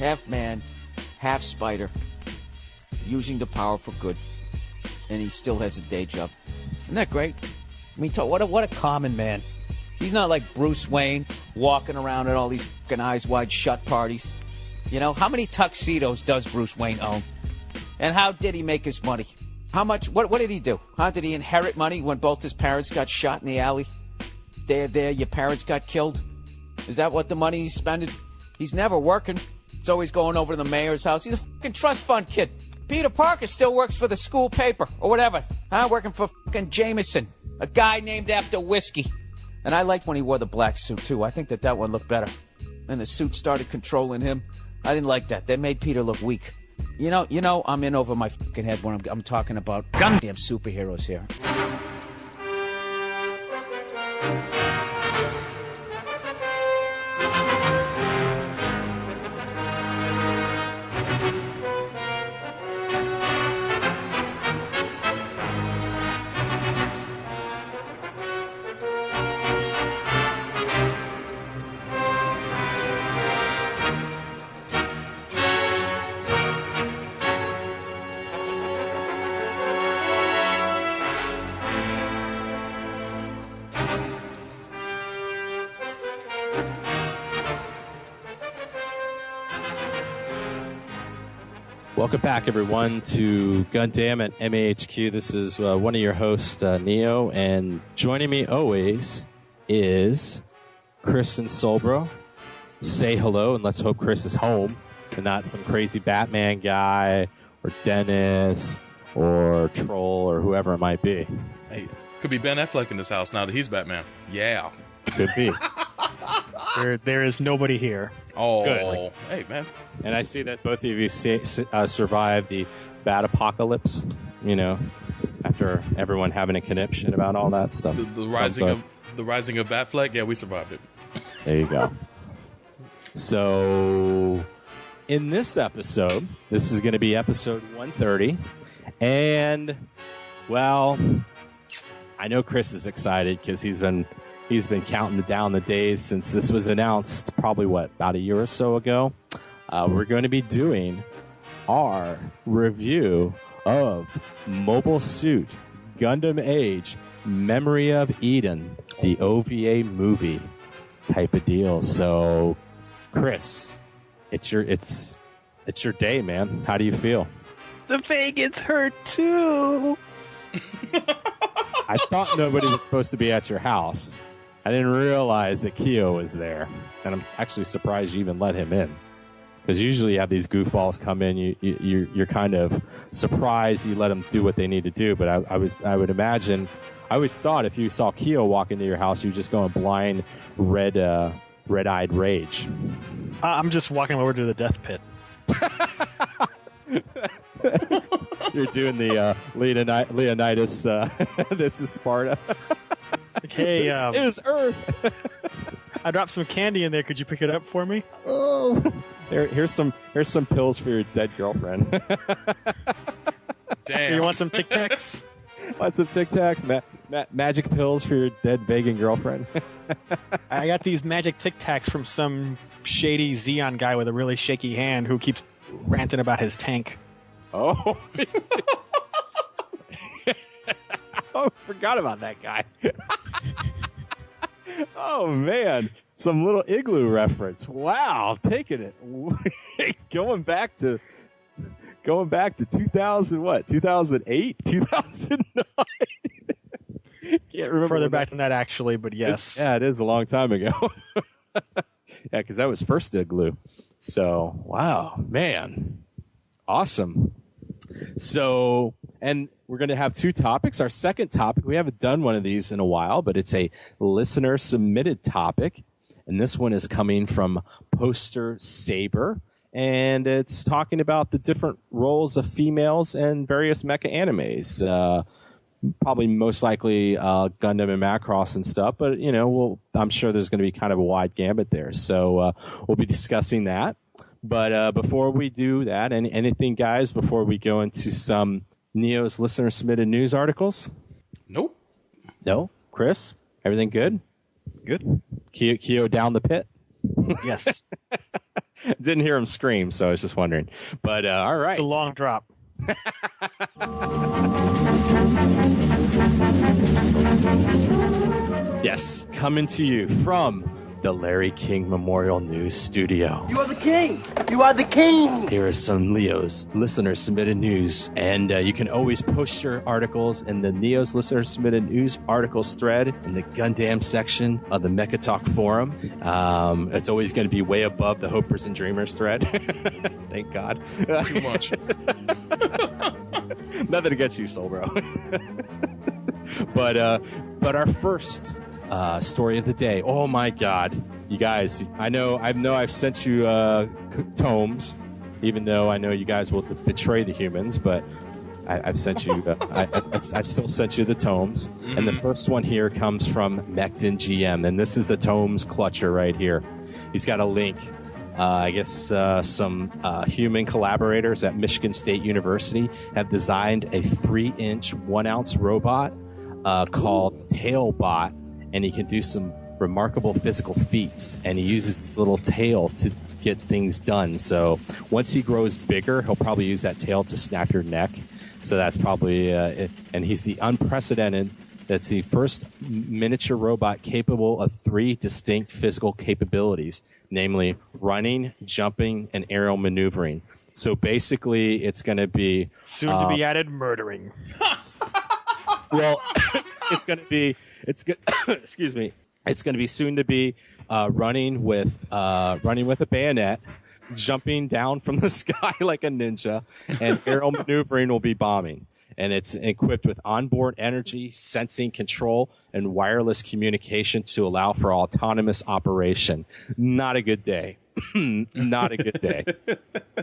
half man, half spider, using the power for good, and he still has a day job. Isn't that great? I mean, what a common man. He's not like Bruce Wayne walking around at all these fucking eyes wide shut parties. You know, how many tuxedos does Bruce Wayne own? And how did he make his money? How much? What did he do? How did he inherit money when both his parents got shot in the alley? There, your parents got killed? Is that what the money he's spending? He's never working. He's always going over to the mayor's house. He's a fucking trust fund kid. Peter Parker still works for the school paper or whatever. Working for fucking Jameson, a guy named after whiskey. And I liked when he wore the black suit, too. I think that one looked better. And the suit started controlling him. I didn't like that. That made Peter look weak. You know, I'm in over my fucking head when I'm talking about goddamn superheroes here. Welcome back, everyone, to Gundam at MAHQ. This is one of your hosts, Neo, and joining me always is Chris and Solbro. Say hello, and let's hope Chris is home and not some crazy Batman guy or Dennis or Troll or whoever it might be. Hey, could be Ben Affleck in this house now that he's Batman. Yeah. Could be. There is nobody here. Oh, good. Hey, man. And I see that both of you survived the Bat Apocalypse, you know, after everyone having a conniption about all that stuff. The rising of Batfleck, yeah, we survived it. There you go. So, in this episode, this is going to be episode 130, and, well, I know Chris is excited because he's been counting down the days since this was announced, probably, about a year or so ago. We're going to be doing our review of Mobile Suit Gundam Age Memory of Eden, the OVA movie type of deal. So, Chris, it's your day, man. How do you feel? The vegans hurt too. I thought nobody was supposed to be at your house. I didn't realize that Kyo was there, and I'm actually surprised you even let him in. Because usually you have these goofballs come in, you're kind of surprised you let them do what they need to do. But I would imagine, I always thought if you saw Kyo walk into your house, you'd just go in blind red-eyed rage. I'm just walking over to the death pit. You're doing the Leonidas. This is Sparta. Hey, this is Earth. I dropped some candy in there. Could you pick it up for me? Oh, here's some pills for your dead girlfriend. Damn. You want some Tic Tacs? Want some Tic Tacs? Magic pills for your dead vegan girlfriend. I got these magic Tic Tacs from some shady Xeon guy with a really shaky hand who keeps ranting about his tank. Oh. Oh, forgot about that guy. Oh, man. Some little Igloo reference. Wow, taking it. Going back to 2000, what? 2008? 2009? Can't remember. Further back than that, actually, but yes. Yeah, it is a long time ago. Yeah, because that was first Igloo. So, wow, man. Awesome. So, and we're going to have two topics. Our second topic, we haven't done one of these in a while, but it's a listener-submitted topic. And this one is coming from Poster Saber. And it's talking about the different roles of females in various mecha animes. Probably most likely Gundam and Macross and stuff. But, you know, I'm sure there's going to be kind of a wide gambit there. So we'll be discussing that. But before we do that, anything, guys, before we go into some Neo's listener-submitted news articles? Nope. No? Chris? Everything good? Good. Kyo down the pit? Yes. Didn't hear him scream, so I was just wondering. But all right. It's a long drop. Yes, coming to you from the Larry King Memorial News Studio. You are the king! You are the king! Here is some Leo's listener submitted news. And you can always post your articles in the Neo's listener submitted news articles thread in the Gundam section of the Mecha Talk forum. It's always going to be way above the Hopers and Dreamers thread. Thank God. Too much. Nothing against you, Soul Bro. But our first story of the day. Oh my God, you guys! I know I've sent you tomes, even though I know you guys will betray the humans. But I've sent you. I still sent you the tomes, and the first one here comes from Mechton GM, and this is a tomes clutcher right here. He's got a link. I guess some human collaborators at Michigan State University have designed a 3-inch, 1-ounce robot called Tailbot, and he can do some remarkable physical feats, and he uses his little tail to get things done. So once he grows bigger, he'll probably use that tail to snap your neck. So that's probably and he's the unprecedented. That's the first miniature robot capable of 3 distinct physical capabilities, namely running, jumping, and aerial maneuvering. So basically, it's going to be Soon to be added, murdering. well, it's going to be excuse me. It's going to be soon to be running with a bayonet, jumping down from the sky like a ninja, and aerial maneuvering will be bombing. And it's equipped with onboard energy, sensing, control, and wireless communication to allow for autonomous operation. Not a good day. Not a good day.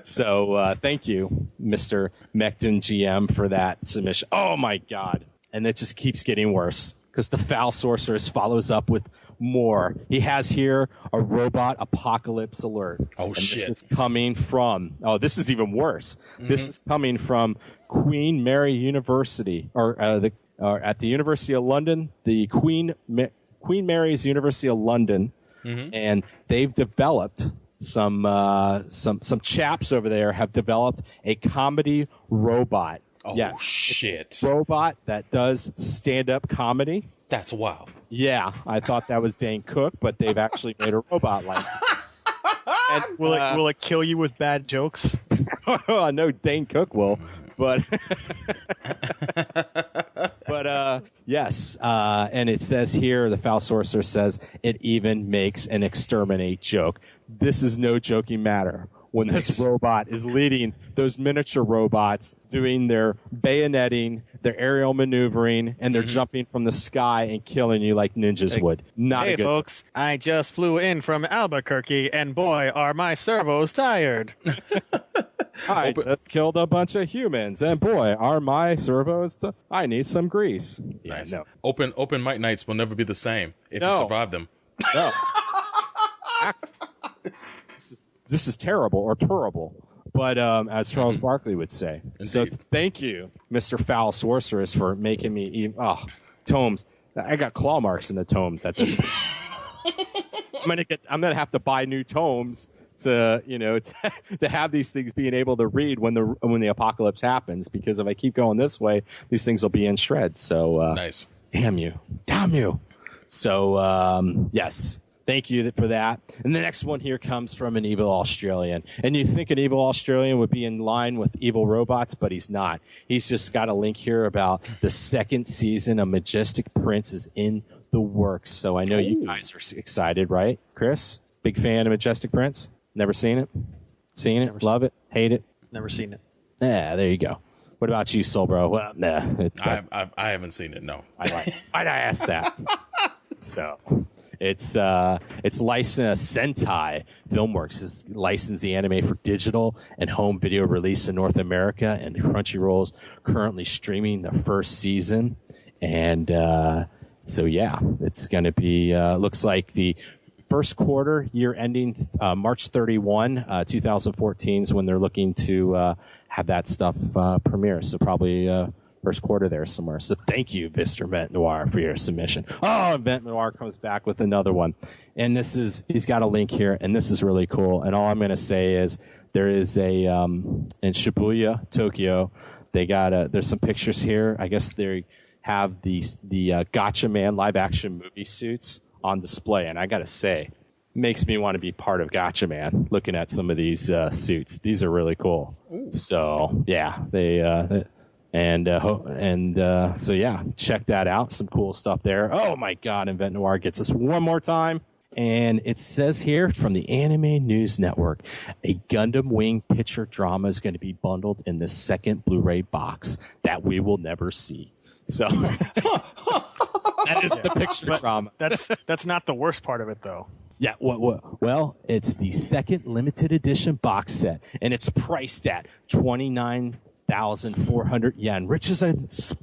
So thank you, Mr. Mechton GM, for that submission. Oh, my God. And it just keeps getting worse, because the Foul Sorceress follows up with more. He has here a robot apocalypse alert. Oh, and shit. This is coming from, this is even worse. This is coming from Queen Mary University, or at the University of London, the Queen Mary's University of London, and they've developed some chaps over there have developed a comedy robot. Oh, yes, shit. Robot that does stand-up comedy. That's wild. Yeah, I thought that was Dane Cook, but they've actually made a robot like it. And, Will it kill you with bad jokes? I know Dane Cook will, but yes, and it says here, the Foul Sorcerer says it even makes an exterminate joke. This is no joking matter. When this robot is leading those miniature robots doing their bayoneting, their aerial maneuvering, and they're jumping from the sky and killing you like ninjas would. Not Hey, a good. folks, I just flew in from Albuquerque, and boy, are my servos tired. I just killed a bunch of humans, and boy, are my servos. I need some grease. Nice. No. Open mic nights will never be the same if you survive them. No. This is terrible or terrible, but as Charles Barkley would say. Indeed. So thank you, Mr. Foul Sorceress, for making me tomes. I got claw marks in the tomes at this point. I'm gonna have to buy new tomes to to have these things being able to read when the apocalypse happens, because if I keep going this way, these things will be in shreds. So Nice. damn you. So yes. Thank you for that. And the next one here comes from an evil Australian. And you think an evil Australian would be in line with evil robots, but he's not. He's just got a link here about the 2nd season of Majestic Prince is in the works. So I know you guys are excited, right? Chris, big fan of Majestic Prince? Never seen it? Seen it? Love it? Hate it? Never seen it. Yeah, there you go. What about you, Soul Bro? Well, nah. I haven't seen it, no. Why'd I ask that? So it's licensed. Sentai Filmworks has licensed the anime for digital and home video release in North America, and Crunchyroll's currently streaming the first season. And so yeah, it's going to be looks like the first quarter, year ending March 31, 2014 is when they're looking to have that stuff premiere. So probably first quarter there somewhere. So thank you, Mr. Vent Noir, for your submission. Oh, Vent Noir comes back with another one. And he's got a link here, and this is really cool. And all I'm going to say is there is in Shibuya, Tokyo, they got there's some pictures here. I guess they have the Gotcha Man live action movie suits on display. And I got to say, makes me want to be part of Gotcha Man looking at some of these suits. These are really cool. Ooh. So yeah, so yeah, check that out. Some cool stuff there. Oh my God, Invent Noir gets us one more time. And it says here from the Anime News Network, a Gundam Wing picture drama is going to be bundled in the second Blu-ray box that we will never see. So that is the picture drama. That's not the worst part of it, though. Yeah, well, it's the second limited edition box set, and it's priced at 29,400 yen, which is it's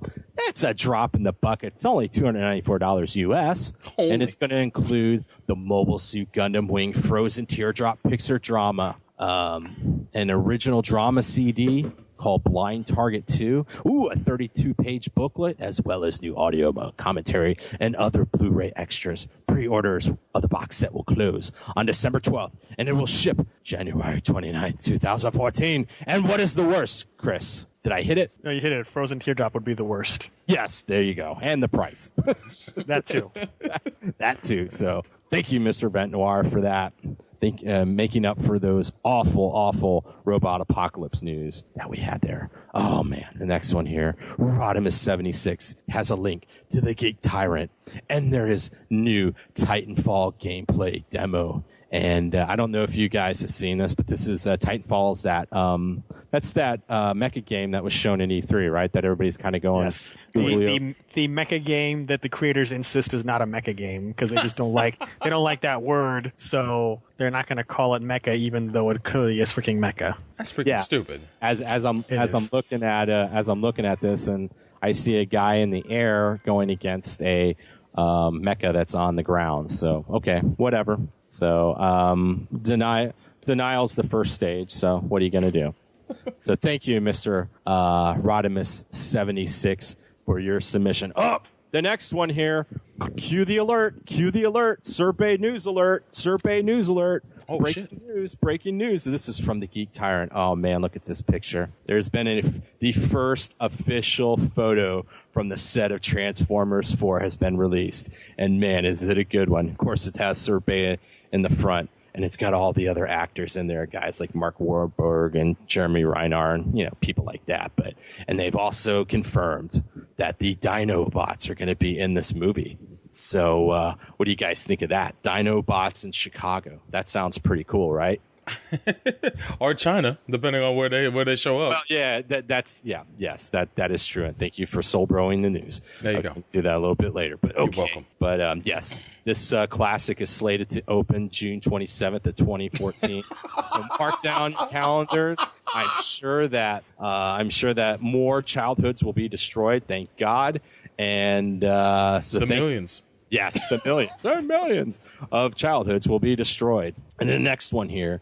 a drop in the bucket. It's only $294 US, and it's going to include the Mobile Suit Gundam Wing Frozen Teardrop Picture Drama, an original drama CD called Blind Target 2, a 32-page booklet, as well as new audio commentary and other Blu-ray extras. Pre-orders of the box set will close on December 12th, and it will ship January 29th, 2014. And what is the worst, Chris? Did I hit it? No, you hit it. Frozen Teardrop would be the worst. Yes, there you go. And the price. That too. That too. So thank you, Mr. Vent Noir, for that. Making up for those awful robot apocalypse news that we had there. Oh man, the next one here, Rodimus76 has a link to the Geek Tyrant, and there is new Titanfall gameplay demo. And I don't know if you guys have seen this, but this is Titanfall's that's that Mecha game that was shown in E3, right? That everybody's kind of going. Yes. The Mecha game that the creators insist is not a Mecha game because they just don't like that word, so they're not going to call it Mecha, even though it clearly is freaking Mecha. That's freaking stupid. As I'm looking at this, and I see a guy in the air going against a Mecha that's on the ground. So okay, whatever. So denial's the first stage. So what are you going to do? So thank you, Mr. Rodimus76, for your submission. Oh, the next one here. Cue the alert. Survey news alert. Oh, breaking news. This is from the Geek Tyrant. Oh man, look at this picture. There's been the first official photo from the set of Transformers 4 has been released. And man, is it a good one. Of course, it has Survey in the front, and it's got all the other actors in there, guys like Mark Wahlberg and Jeremy Renner, and people like that. And they've also confirmed that the Dinobots are going to be in this movie. So what do you guys think of that? Dinobots in Chicago. That sounds pretty cool, right? Or China, depending on where they show up. Well, yeah, that is true. And thank you for soul broing the news. There you go. Do that a little bit later, but okay. You're welcome. But yes, this classic is slated to open June 27th of 2014. So mark down your calendars. I'm sure that more childhoods will be destroyed. Thank God. And millions. Yes, the millions and millions of childhoods will be destroyed. And the next one here,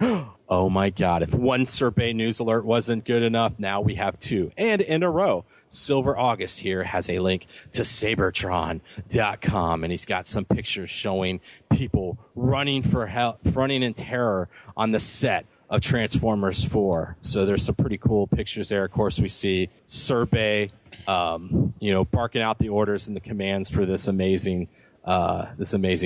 oh my God, if one Survey news alert wasn't good enough, now we have two. And in a row, Silver August here has a link to Sabertron.com, and he's got some pictures showing people running in terror on the set of Transformers 4. So there's some pretty cool pictures there. Of course, we see Survey, barking out the orders and the commands for this amazing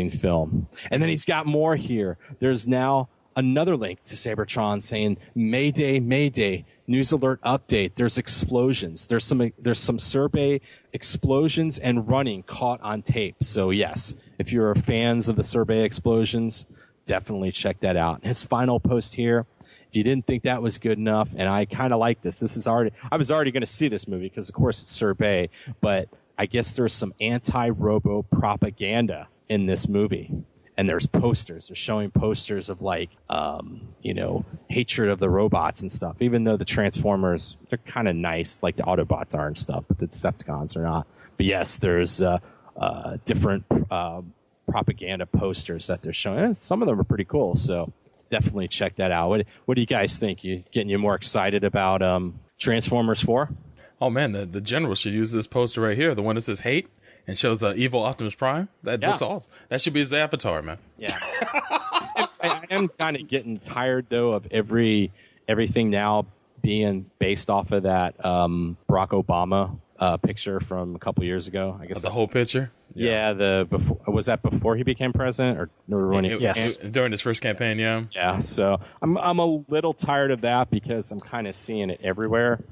film. And then he's got more here. There's now another link to Sabertron saying Mayday, Mayday, news alert update. There's explosions. There's some Survey explosions and running caught on tape. So yes, if you're fans of the Survey explosions, definitely check that out. His final post here, if you didn't think that was good enough, and I kind of like this. I was already going to see this movie because of course it's Survey, but I guess there's some anti-robo propaganda in this movie. And there's posters. They're showing posters of hatred of the robots and stuff. Even though the Transformers, they're kind of nice, like the Autobots are and stuff, but the Decepticons are not. But yes, there's different propaganda posters that they're showing. Some of them are pretty cool, so definitely check that out. What do you guys think? Getting you more excited about Transformers 4? Oh man, the general should use this poster right here, the one that says hate and shows evil Optimus Prime. That's awesome. That should be his avatar, man. Yeah. I am kind of getting tired though of everything now being based off of that Barack Obama picture from a couple years ago. I guess the whole picture. Yeah, was that before he became president or when he yes, during his first campaign? Yeah. Yeah. So I'm a little tired of that because I'm kind of seeing it everywhere.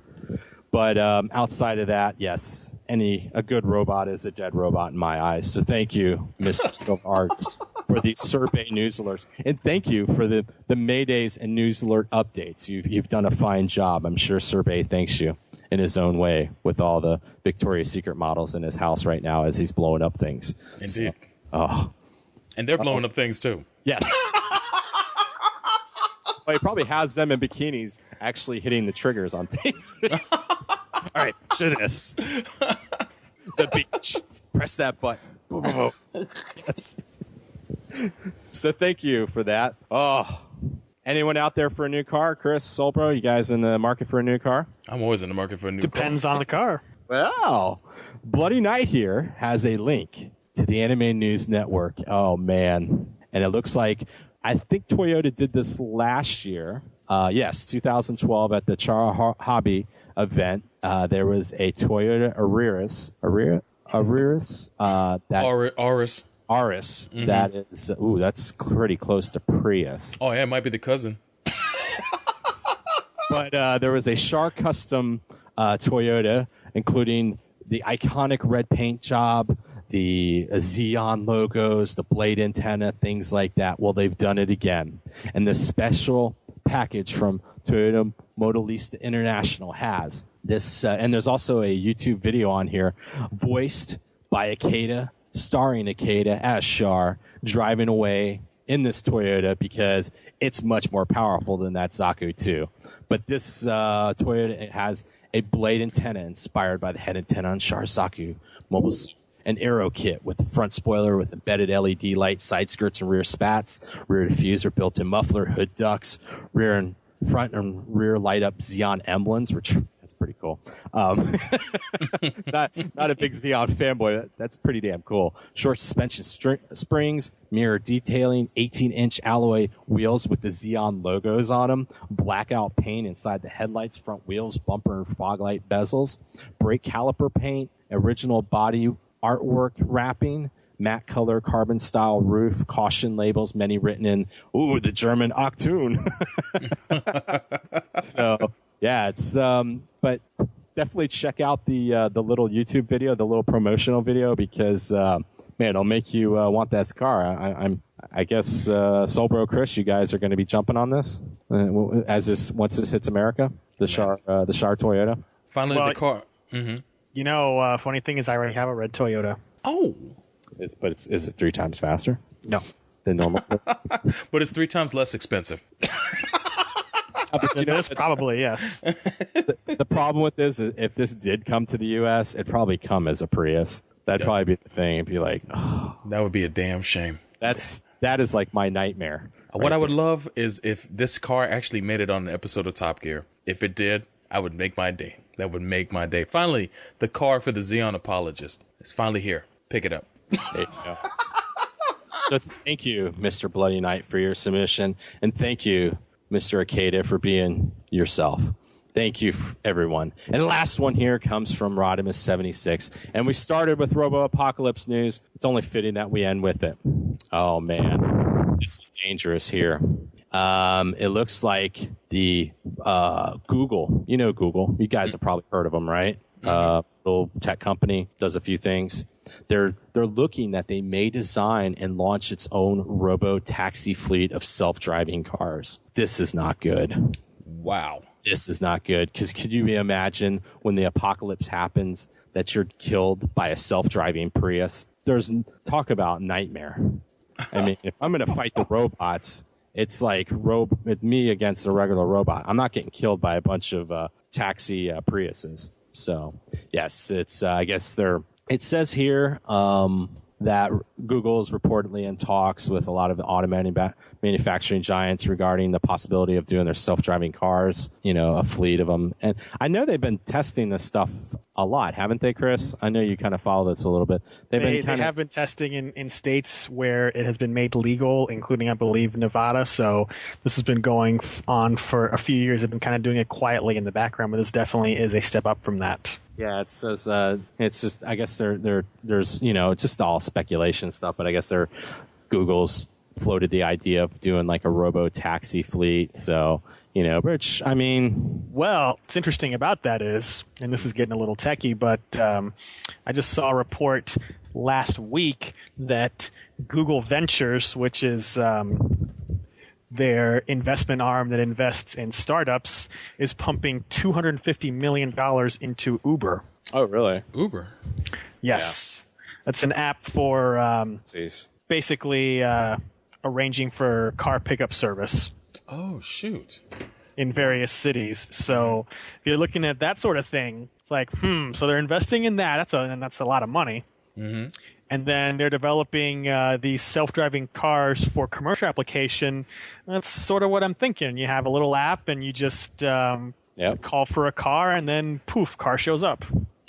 But outside of that, yes, a good robot is a dead robot in my eyes. So thank you, Mr. Silvarks, for the survey news alerts, and thank you for the Maydays and news alert updates. You've done a fine job. I'm sure Survey thanks you in his own way with all the Victoria's Secret models in his house right now as he's blowing up things. Indeed. So, and they're blowing up things too. Yes. Well, he probably has them in bikinis actually hitting the triggers on things. All right, show this. The beach. Press that button. Yes. So thank you for that. Oh, anyone out there for a new car? Chris, Solbro, you guys in the market for a new car? I'm always in the market for a new car. depends on the car. Well, Bloody Knight here has a link to the Anime News Network. Oh, man. And it looks like, I think Toyota did this last year. Yes, 2012 at the Chara Hobby event. There was a Toyota Auris. Mm-hmm. That is, that's pretty close to Prius. Oh yeah, it might be the cousin. But there was a Char Custom Toyota, including the iconic red paint job, the Xeon logos, the blade antenna, things like that. Well, they've done it again. And the special package from Toyota Modelista International has this. And there's also a YouTube video on here voiced by Akeda, starring Akeda as Char, driving away in this Toyota because it's much more powerful than that Zaku 2. But this Toyota, it has a blade antenna inspired by the head antenna on Char Zaku mobile suit. An aero kit with a front spoiler with embedded LED light, side skirts and rear spats, rear diffuser, built-in muffler, hood ducts, rear and front and rear light-up Xeon emblems, which that's pretty cool. Not a big Xeon fanboy. That's pretty damn cool. Short suspension springs, mirror detailing, 18-inch alloy wheels with the Xeon logos on them, blackout paint inside the headlights, front wheels, bumper and fog light bezels, brake caliper paint, original body artwork wrapping, matte color carbon style roof, caution labels, many written in the German Octoon. So yeah, it's but definitely check out the little YouTube video, the little promotional video, because man, it'll make you want that car. I guess Solbro, Chris, you guys are going to be jumping on this once this hits America, the Char Toyota. Finally, the car. Mm-hmm. You know, funny thing is I already have a red Toyota. Oh. Is it 3 times faster? No. Than normal? But it's 3 times less expensive. Probably, yes. The problem with this is if this did come to the U.S., it'd probably come as a Prius. That'd probably be the thing. It'd be like, that would be a damn shame. That is like my nightmare. What I would love is if this car actually made it on an episode of Top Gear. If it did, I would make my day. That would make my day. Finally, the car for the Xeon apologist is finally here. Pick it up. There you go. So thank you, Mr. Bloody Knight, for your submission. And thank you, Mr. Akeda, for being yourself. Thank you, everyone. And the last one here comes from Rodimus76. And we started with Robo Apocalypse news. It's only fitting that we end with it. Oh, man. This is dangerous here. It looks like the Google. You know Google. You guys have probably heard of them, right? Little tech company, does a few things. They're looking that they may design and launch its own robo-taxi fleet of self-driving cars. This is not good. Wow. This is not good, because could you imagine when the apocalypse happens that you're killed by a self-driving Prius? There's talk about nightmare. I mean, if I'm going to fight the robots, it's like me against a regular robot. I'm not getting killed by a bunch of taxi Priuses. So, yes, it's I guess it says here that Google is reportedly in talks with a lot of the manufacturing giants regarding the possibility of doing their self-driving cars, a fleet of them. And I know they've been testing this stuff a lot, haven't they, Chris? I know you kind of follow this a little bit. They have been testing in states where it has been made legal, including, I believe, Nevada. So this has been going on for a few years. They've been kind of doing it quietly in the background, but this definitely is a step up from that. Yeah, it says it's just, I guess there's just all speculation stuff, but I guess Google's floated the idea of doing like a robo taxi fleet. So, which, I mean, well, what's interesting about that is, and this is getting a little techie, but I just saw a report last week that Google Ventures, which is their investment arm that invests in startups, is pumping $250 million into Uber. Oh, really? Uber? Yes. Yeah. That's an app for basically arranging for car pickup service. Oh, shoot. In various cities. So if you're looking at that sort of thing, it's like, so they're investing in that. That's a lot of money. Mm-hmm. And then they're developing these self-driving cars for commercial application. That's sort of what I'm thinking. You have a little app, and you just call for a car, and then poof, car shows up.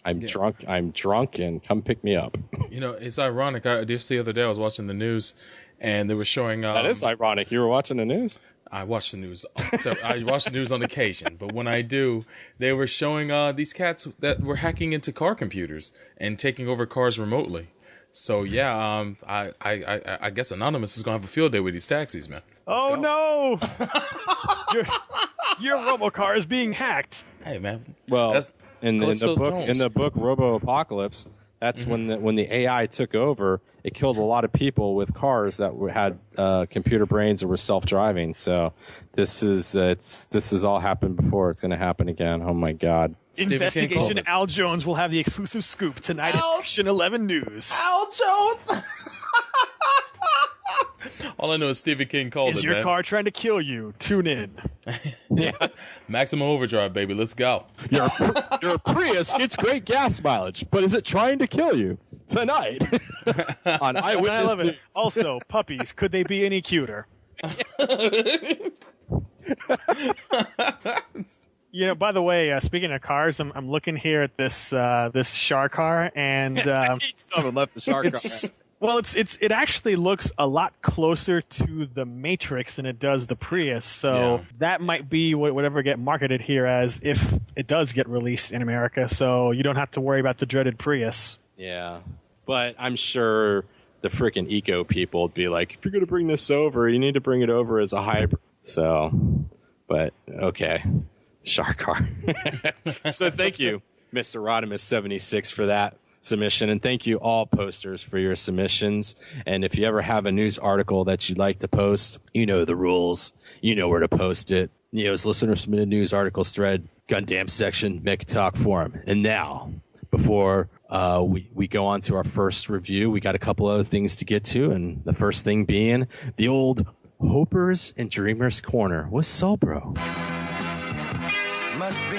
I'm drunk, and come pick me up. It's ironic. Just the other day, I was watching the news, and they were showing. That is ironic. You were watching the news? I watch the news. So I watch the news on occasion, but when I do, they were showing these cats that were hacking into car computers and taking over cars remotely. So yeah, I guess Anonymous is gonna have a field day with these taxis, man. Oh no! your robocar is being hacked. Hey man. Well, in the book Robo Apocalypse, that's when the AI took over. It killed a lot of people with cars that had computer brains or were self-driving. So this has all happened before. It's going to happen again. Oh my God. Investigation Al Jones will have the exclusive scoop tonight at Action 11 News. Al Jones! All I know is Stephen King called Is your car trying to kill you? Tune in. Yeah. Maximum overdrive, baby. Let's go. Your Prius gets great gas mileage, but is it trying to kill you? Tonight on Eyewitness News. Also, puppies, could they be any cuter? By the way, speaking of cars, I'm looking here at this Char car, and he still haven't left the Char car. Well, it actually looks a lot closer to the Matrix than it does the Prius, so that might be whatever get marketed here as if it does get released in America. So you don't have to worry about the dreaded Prius. Yeah, but I'm sure the freaking eco people would be like, if you're going to bring this over, you need to bring it over as a hybrid. So, but okay, Shark car. So thank you, Mr. Rodimus76, for that submission, and thank you all posters for your submissions. And if you ever have a news article that you'd like to post, you know the rules. You know where to post it. Neo's listener submitted news articles thread, Gundam section, Mecha Talk forum. And now, before we go on to our first review, we got a couple other things to get to, and the first thing being the old Hopers and Dreamers Corner with Sobro. Must be.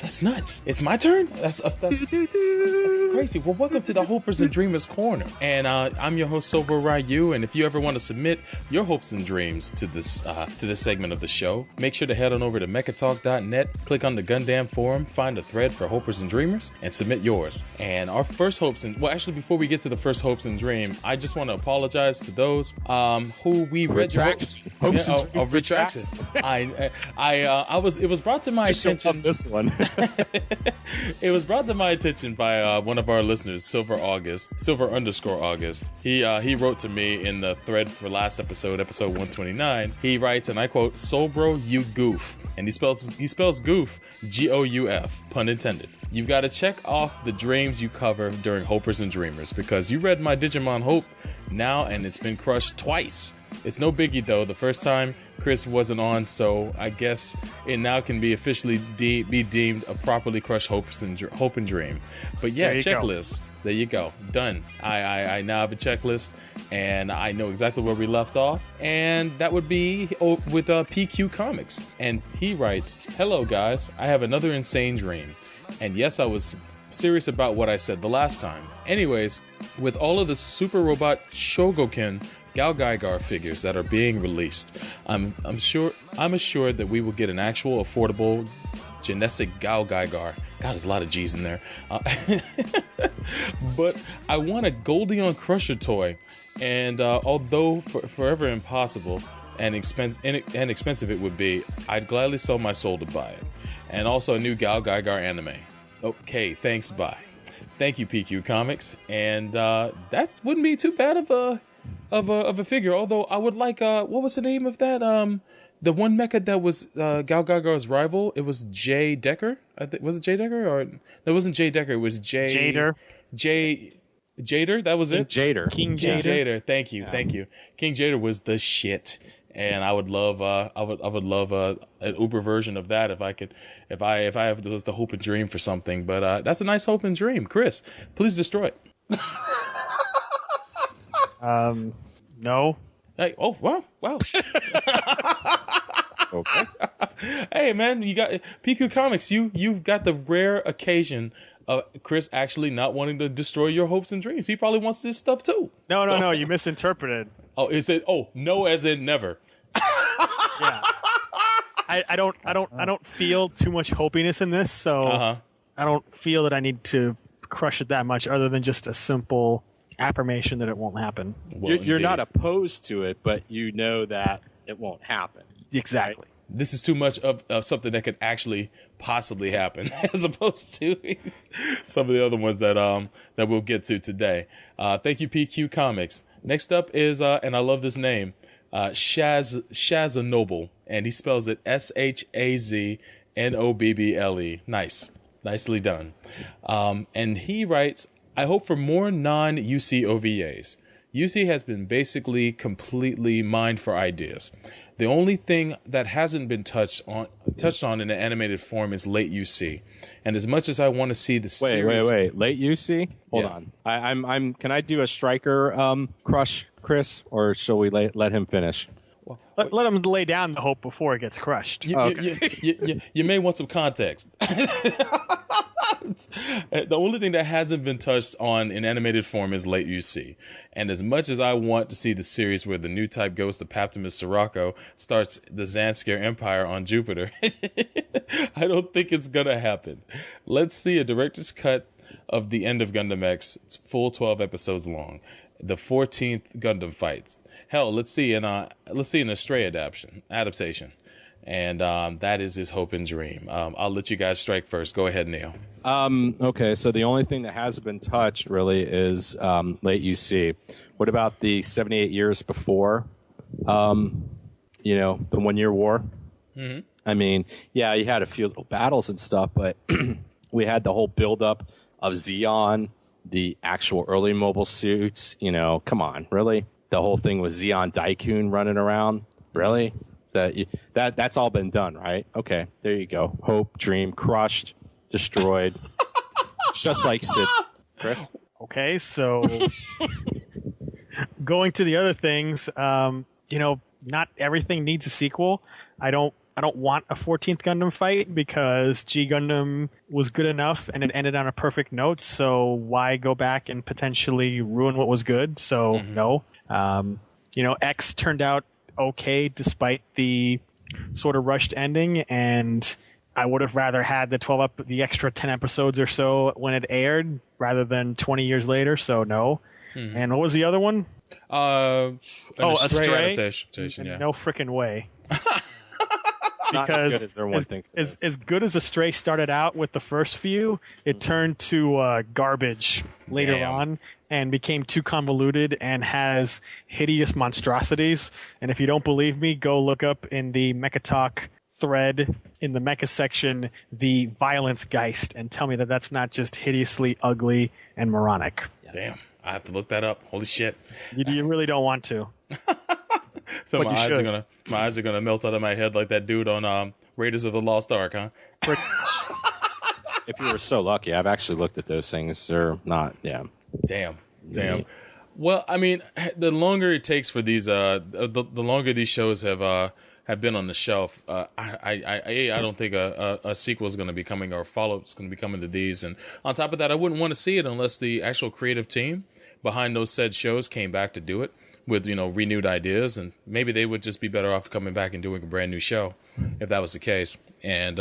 That's nuts. It's my turn? That's crazy. Well, welcome to the Hopers and Dreamers Corner. And I'm your host, Sober Ryu. And if you ever want to submit your hopes and dreams to this segment of the show, make sure to head on over to mechatalk.net, click on the Gundam forum, find a thread for Hopers and Dreamers, and submit yours. And our first hopes and... Well, actually, before we get to the first hopes and dream, I just want to apologize to those who we read... Retraction. Retraction. It was brought to my attention... This one. It was brought to my attention by one of our listeners, Silver_August. He wrote to me in the thread for last episode 129. He writes, and I quote, "Sobro, you goof," and he spells goof G-O-U-F, pun intended. You've got to check off the dreams you cover during Hopers and Dreamers, because you read my Digimon Hope now, and it's been crushed twice. It's no biggie though. The first time Chris wasn't on, so I guess it now can be officially be deemed a properly crushed hope and dream. But yeah, checklist. There you go. Done. I now have a checklist, and I know exactly where we left off, and that would be with PQ Comics. And he writes, "Hello guys, I have another insane dream. And yes, I was serious about what I said the last time. Anyways, with all of the super robot Shogoken Gal Gaigar figures that are being released, I'm assured that we will get an actual affordable genetic Gal Gaigar. God, there's a lot of G's in there. But I want a Goldion Crusher toy, and although forever impossible and expensive it would be, I'd gladly sell my soul to buy it. And also a new Gal Gaigar anime. Okay, thanks, bye." Thank you, PQ Comics, and that wouldn't be too bad of a figure. Although I would like what was the name of that the one mecha that was Gal Gaigar's rival? It was Jay Decker. Was it Jay Decker or no? It wasn't Jay Decker. It was Jader. Jader. That was it. Jader. King King Jader. Jader. Thank you. King Jader was the shit, and I would love an Uber version of that if I was the hope and dream for something. But that's a nice hope and dream. Chris, please destroy it. No. Hey, oh wow. Okay. Hey man, you got PQ Comics. You've got the rare occasion of Chris actually not wanting to destroy your hopes and dreams. He probably wants this stuff too. No, you misinterpreted. Oh, is it? Oh, no, as in never. Yeah. I don't feel too much hopiness in this, so I don't feel that I need to crush it that much, other than just a simple affirmation that it won't happen. Well, You're not indeed. opposed to it, but you know that it won't happen. Exactly. This is too much of something that could actually possibly happen, as opposed to some of the other ones that we'll get to today. Thank you, PQ Comics. Next up is and I love this name, Shazanoble, and he spells it SHAZNOBBLE. Nice, nicely done. And he writes, "I hope for more non-UC OVAs. UC has been basically completely mined for ideas. The only thing that hasn't been touched on in an animated form is late UC. And as much as I want to see the series..." Wait. Late UC? Hold Yeah. on. Can I do a striker crush, Chris, or shall we let him finish? Let him lay down the hope before it gets crushed. You may want some context. The only thing that hasn't been touched on in animated form is late UC. And as much as I want to see the series where the new type ghost of Paptimus Sirocco starts the Zanskar Empire on Jupiter, I don't think it's gonna happen. Let's see a director's cut of the end of Gundam X. It's full 12 episodes long. The 14th Gundam fights. Hell, let's see an Astray adaptation. And that is his hope and dream. I'll let you guys strike first. Go ahead, Neil. Okay, so the only thing that hasn't been touched really is late UC. What about the 78 years before? The 1 year war? Mm-hmm. I mean, yeah, you had a few little battles and stuff, but we had the whole buildup of Zeon, the actual early mobile suits. Come on, really? The whole thing with Zeon Daikun running around? Really? That's all been done, right? Okay, there you go. Hope, dream, crushed, destroyed, just like Sid. Chris? Okay, so going to the other things, not everything needs a sequel. I don't want a 14th Gundam fight because G Gundam was good enough and it ended on a perfect note. So why go back and potentially ruin what was good? So no. X turned out okay despite the sort of rushed ending, and I would have rather had the extra 10 episodes or so when it aired rather than 20 years later. So no. And what was the other one? Astray adaptation, yeah. No freaking way. Not as good as everyone thinks it is. As good as Astray started out with the first few, it turned to garbage later on and became too convoluted and has hideous monstrosities. And if you don't believe me, go look up in the Mecha Talk thread in the Mecha section the Violence Geist and tell me that that's not just hideously ugly and moronic. Damn, I have to look that up. Holy shit. You really don't want to. So But my you eyes should. are gonna melt out of my head like that dude on Raiders of the Lost Ark, huh? If you were so lucky, I've actually looked at those things. They're not. Yeah. Damn. Well, I mean, the longer it takes for these, the longer these shows have been on the shelf, I don't think a sequel is going to be coming or a follow up is going to be coming to these. And on top of that, I wouldn't want to see it unless the actual creative team behind those said shows came back to do it with renewed ideas, and maybe they would just be better off coming back and doing a brand new show if that was the case. And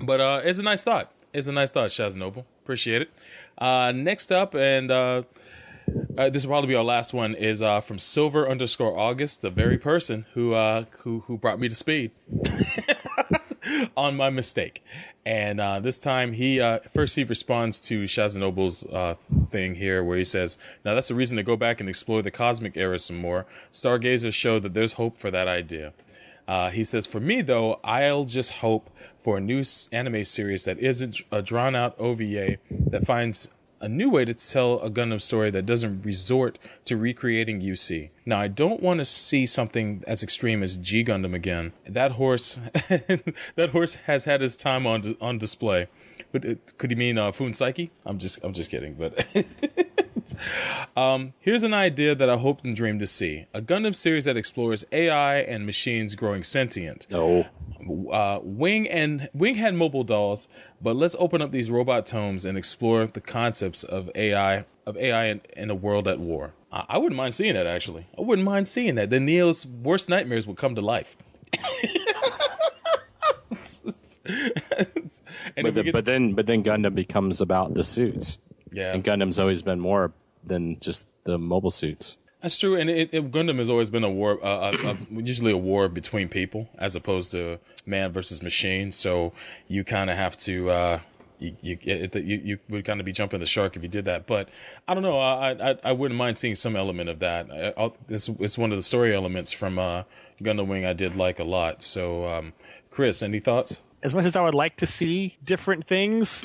but it's a nice thought. It's a nice thought, Shaz Noble. Appreciate it. Next up, and this will probably be our last one, is from Silver_August, the very person who brought me to speed on my mistake. And this time he responds to Shaz Noble's thing here, where he says, "Now that's a reason to go back and explore the cosmic era some more. Stargazers show that there's hope for that idea." He says, "For me, though, I'll just hope for a new anime series that isn't a drawn-out OVA that finds a new way to tell a Gundam story that doesn't resort to recreating UC. Now, I don't want to see something as extreme as G Gundam again. That horse, that horse has had his time on display. But could he mean Fun Psyche? I'm just kidding. But here's an idea that I hoped and dreamed to see: a Gundam series that explores AI and machines growing sentient. No. Wing had mobile dolls, but let's open up these robot tomes and explore the concepts of AI in a world at war. I wouldn't mind seeing that, actually. I wouldn't mind seeing that. The Neo's worst nightmares would come to life. But then Gundam becomes about the suits. Yeah. And Gundam's always been more than just the mobile suits. That's true, and Gundam has always been a war, usually a war between people, as opposed to man versus machine. So you kind of have to, you would kind of be jumping the shark if you did that. But I don't know, I wouldn't mind seeing some element of that. It's one of the story elements from Gundam Wing I did like a lot. So, Chris, any thoughts? As much as I would like to see different things,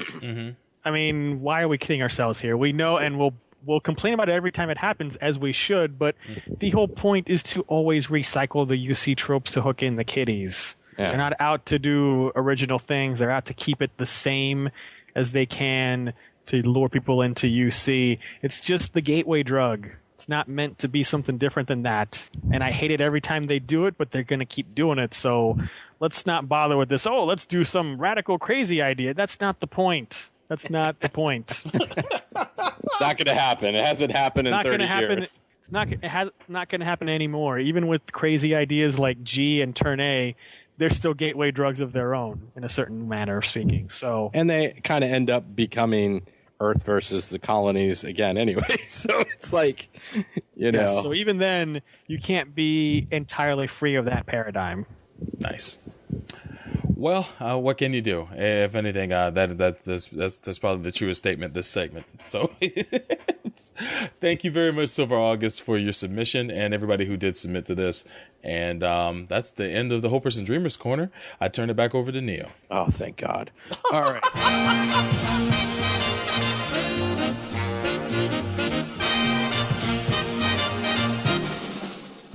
I mean, why are we kidding ourselves here? We know, and we'll complain about it every time it happens, as we should, but the whole point is to always recycle the UC tropes to hook in the kiddies. Yeah. They're not out to do original things. They're out to keep it the same as they can to lure people into UC. It's just the gateway drug. It's not meant to be something different than that. And I hate it every time they do it, but they're going to keep doing it. So let's not bother with this. Oh, let's do some radical crazy idea. That's not the point. That's not the point. Not going to happen. It hasn't happened in 30 years. It's not going to happen anymore. Even with crazy ideas like G and Turn A, they're still gateway drugs of their own, in a certain manner of speaking. So, and they kind of end up becoming Earth versus the colonies again anyway. So it's like, you know. Yes, so even then, you can't be entirely free of that paradigm. Nice. Well, what can you do? If anything, that's probably the truest statement this segment. So, thank you very much, Silver August, for your submission, and everybody who did submit to this. And that's the end of the Hopers and Dreamers Corner. I turn it back over to Neo. Oh, thank God. All right.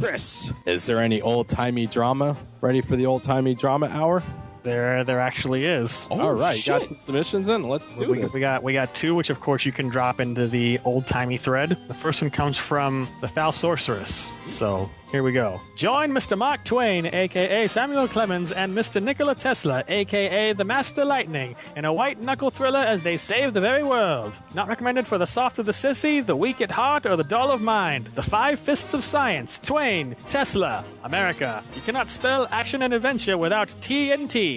Chris, is there any old-timey drama ready for the old-timey drama hour? There actually is. Oh, all right, shit. Got some submissions in. Let's do this. We got two, which of course you can drop into the old-timey thread. The first one comes from the Foul Sorceress. So here we go. Join Mr. Mark Twain, a.k.a. Samuel Clemens, and Mr. Nikola Tesla, a.k.a. the Master Lightning, in a white-knuckle thriller as they save the very world. Not recommended for the soft of the sissy, the weak at heart, or the dull of mind. The Five Fists of Science, Twain, Tesla, America. You cannot spell action and adventure without T and T.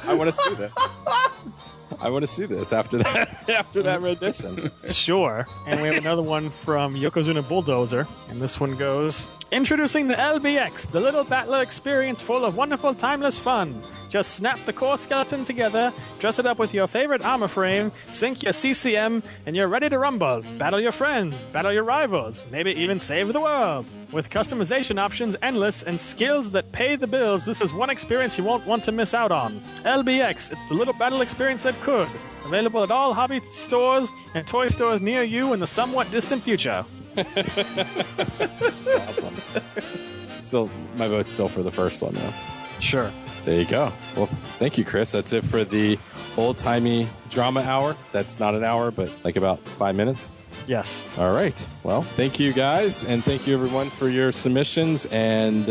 I want to see this. I want to see this after that rendition. Sure. And we have another one from Yokozuna Bulldozer, and this one goes: introducing the LBX, the little battler experience full of wonderful, timeless fun. Just snap the core skeleton together, dress it up with your favorite armor frame, sync your CCM, and you're ready to rumble. Battle your friends, battle your rivals, maybe even save the world. With customization options endless and skills that pay the bills, this is one experience you won't want to miss out on. LBX, it's the little battle experience that could. Available at all hobby stores and toy stores near you in the somewhat distant future. Awesome. Still, my vote's still for the first one, though. Sure. There you go. Well, thank you, Chris. That's it for the old-timey drama hour. That's not an hour, but like about 5 minutes. Yes. All right. Well, thank you, guys, and thank you, everyone, for your submissions. And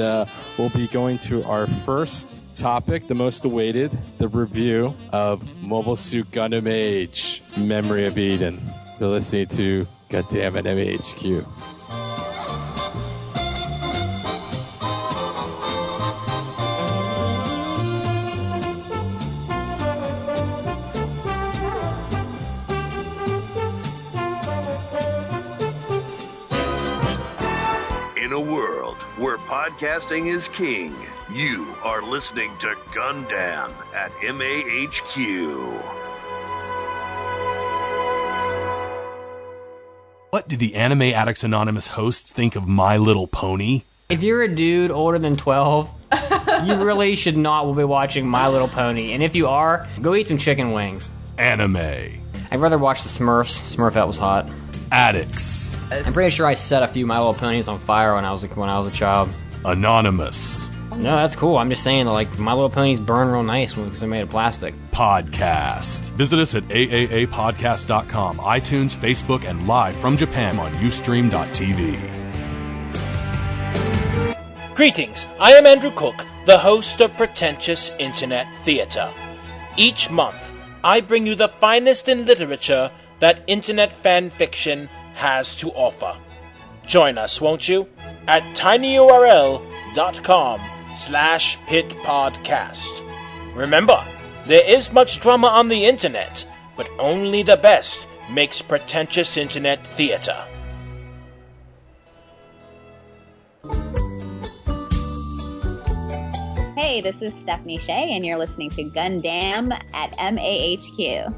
we'll be going to our first topic, the most awaited, the review of Mobile Suit Gundam Age, Memory of Eden. You're listening to Gundam at MAHQ. In a world where podcasting is king, you are listening to Gundam at MAHQ. What do the Anime Addicts Anonymous hosts think of My Little Pony? If you're a dude older than 12, you really should not be watching My Little Pony. And if you are, go eat some chicken wings. Anime. I'd rather watch the Smurfs. Smurfette was hot. Addicts. I'm pretty sure I set a few My Little Ponies on fire when I was a child. Anonymous. No, that's cool. I'm just saying that, like, My Little Ponies burn real nice because they're made of plastic. Podcast. Visit us at AAApodcast.com, iTunes, Facebook, and live from Japan on Ustream.tv. Greetings, I am Andrew Cook, the host of Pretentious Internet Theater. Each month, I bring you the finest in literature that internet fan fiction has to offer. Join us, won't you? At tinyurl.com/pitpodcast. Remember, there is much drama on the internet, but only the best makes Pretentious Internet Theater. Hey, this is Stephanie Shea, and you're listening to Gundam at MAHQ.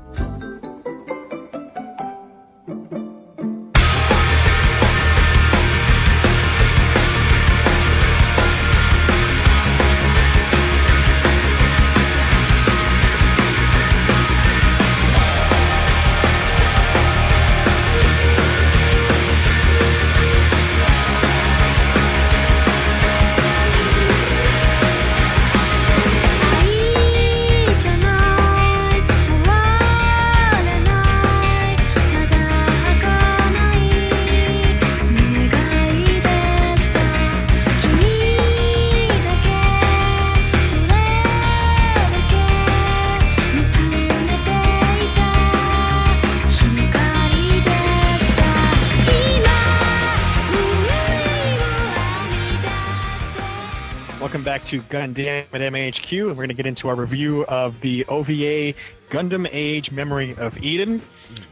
Welcome back to Gundam at MAHQ, and we're going to get into our review of the OVA Gundam Age Memory of Eden.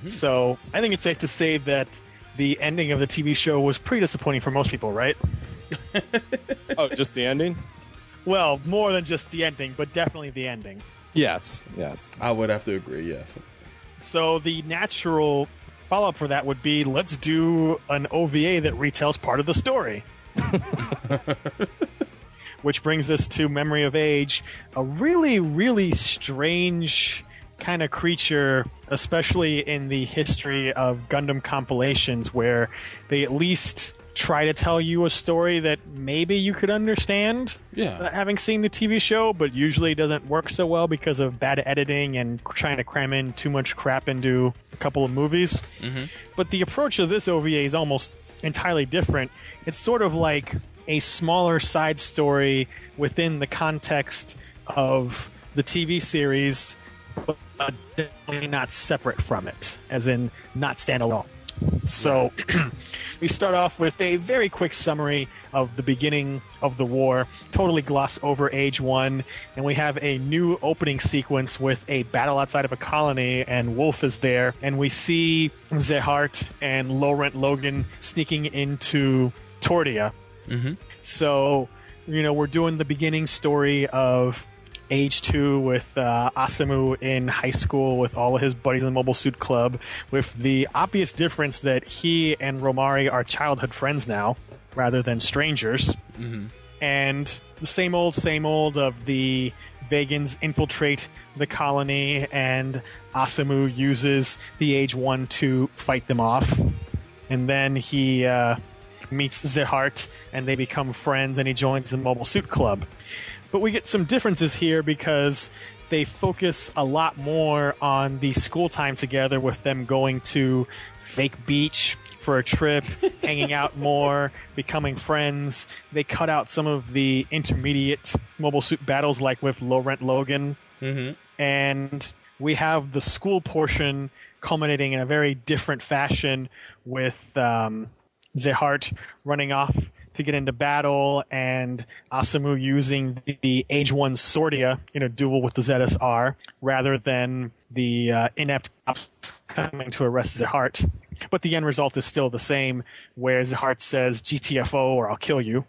So I think it's safe to say that the ending of the TV show was pretty disappointing for most people, right? Oh, just the ending? Well, more than just the ending, but definitely the ending. Yes. I would have to agree, yes. So the natural follow-up for that would be, let's do an OVA that retells part of the story. Which brings us to Memory of Age, a really, really strange kind of creature, especially in the history of Gundam compilations, where they at least try to tell you a story that maybe you could understand, having seen the TV show, but usually doesn't work so well because of bad editing and trying to cram in too much crap into a couple of movies. But the approach of this OVA is almost entirely different. It's sort of like a smaller side story within the context of the TV series, but definitely not separate from it, as in not standalone. So we start off with a very quick summary of the beginning of the war, totally gloss over Age 1, and we have a new opening sequence with a battle outside of a colony, and Wolf is there, and we see Zehart and Laurent Logan sneaking into Tordia. So, we're doing the beginning story of Age 2 with Asamu in high school with all of his buddies in the Mobile Suit Club, with the obvious difference that he and Romari are childhood friends now, rather than strangers. And the same old of the Vegans infiltrate the colony, and Asamu uses the Age 1 to fight them off. and then he meets Zehart, and they become friends, and he joins the Mobile Suit Club. But we get some differences here because they focus a lot more on the school time together, with them going to Fake Beach for a trip, hanging out more, becoming friends. They cut out some of the intermediate Mobile Suit battles, like with Low Rent Logan. Mm-hmm. And we have the school portion culminating in a very different fashion with Zehart running off to get into battle, and Asamu using the Age 1 Sordia in a duel with the ZSR, rather than the inept cops coming to arrest Zehart. But the end result is still the same, where Zehart says, GTFO or I'll kill you.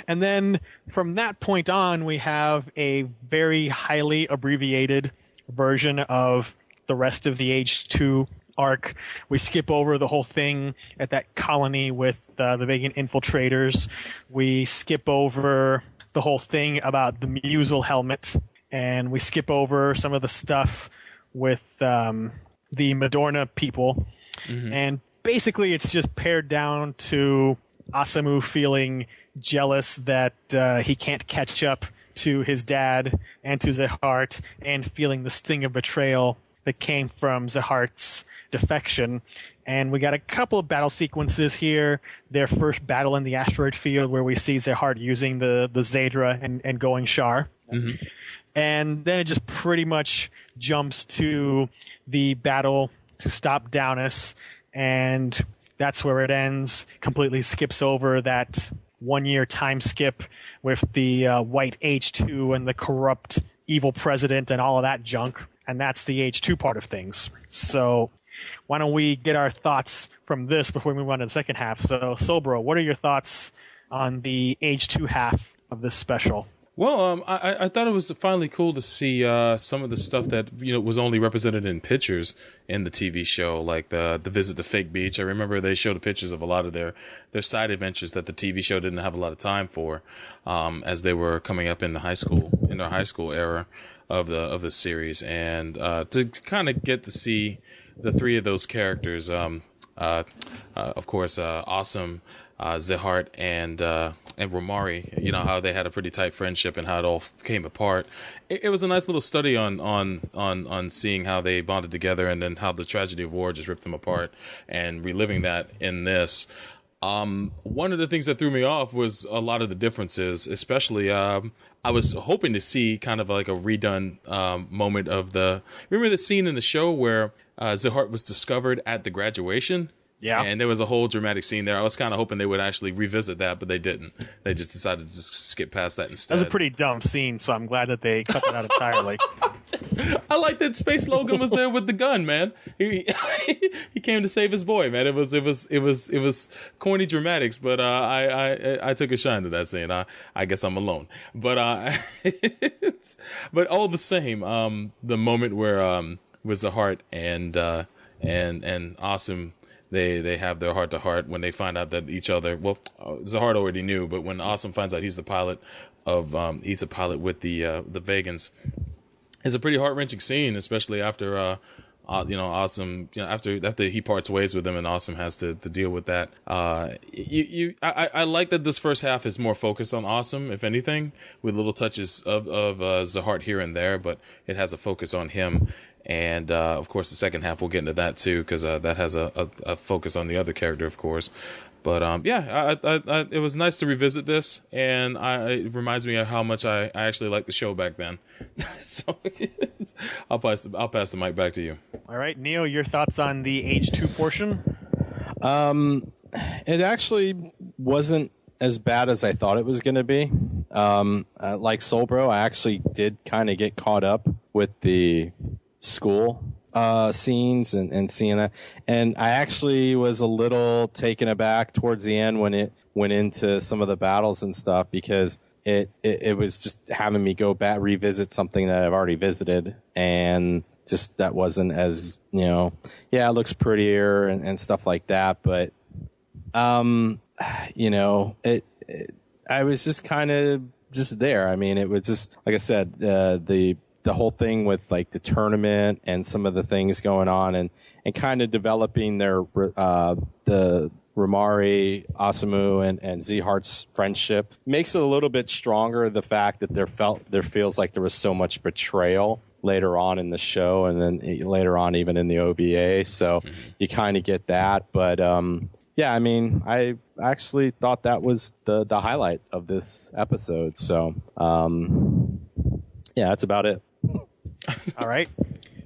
And then from that point on, we have a very highly abbreviated version of the rest of the Age 2 arc. We skip over the whole thing at that colony with the vegan infiltrators. We skip over the whole thing about the Musil helmet, and we skip over some of the stuff with the Madorna people. Mm-hmm. And basically it's just pared down to Asamu feeling jealous that he can't catch up to his dad and to Zehart, and feeling the sting of betrayal that came from Zehart's defection. And we got a couple of battle sequences here. Their first battle in the asteroid field, where we see Zehart using the Zadra and going Char. Mm-hmm. And then it just pretty much jumps to the battle to stop Downus, and that's where it ends. Completely skips over that 1 year time skip with the white H2 and the corrupt evil president and all of that junk. And that's the H2 part of things. So why don't we get our thoughts from this before we move on to the second half? So, Sobro, what are your thoughts on the H2 half of this special? Well, I thought it was finally cool to see some of the stuff that was only represented in pictures in the TV show, like the visit to Fake Beach. I remember they showed pictures of a lot of their side adventures that the TV show didn't have a lot of time for, as they were coming up in their high school era of the series, and to kind of get to see the three of those characters, of course, Awesome, Zehart, and Romari, how they had a pretty tight friendship and how it all came apart. It was a nice little study on seeing how they bonded together, and then how the tragedy of war just ripped them apart, and reliving that in this. One of the things that threw me off was a lot of the differences, especially I was hoping to see kind of like a redone moment of remember the scene in the show where Zehart was discovered at the graduation? Yeah. And there was a whole dramatic scene there. I was kind of hoping they would actually revisit that, but they didn't. They just decided to just skip past that instead. That's a pretty dumb scene, so I'm glad that they cut that out entirely. I like that Space Logan was there with the gun, man. He came to save his boy, man. It was corny dramatics, but I took a shine to that scene. I guess I'm alone, but but all the same, the moment where with Zehart and Awesome. They have their heart to heart when they find out that each other. Well, Zehart already knew, but when Awesome finds out he's the pilot with the Vegans, it's a pretty heart wrenching scene, especially after Awesome, after he parts ways with him, and Awesome has to deal with that. I like that this first half is more focused on Awesome, if anything, with little touches of Zehart here and there, but it has a focus on him. And of course, the second half we'll get into that too, because that has a focus on the other character, of course. But it was nice to revisit this, and it reminds me of how much I actually liked the show back then. So I'll pass the mic back to you. All right, Neo, your thoughts on the Age 2 portion? It actually wasn't as bad as I thought it was going to be. Like Soulbro, I actually did kind of get caught up with the school scenes and seeing that, and I actually was a little taken aback towards the end when it went into some of the battles and stuff, because it was just having me go back, revisit something that I've already visited, and just that wasn't as, it looks prettier and stuff like that, but I was just kind of just there. I mean, it was just, like I said, the the whole thing with like the tournament and some of the things going on, and kind of developing their the Romari, Asamu, and Z-Heart's friendship makes it a little bit stronger. The fact that there feels like there was so much betrayal later on in the show, and then later on even in the OVA. So you kind of get that. But yeah, I mean, I actually thought that was the highlight of this episode. So yeah, that's about it. All right.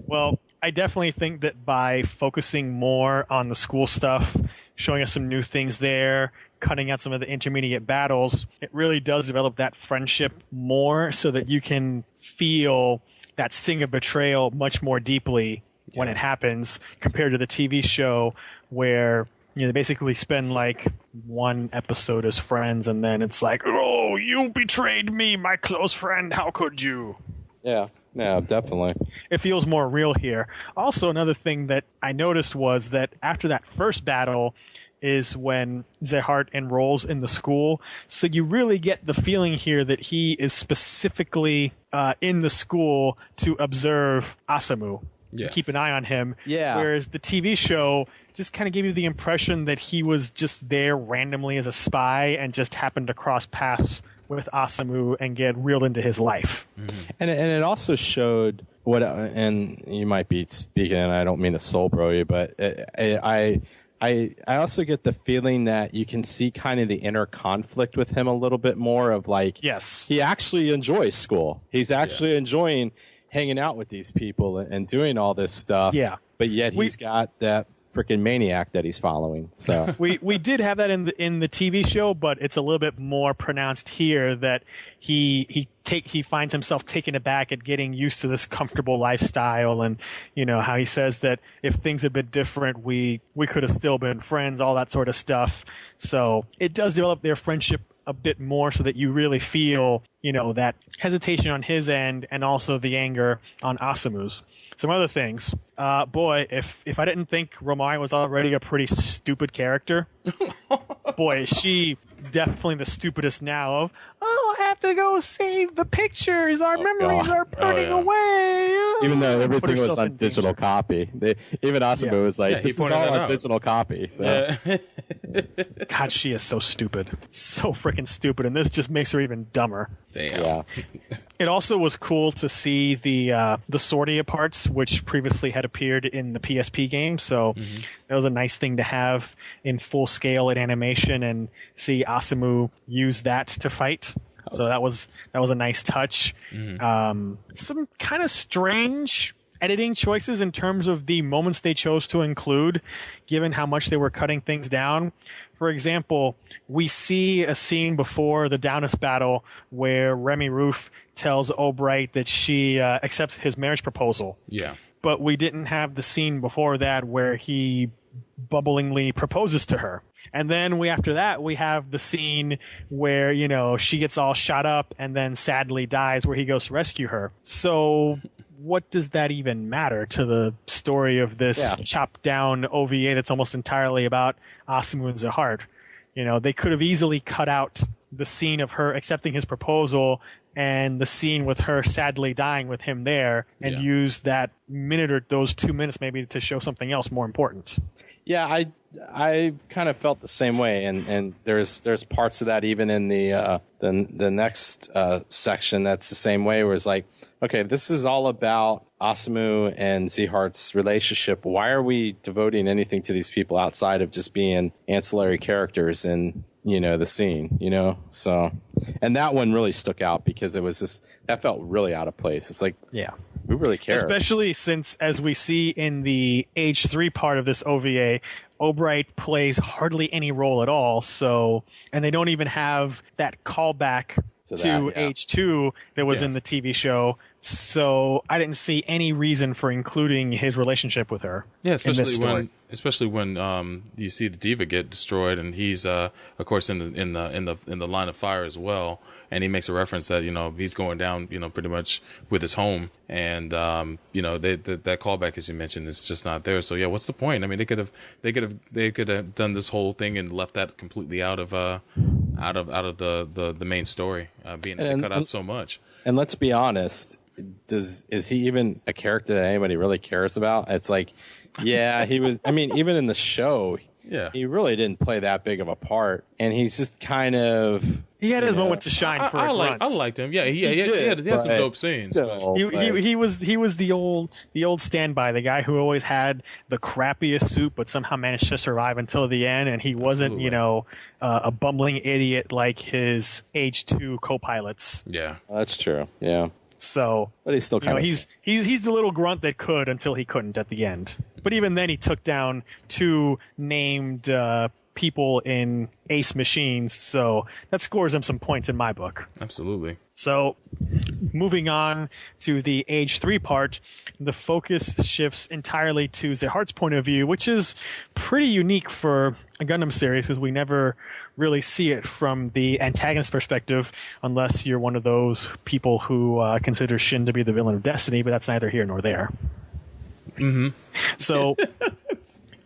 Well, I definitely think that by focusing more on the school stuff, showing us some new things there, cutting out some of the intermediate battles, it really does develop that friendship more so that you can feel that sting of betrayal much more deeply when it happens compared to the TV show where they basically spend like one episode as friends and then it's like, oh, you betrayed me, my close friend, how could you? Yeah, definitely. It feels more real here. Also, another thing that I noticed was that after that first battle is when Z-Heart enrolls in the school. So you really get the feeling here that he is specifically in the school to observe Asamu. Yeah. Keep an eye on him. Yeah. Whereas the TV show just kind of gave you the impression that he was just there randomly as a spy and just happened to cross paths with Asamu and get reeled into his life. Mm-hmm. And it also showed what, and you might be speaking, and I don't mean to soul bro you, but I also get the feeling that you can see kind of the inner conflict with him a little bit more of like, yes, he actually enjoys school. He's actually enjoying hanging out with these people and doing all this stuff. Yeah. But yet he's got that freaking maniac that he's following. So we did have that in the TV show, but it's a little bit more pronounced here that he finds himself taken aback at getting used to this comfortable lifestyle, and how he says that if things had been different, we could have still been friends, all that sort of stuff. So it does develop their friendship a bit more so that you really feel, that hesitation on his end and also the anger on Asamu's. Some other things. Boy, if I didn't think Romai was already a pretty stupid character, boy, is she definitely the stupidest now of, I have to go save the pictures. Our memories are burning away. Even though everything was on digital copy. Even Asamu was like, this is all on digital copy. So. God, she is so stupid. So freaking stupid. And this just makes her even dumber. Damn. Yeah. It also was cool to see the Sordia parts, which previously had appeared in the PSP game. So that was a nice thing to have in full scale in animation and see Asamu use that to fight. So that was a nice touch. Some kind of strange editing choices in terms of the moments they chose to include, given how much they were cutting things down. For example, we see a scene before the Downus battle where Remy Roof tells Albright that she accepts his marriage proposal. Yeah. But we didn't have the scene before that where he bubblingly proposes to her. And then after that, we have the scene where, she gets all shot up and then sadly dies where he goes to rescue her. So what does that even matter to the story of this chopped down OVA that's almost entirely about Asamu and Z-Heart? They could have easily cut out the scene of her accepting his proposal and the scene with her sadly dying with him there and use that minute or those 2 minutes maybe to show something else more important. Yeah, I kind of felt the same way, and there's parts of that even in the next section that's the same way, where it's like, okay, this is all about Asamu and Z-Heart's relationship. Why are we devoting anything to these people outside of just being ancillary characters in the scene? So, and that one really stuck out because it was just, that felt really out of place. It's like, we really care. Especially since, as we see in the Age 3 part of this OVA, Albright plays hardly any role at all. So, and they don't even have that callback to Age 2 that was in the TV show. So I didn't see any reason for including his relationship with her. Yeah, especially when you see the Diva get destroyed, and he's of course in the line of fire as well, and he makes a reference that he's going down pretty much with his home, and that callback, as you mentioned, is just not there. So yeah, what's the point? I mean, they could have done this whole thing and left that completely out of the main story, being cut out so much. And let's be honest, is he even a character that anybody really cares about? It's like, yeah, he was. I mean, even in the show, he really didn't play that big of a part, and he's just kind of. He had his moment to shine for a grunt. I liked him. Yeah, he had some dope scenes. Still, he was the old standby, the guy who always had the crappiest suit, but somehow managed to survive until the end, and he wasn't, a bumbling idiot like his Age 2 co-pilots. Yeah, that's true. Yeah. So, but he's still kind of he's the little grunt that could until he couldn't at the end. But even then, he took down 2 named people in Ace Machines, so that scores him some points in my book. Absolutely. So, moving on to the Age 3 part, the focus shifts entirely to Zehart's point of view, which is pretty unique for a Gundam series because we never really see it from the antagonist perspective unless you're one of those people who consider Shin to be the villain of Destiny, but that's neither here nor there. Mm-hmm. So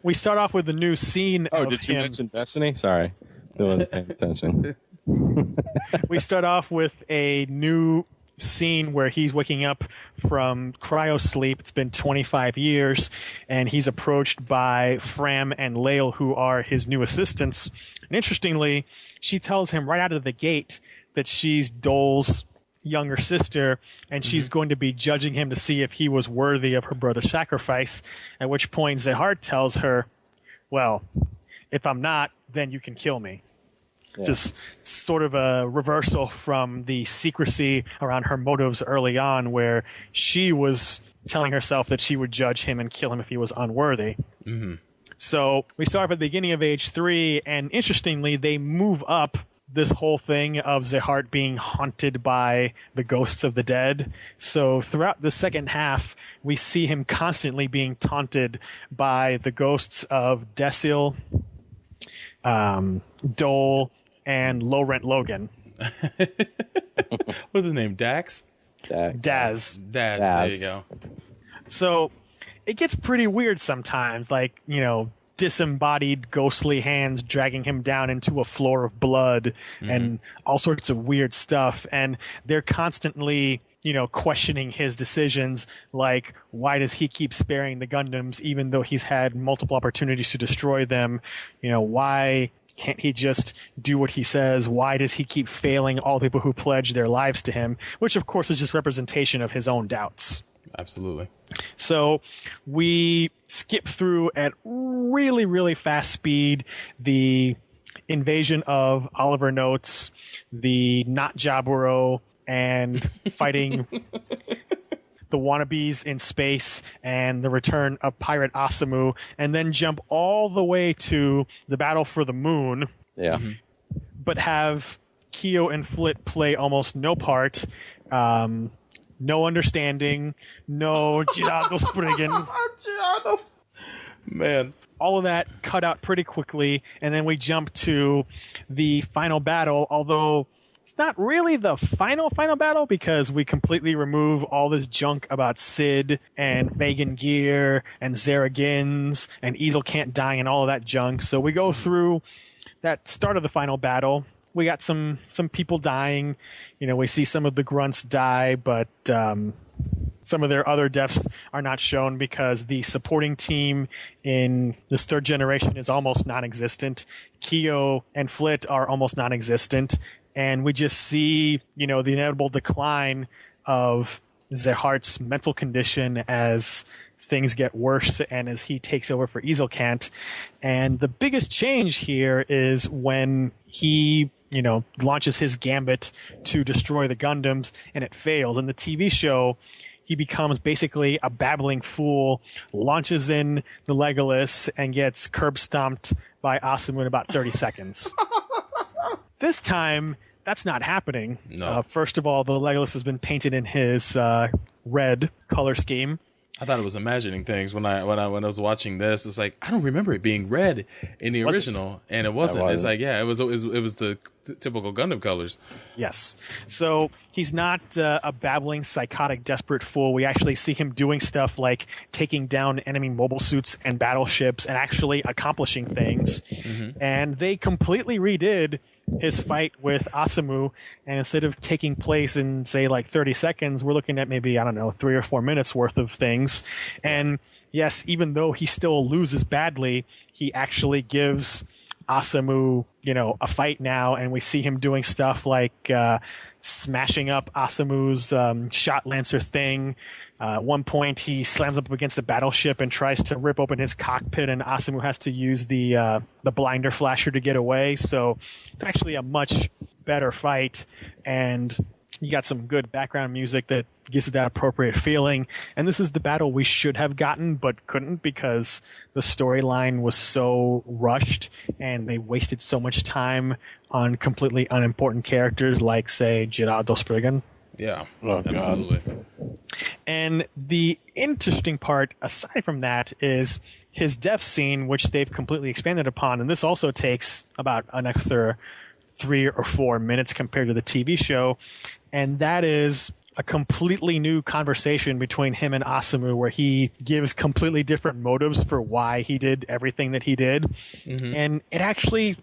we start off with the new scene of did you him. mention Destiny? Sorry. I wasn't paying attention. We start off with a new scene where he's waking up from cryo sleep. It's been 25 years, and he's approached by Fram and Lael, who are his new assistants. And interestingly, she tells him right out of the gate that she's Dole's younger sister, and she's going to be judging him to see if he was worthy of her brother's sacrifice, at which point Zehart tells her, well, if I'm not, then you can kill me. Yeah. Just sort of a reversal from the secrecy around her motives early on, where she was telling herself that she would judge him and kill him if he was unworthy. Mm-hmm. So we start at the beginning of Age 3, and interestingly, they move up this whole thing of Zehart being haunted by the ghosts of the dead. So throughout the second half, we see him constantly being taunted by the ghosts of Desil, Dole, and Low Rent Logan. What's his name? Daz. There you go. So it gets pretty weird sometimes, like, disembodied ghostly hands dragging him down into a floor of blood and all sorts of weird stuff. And they're constantly, questioning his decisions, like, why does he keep sparing the Gundams even though he's had multiple opportunities to destroy them? Why can't he just do what he says? Why does he keep failing all the people who pledge their lives to him? Which, of course, is just representation of his own doubts. Absolutely. So we skip through at really, really fast speed the invasion of Oliver Notes, the Not Jaburo, and fighting the wannabes in space, and the return of Pirate Asamu, and then jump all the way to the battle for the moon. Yeah. But have Kyo and Flit play almost no part. No understanding, no Girardo Spriggan. Man. All of that cut out pretty quickly, and then we jump to the final battle, although it's not really the final battle because we completely remove all this junk about Sid and Vegan Gear and Zaragins and Easel Can't Die and all of that junk. So we go through that start of the final battle. We got some people dying. We see some of the grunts die, but some of their other deaths are not shown because the supporting team in this third generation is almost non-existent. Kyo and Flit are almost non-existent. And we just see, the inevitable decline of Zehart's mental condition as things get worse and as he takes over for Easelcant. And the biggest change here is when he, launches his gambit to destroy the Gundams and it fails. In the TV show, he becomes basically a babbling fool, launches in the Legolas, and gets curb stomped by Asamu in about 30 seconds. This time, that's not happening. No. First of all, the Legolas has been painted in his red color scheme. I thought it was imagining things when I was watching this. It's like I don't remember it being red in the original, and it wasn't. It's like it was the typical Gundam colors. Yes. So he's not a babbling, psychotic, desperate fool. We actually see him doing stuff like taking down enemy mobile suits and battleships and actually accomplishing things. And they completely redid his fight with Asamu, and instead of taking place in, say, like 30 seconds, we're looking at maybe, I don't know, 3 or 4 minutes worth of things. And yes, even though he still loses badly, he actually gives Asamu, a fight now, and we see him doing stuff like smashing up Asamu's shot lancer thing. At one point, he slams up against a battleship and tries to rip open his cockpit, and Asamu has to use the blinder flasher to get away. So it's actually a much better fight, and you got some good background music that gives it that appropriate feeling. And this is the battle we should have gotten but couldn't because the storyline was so rushed and they wasted so much time on completely unimportant characters like, say, Gerardo Spriggan. Yeah, absolutely. And the interesting part, aside from that, is his death scene, which they've completely expanded upon. And this also takes about an extra 3 or 4 minutes compared to the TV show. And that is a completely new conversation between him and Asamu, where he gives completely different motives for why he did everything that he did. And it actually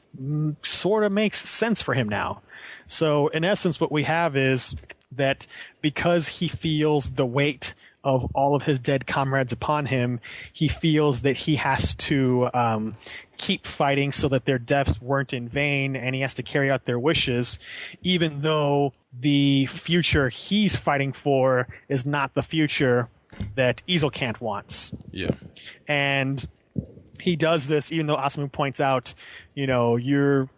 sort of makes sense for him now. So in essence, what we have is that because he feels the weight of all of his dead comrades upon him, he feels that he has to keep fighting so that their deaths weren't in vain, and he has to carry out their wishes, even though the future he's fighting for is not the future that Ezelkant wants. Yeah. And he does this even though Asamu points out, you're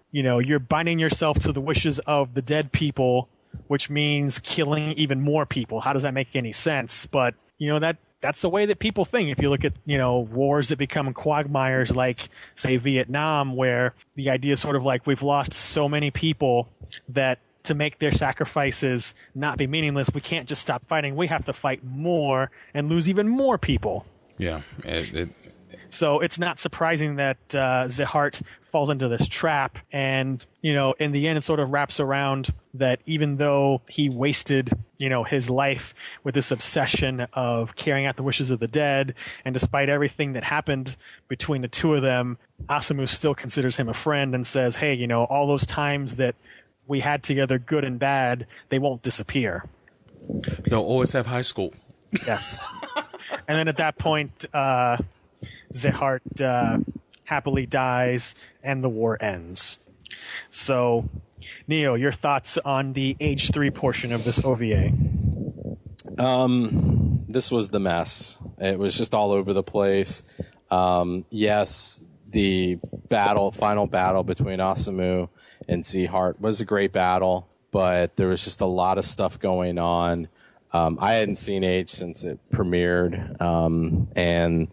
binding yourself to the wishes of the dead people, which means killing even more people. How does that make any sense? But, that's the way that people think. If you look at, wars that become quagmires like, say, Vietnam, where the idea is sort of like we've lost so many people that to make their sacrifices not be meaningless, we can't just stop fighting. We have to fight more and lose even more people. Yeah. So it's not surprising that Zehart falls into this trap. And, in the end, it sort of wraps around that even though he wasted, his life with this obsession of carrying out the wishes of the dead, and despite everything that happened between the two of them, Asamu still considers him a friend and says, hey, all those times that we had together, good and bad, they won't disappear. They'll always have high school. Yes. And then at that point, Zehart happily dies and the war ends. So, Neo, your thoughts on the Age 3 portion of this OVA? This was the mess. It was just all over the place. Yes, the final battle between Asamu and Zehart was a great battle, but there was just a lot of stuff going on. I hadn't seen Age since it premiered, and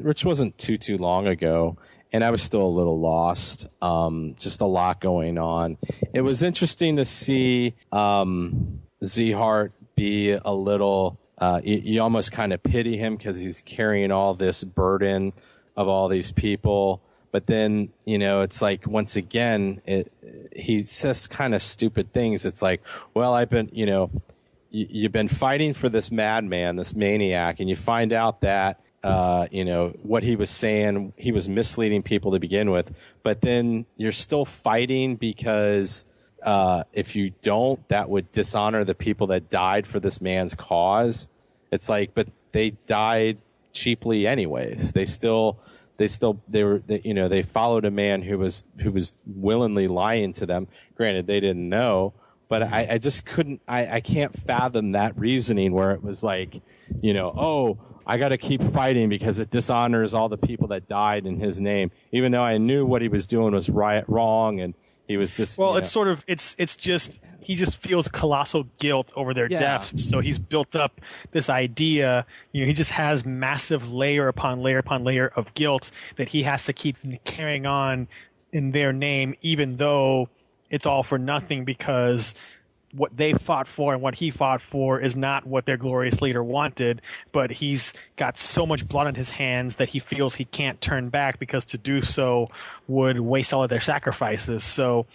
which wasn't too long ago, and I was still a little lost. Just a lot going on. It was interesting to see Zehart be a little. You almost kind of pity him because he's carrying all this burden of all these people. But then, it's like, once again, he says kind of stupid things. It's like, well, I've been, you've been fighting for this madman, this maniac, and you find out that, what he was saying, he was misleading people to begin with. But then you're still fighting because if you don't, that would dishonor the people that died for this man's cause. It's like, but they died cheaply anyways. They followed a man who was willingly lying to them. Granted, they didn't know, but I just couldn't. I can't fathom that reasoning where it was like, I got to keep fighting because it dishonors all the people that died in his name, even though I knew what he was doing was wrong, and he was just. Well, it's sort of it's just he just feels colossal guilt over their deaths, so he's built up this idea. He just has massive layer upon layer upon layer of guilt that he has to keep carrying on in their name, even though it's all for nothing because what they fought for and what he fought for is not what their glorious leader wanted, but he's got so much blood on his hands that he feels he can't turn back because to do so would waste all of their sacrifices. So,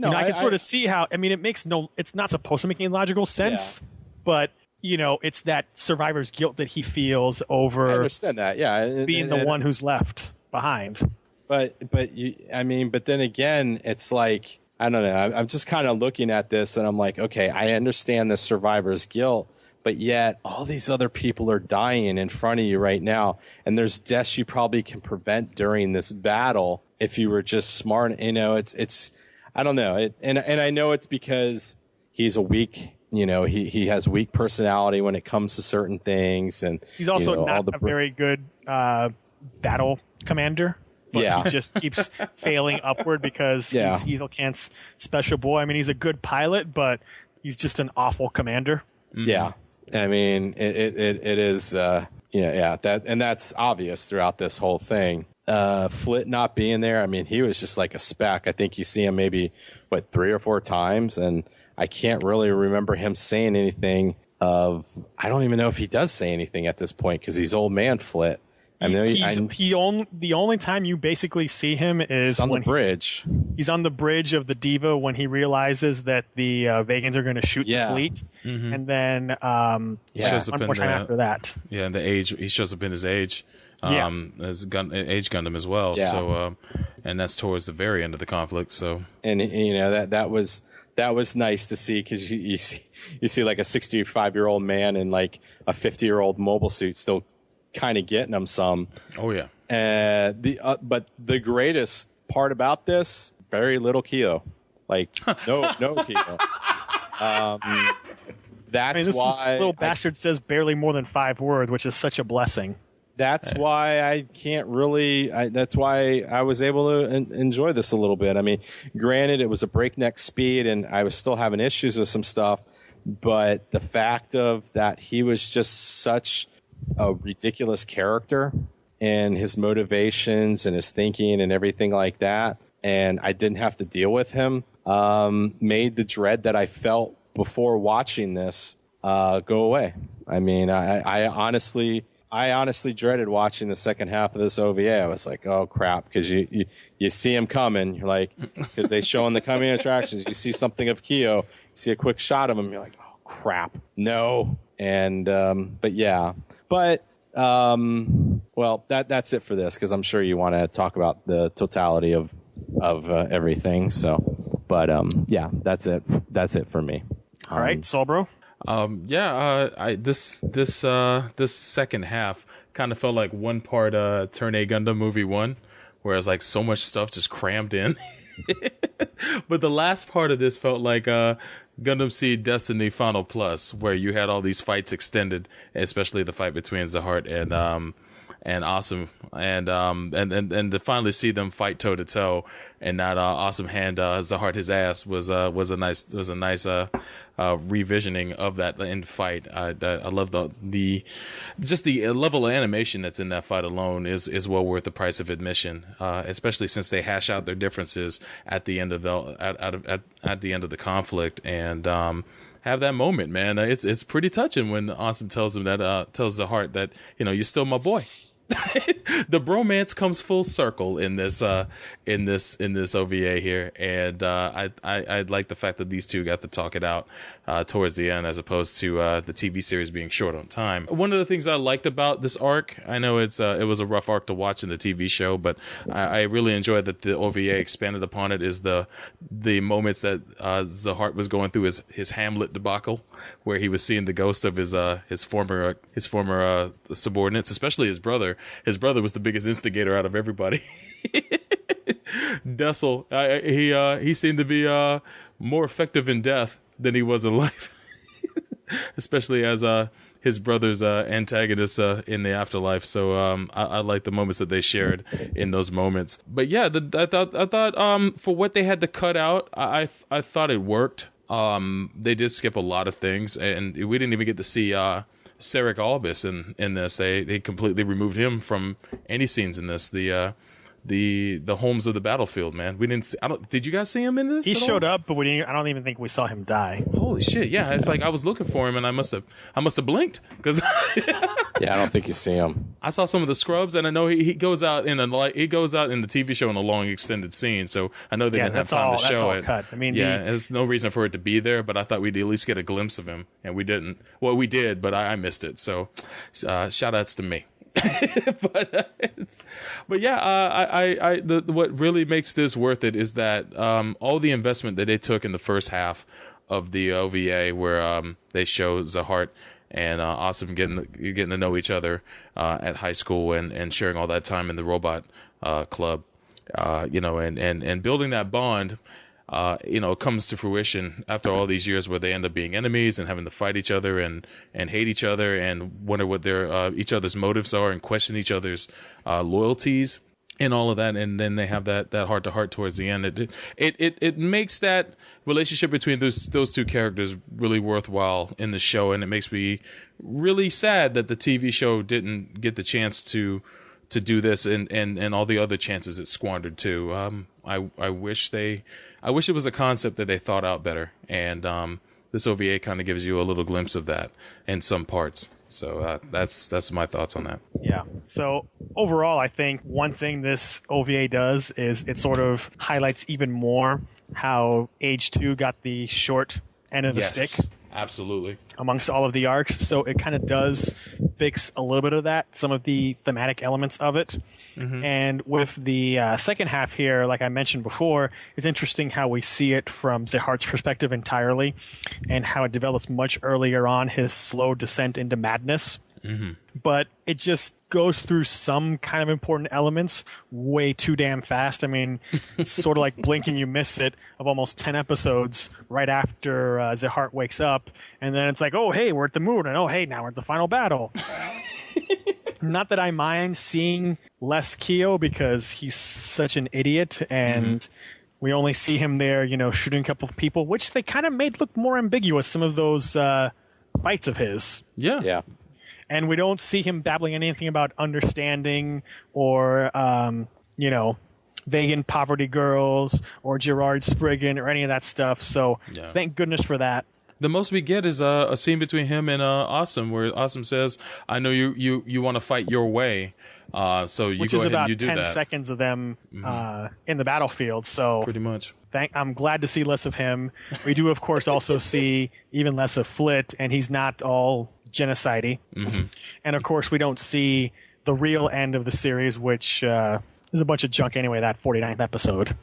I can sort of see how, it's not supposed to make any logical sense, but, it's that survivor's guilt that he feels over I understand that, being the one who's left behind. But then again, it's like, I don't know. I'm just kind of looking at this and I'm like, okay, I understand the survivor's guilt, but yet all these other people are dying in front of you right now. And there's deaths you probably can prevent during this battle if you were just smart. It's I don't know. And I know it's because he's a weak, he has weak personality when it comes to certain things. And he's also not a very good battle commander. But he just keeps failing upward because he's Ezelkant's special boy. He's a good pilot, but he's just an awful commander. Yeah. It is, that, and that's obvious throughout this whole thing. Flit not being there, he was just like a speck. I think you see him maybe, 3 or 4 times, and I can't really remember him saying anything I don't even know if he does say anything at this point because he's old man Flit. The only time you basically see him is on the bridge. He's on the bridge of the Diva when he realizes that the Vegans are going to shoot the fleet, and then shows up one more time after that. Yeah, and the Age, he shows up in his Age, as Age Gundam as well. Yeah. So, and that's towards the very end of the conflict. So, and that was nice to see because you see like a 65-year-old man in like a 50-year-old mobile suit still kind of getting them some. Oh yeah. But the greatest part about this, very little Kyo, like no Kyo. That's why little bastard says barely more than 5 words, which is such a blessing. That's why I can't really. That's why I was able to enjoy this a little bit. Granted, it was a breakneck speed, and I was still having issues with some stuff. But the fact of that, he was just such a ridiculous character and his motivations and his thinking and everything like that, and I didn't have to deal with him, made the dread that I felt before watching this go away. I honestly dreaded watching the second half of this OVA. I was like, oh crap, because you see him coming. You're like, because they show in the coming attractions, you see something of Kyo, you see a quick shot of him, you're like, oh crap, no. And that's it for this because I'm sure you want to talk about the totality of everything. So, but that's it for me. All right, Solbro. This second half kind of felt like one part Turn A Gundam Movie 1, whereas like so much stuff just crammed in. But the last part of this felt like Gundam Seed Destiny Final Plus, where you had all these fights extended, especially the fight between Zahart and Awesome, and to finally see them fight toe to toe, and not Awesome hand Zahart his ass was a nice revisioning of that end fight. I love the level of animation that's in that fight alone is well worth the price of admission, especially since they hash out their differences at the end of the conflict and have that moment, man. It's pretty touching when Awesome tells Zahart that you're still my boy. The bromance comes full circle in this OVA here, and I like the fact that these two got to talk it out towards the end, as opposed to the TV series being short on time. One of the things I liked about this arc, I know it was a rough arc to watch in the TV show, but I really enjoyed that the OVA expanded upon it. Is the moments that Zahart was going through his Hamlet debacle, where he was seeing the ghost of his former subordinates, especially his brother. His brother was the biggest instigator out of everybody. Dessel, he seemed to be more effective in death than he was in life, especially as his brother's antagonist in the afterlife. So I like the moments that they shared in those moments. But yeah, I thought for what they had to cut out, I thought it worked. They did skip a lot of things, and we didn't even get to see Sarek Albus in this. They completely removed him from any scenes in this. The the homes of the battlefield, man. We didn't see, did you guys see him in this? He showed up, but we didn't. I don't even think we saw him die. Holy shit! Yeah, it's like I was looking for him, and I must have blinked because Yeah, I don't think you see him. I saw some of the scrubs, and I know he goes out in the TV show in a long extended scene. So I know they didn't have time to show that's all it. Cut. I mean, yeah, there's no reason for it to be there, but I thought we'd at least get a glimpse of him, and we didn't. Well, we did, but I missed it. So shout outs to me. but yeah, what really makes this worth it is that all the investment that they took in the first half of the OVA, where they show Zahart and Awesome getting to know each other at high school and sharing all that time in the robot club, and building that bond. Comes to fruition after all these years where they end up being enemies and having to fight each other and hate each other and wonder what their each other's motives are and question each other's loyalties and all of that. And then they have that heart to heart towards the end. It makes that relationship between those two characters really worthwhile in the show. And it makes me really sad that the TV show didn't get the chance to do this and all the other chances it squandered too. I wish it was a concept that they thought out better, and this OVA kind of gives you a little glimpse of that in some parts. So that's my thoughts on that. Yeah. So overall, I think one thing this OVA does is it sort of highlights even more how Age 2 got the short end of the stick. Absolutely. Amongst all of the arcs. So it kind of does fix a little bit of that, some of the thematic elements of it. Mm-hmm. And with the second half here, like I mentioned before, it's interesting how we see it from Zehart's perspective entirely and how it develops much earlier on, his slow descent into madness. Mm-hmm. But it just goes through some kind of important elements way too damn fast. I mean, it's sort of like blink and you miss it of almost 10 episodes right after Zehart wakes up. And then it's like, oh, hey, we're at the moon. And oh, hey, now we're at the final battle. Not that I mind seeing less Kyo because he's such an idiot and we only see him there, shooting a couple of people, which they kind of made look more ambiguous, some of those fights of his. Yeah. Yeah. And we don't see him babbling anything about understanding or, vegan poverty girls or Gerard Spriggan or any of that stuff. So thank goodness for that. The most we get is a scene between him and Awesome, where Awesome says, "I know you want to fight your way, so you go ahead and you do that." Which is about 10 seconds of them in the battlefield. So pretty much. I'm glad to see less of him. We do, of course, also see even less of Flit, and he's not all genocide-y. Mm-hmm. And of course, we don't see the real end of the series, which is a bunch of junk anyway. That 49th episode.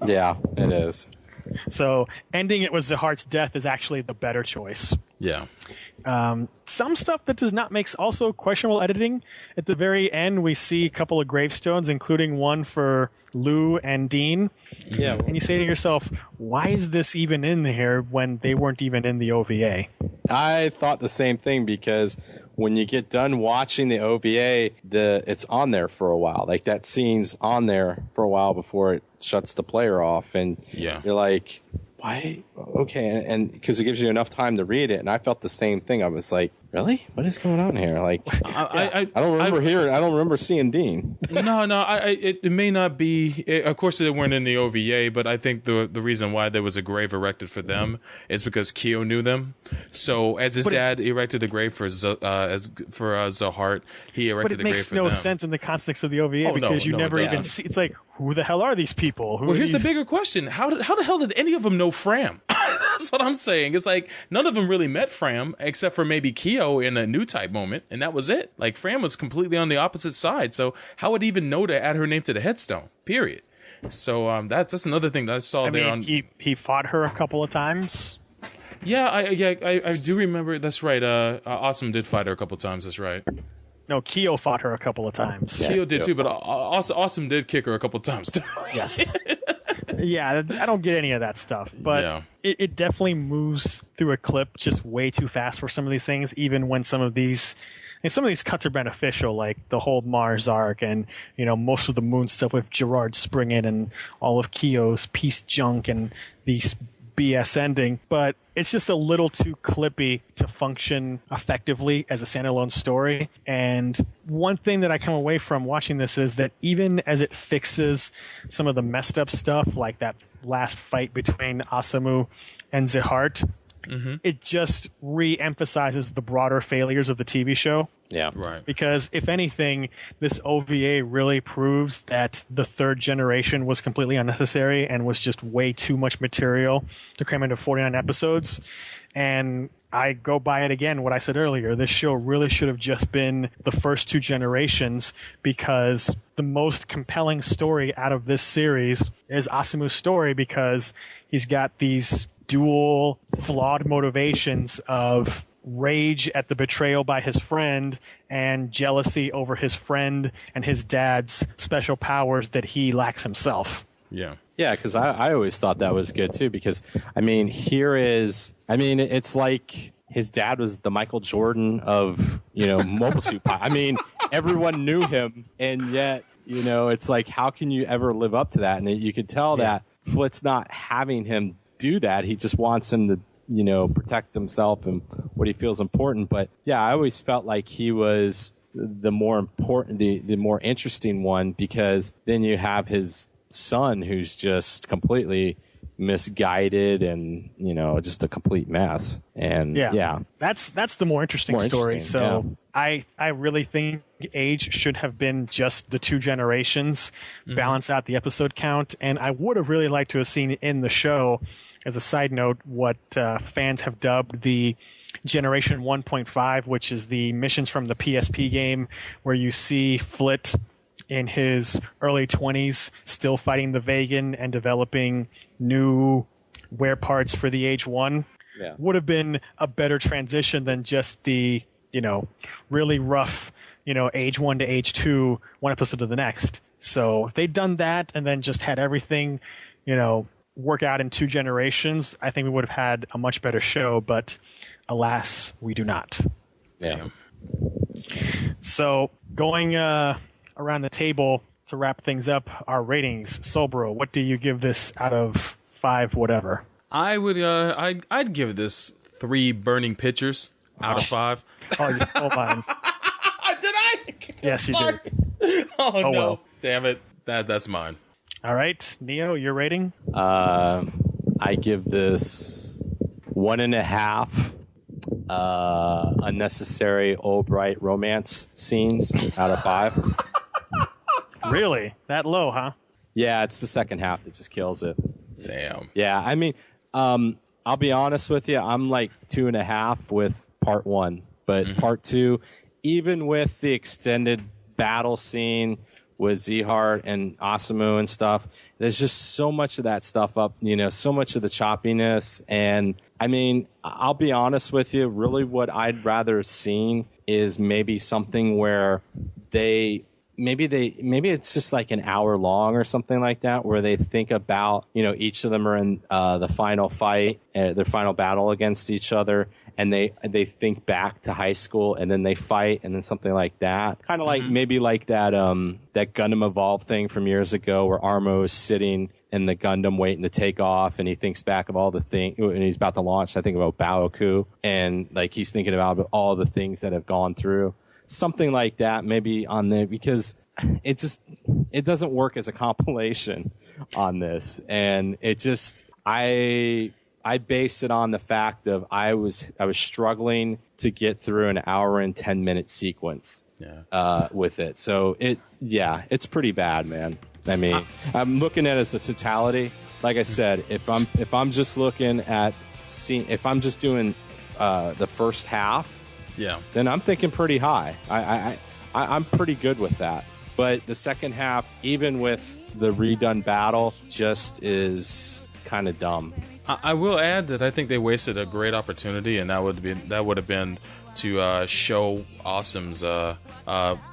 Yeah, it is. So ending it with Zehart's death is actually the better choice. Yeah. Some stuff that does not make also questionable editing. At the very end, we see a couple of gravestones, including one for Lou and Dean. Yeah. And you say to yourself, why is this even in here when they weren't even in the OVA? I thought the same thing because when you get done watching the OVA, it's on there for a while. Like that scene's on there for a while before it shuts the player off. And you're like, why? Okay. And because it gives you enough time to read it. And I felt the same thing. I was like, really? What is going on here? Like, I don't remember seeing Dean. No. It may not be. Of course, they weren't in the OVA, but I think the reason why there was a grave erected for them is because Kyo knew them. So as his dad erected a grave for Zahart, he erected a grave for them. But it makes no sense in the context of the OVA because you never even see. It's like, who the hell are these people? Here's the bigger question: how the hell did any of them know Fram? That's what I'm saying. It's like none of them really met Fram except for maybe Kyo in a new type moment, and that was it. Like Fram was completely on the opposite side, so how would he even know to add her name to the headstone? Period. So that's another thing that I saw there. He fought her a couple of times. Yeah, I do remember. That's right. Awesome did fight her a couple of times. That's right. No, Kyo fought her a couple of times. Kyo did too, but Awesome did kick her a couple of times too. Yes. Yeah, I don't get any of that stuff, but it definitely moves through a clip just way too fast for some of these things, even when some of these cuts are beneficial, like the whole Mars arc and, most of the moon stuff with Gerard Springin and all of Kyo's peace junk and these BS ending, but it's just a little too clippy to function effectively as a standalone story. And one thing that I come away from watching this is that even as it fixes some of the messed up stuff, like that last fight between Asamu and Zihart, it just re-emphasizes the broader failures of the TV show. Yeah. Right. Because if anything, this OVA really proves that the third generation was completely unnecessary and was just way too much material to cram into 49 episodes. And I go by it again, what I said earlier. This show really should have just been the first two generations, because the most compelling story out of this series is Asamu's story, because he's got these dual flawed motivations of rage at the betrayal by his friend and jealousy over his friend and his dad's special powers that he lacks himself. Yeah. Yeah, because I always thought that was good too, because it's like his dad was the Michael Jordan of, Mobile Suit Pilot. Everyone knew him, and yet, it's like, how can you ever live up to that? And you could tell that Flit's not having him do that. He just wants him to protect himself and what he feels important. But yeah, I always felt like he was the more important, the more interesting one, because then you have his son who's just completely misguided and just a complete mess. And that's the more interesting story. So I really think Age should have been just the two generations, balance out the episode count. And I would have really liked to have seen in the show, as a side note, what fans have dubbed the Generation 1.5, which is the missions from the PSP game, where you see Flit in his early 20s still fighting the Vegan and developing new wear parts for the Age 1. Yeah. Would have been a better transition than just the, really rough, Age 1 to Age 2, one episode to the next. So if they'd done that and then just had everything, work out in two generations, I think we would have had a much better show, but alas, we do not. Yeah. So going around the table to wrap things up, our ratings. Sobro, what do you give this out of 5 whatever? I would I'd give this 3 burning pitchers out of 5. Oh, you stole mine. Did I? Yes, you did. Oh no. Well. Damn it. That's mine. All right, Neo, your rating? I give this 1.5 unnecessary Albright romance scenes out of 5. Really? That low, huh? Yeah, it's the second half that just kills it. Damn. Yeah, I'll be honest with you. I'm like 2.5 with part 1, but part 2, even with the extended battle scene with Zihart and Asamu and stuff, there's just so much of that stuff up, so much of the choppiness. And I'll be honest with you, really what I'd rather have seen is maybe something where maybe it's just like an hour long or something like that, where they think about, each of them are in the final fight, their final battle against each other, and they think back to high school, and then they fight, and then something like that. Kind of like maybe like that Gundam Evolve thing from years ago, where Armo is sitting in the Gundam waiting to take off, and he thinks back of all the things, and he's about to launch, I think about MAHQ, and like he's thinking about all the things that have gone through. Something like that, maybe on there, because it doesn't work as a compilation on this, and it just I base it on the fact of I was struggling to get through an hour and 10-minute sequence with it. So it's pretty bad, man. I'm looking at it as a totality. Like I said, if I'm just looking at if I'm just doing the first half, then I'm thinking pretty high. I'm pretty good with that. But the second half, even with the redone battle, just is kind of dumb. I will add that I think they wasted a great opportunity, and that would have been to show Awesome's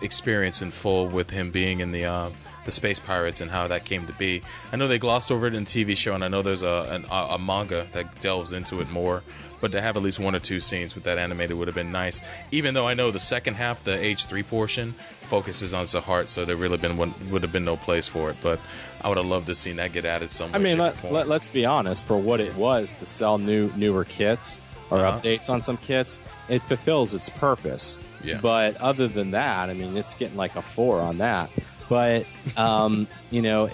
experience in full with him being in the Space Pirates and how that came to be. I know they glossed over it in the TV show, and I know there's a manga that delves into it more. but to have at least 1 or 2 scenes with that animated would have been nice. Even though I know the second half, the Age 3 portion, focuses on Sahart, so there really would have been no place for it. But I would have loved to seen that get added somewhere. I mean, let's be honest. For what it was to sell newer kits or updates on some kits, it fulfills its purpose. Yeah. But other than that, I mean, it's getting like a 4 on that. But you know,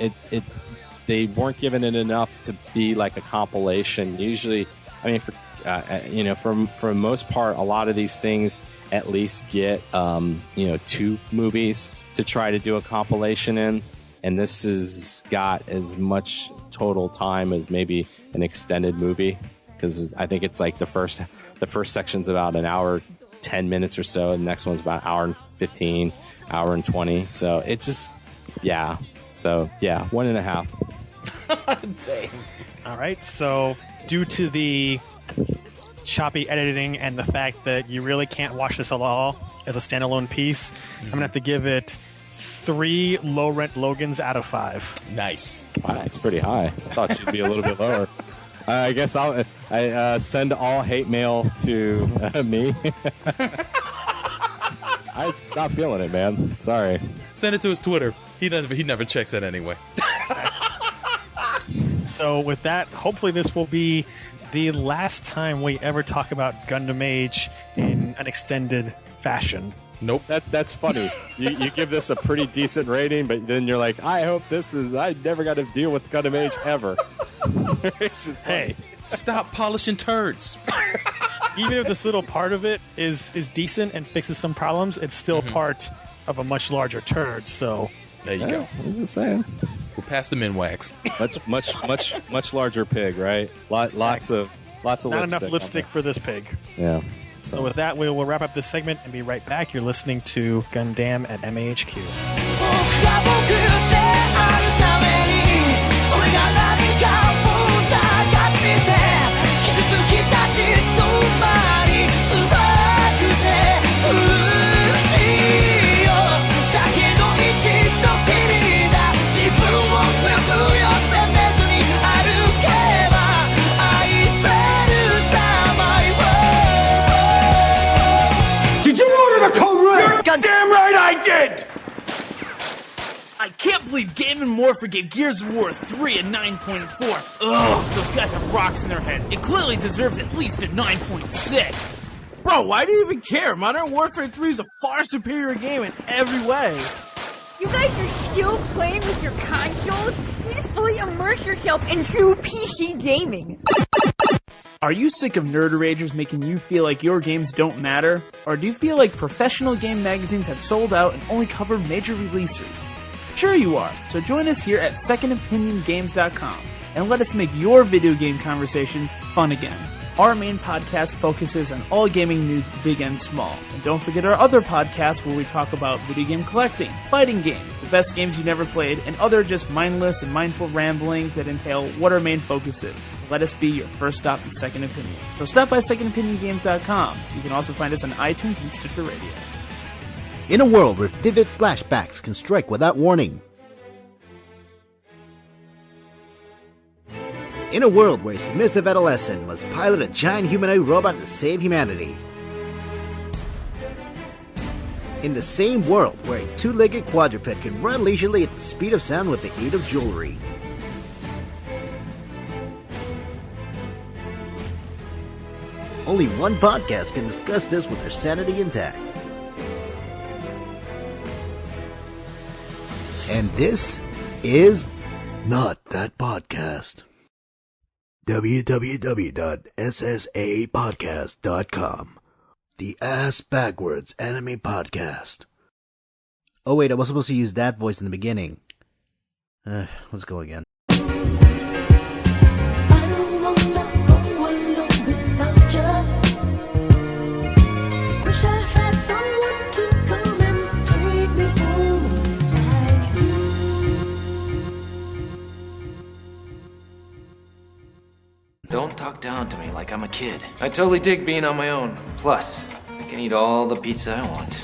they weren't giving it enough to be like a compilation. Usually, I mean, you know, for the most part, a lot of these things at least get you know, 2 movies to try to do a compilation in, and this has got as much total time as maybe an extended movie, because I think it's like the first section's about an hour 10 minutes or so, and the next one's about an hour and 15, hour and 20. So it's just, yeah. So yeah, 1.5. Dang. All right, so due to the choppy editing and the fact that you really can't watch this at all as a standalone piece, I'm gonna have to give it 3 low-rent Logans out of 5. Nice. Wow, that's pretty high. I thought she'd be a little bit lower. I guess I send all hate mail to me. I just not feeling it, man. Sorry. Send it to his Twitter. He never checks it anyway. So with that, hopefully this will be the last time we ever talk about Gundam Age in an extended fashion. Nope. That's funny. You give this a pretty decent rating, but then you're like, I hope I never got to deal with Gundam Age ever. It's just funny. Hey, stop polishing turds. Even if this little part of it is decent and fixes some problems, it's still part of a much larger turd. So there you go. I was just saying. We're past the Minwax. much larger pig, right? Lots of not lipstick. enough lipstick for this pig. Yeah. So with that, we will wrap up this segment and be right back. You're listening to Gundam at MAHQ. Goddamn right I did! I can't believe Game & More gave Gears of War 3 a 9.4. Ugh, those guys have rocks in their head. It clearly deserves at least a 9.6. Bro, why do you even care? Modern Warfare 3 is a far superior game in every way. You guys are still playing with your consoles? You need to fully immerse yourself in true PC gaming. Are you sick of nerd ragers making you feel like your games don't matter? Or do you feel like professional game magazines have sold out and only cover major releases? Sure you are, so join us here at secondopiniongames.com and let us make your video game conversations fun again. Our main podcast focuses on all gaming news, big and small. And don't forget our other podcasts where we talk about video game collecting, fighting games, the best games you never played, and other just mindless and mindful ramblings that entail what our main focus is. Let us be your first stop in Second Opinion. So stop by secondopiniongames.com. You can also find us on iTunes and Stitcher Radio. In a world where vivid flashbacks can strike without warning. In a world where a submissive adolescent must pilot a giant humanoid robot to save humanity. In the same world where a two-legged quadruped can run leisurely at the speed of sound with the aid of jewelry. Only one podcast can discuss this with their sanity intact. And this is Not That Podcast. www.SSAApodcast.com. The Ass Backwards Anime Podcast. Oh wait, I was supposed to use that voice in the beginning. Let's go again. Don't talk down to me like I'm a kid. I totally dig being on my own. Plus, I can eat all the pizza I want.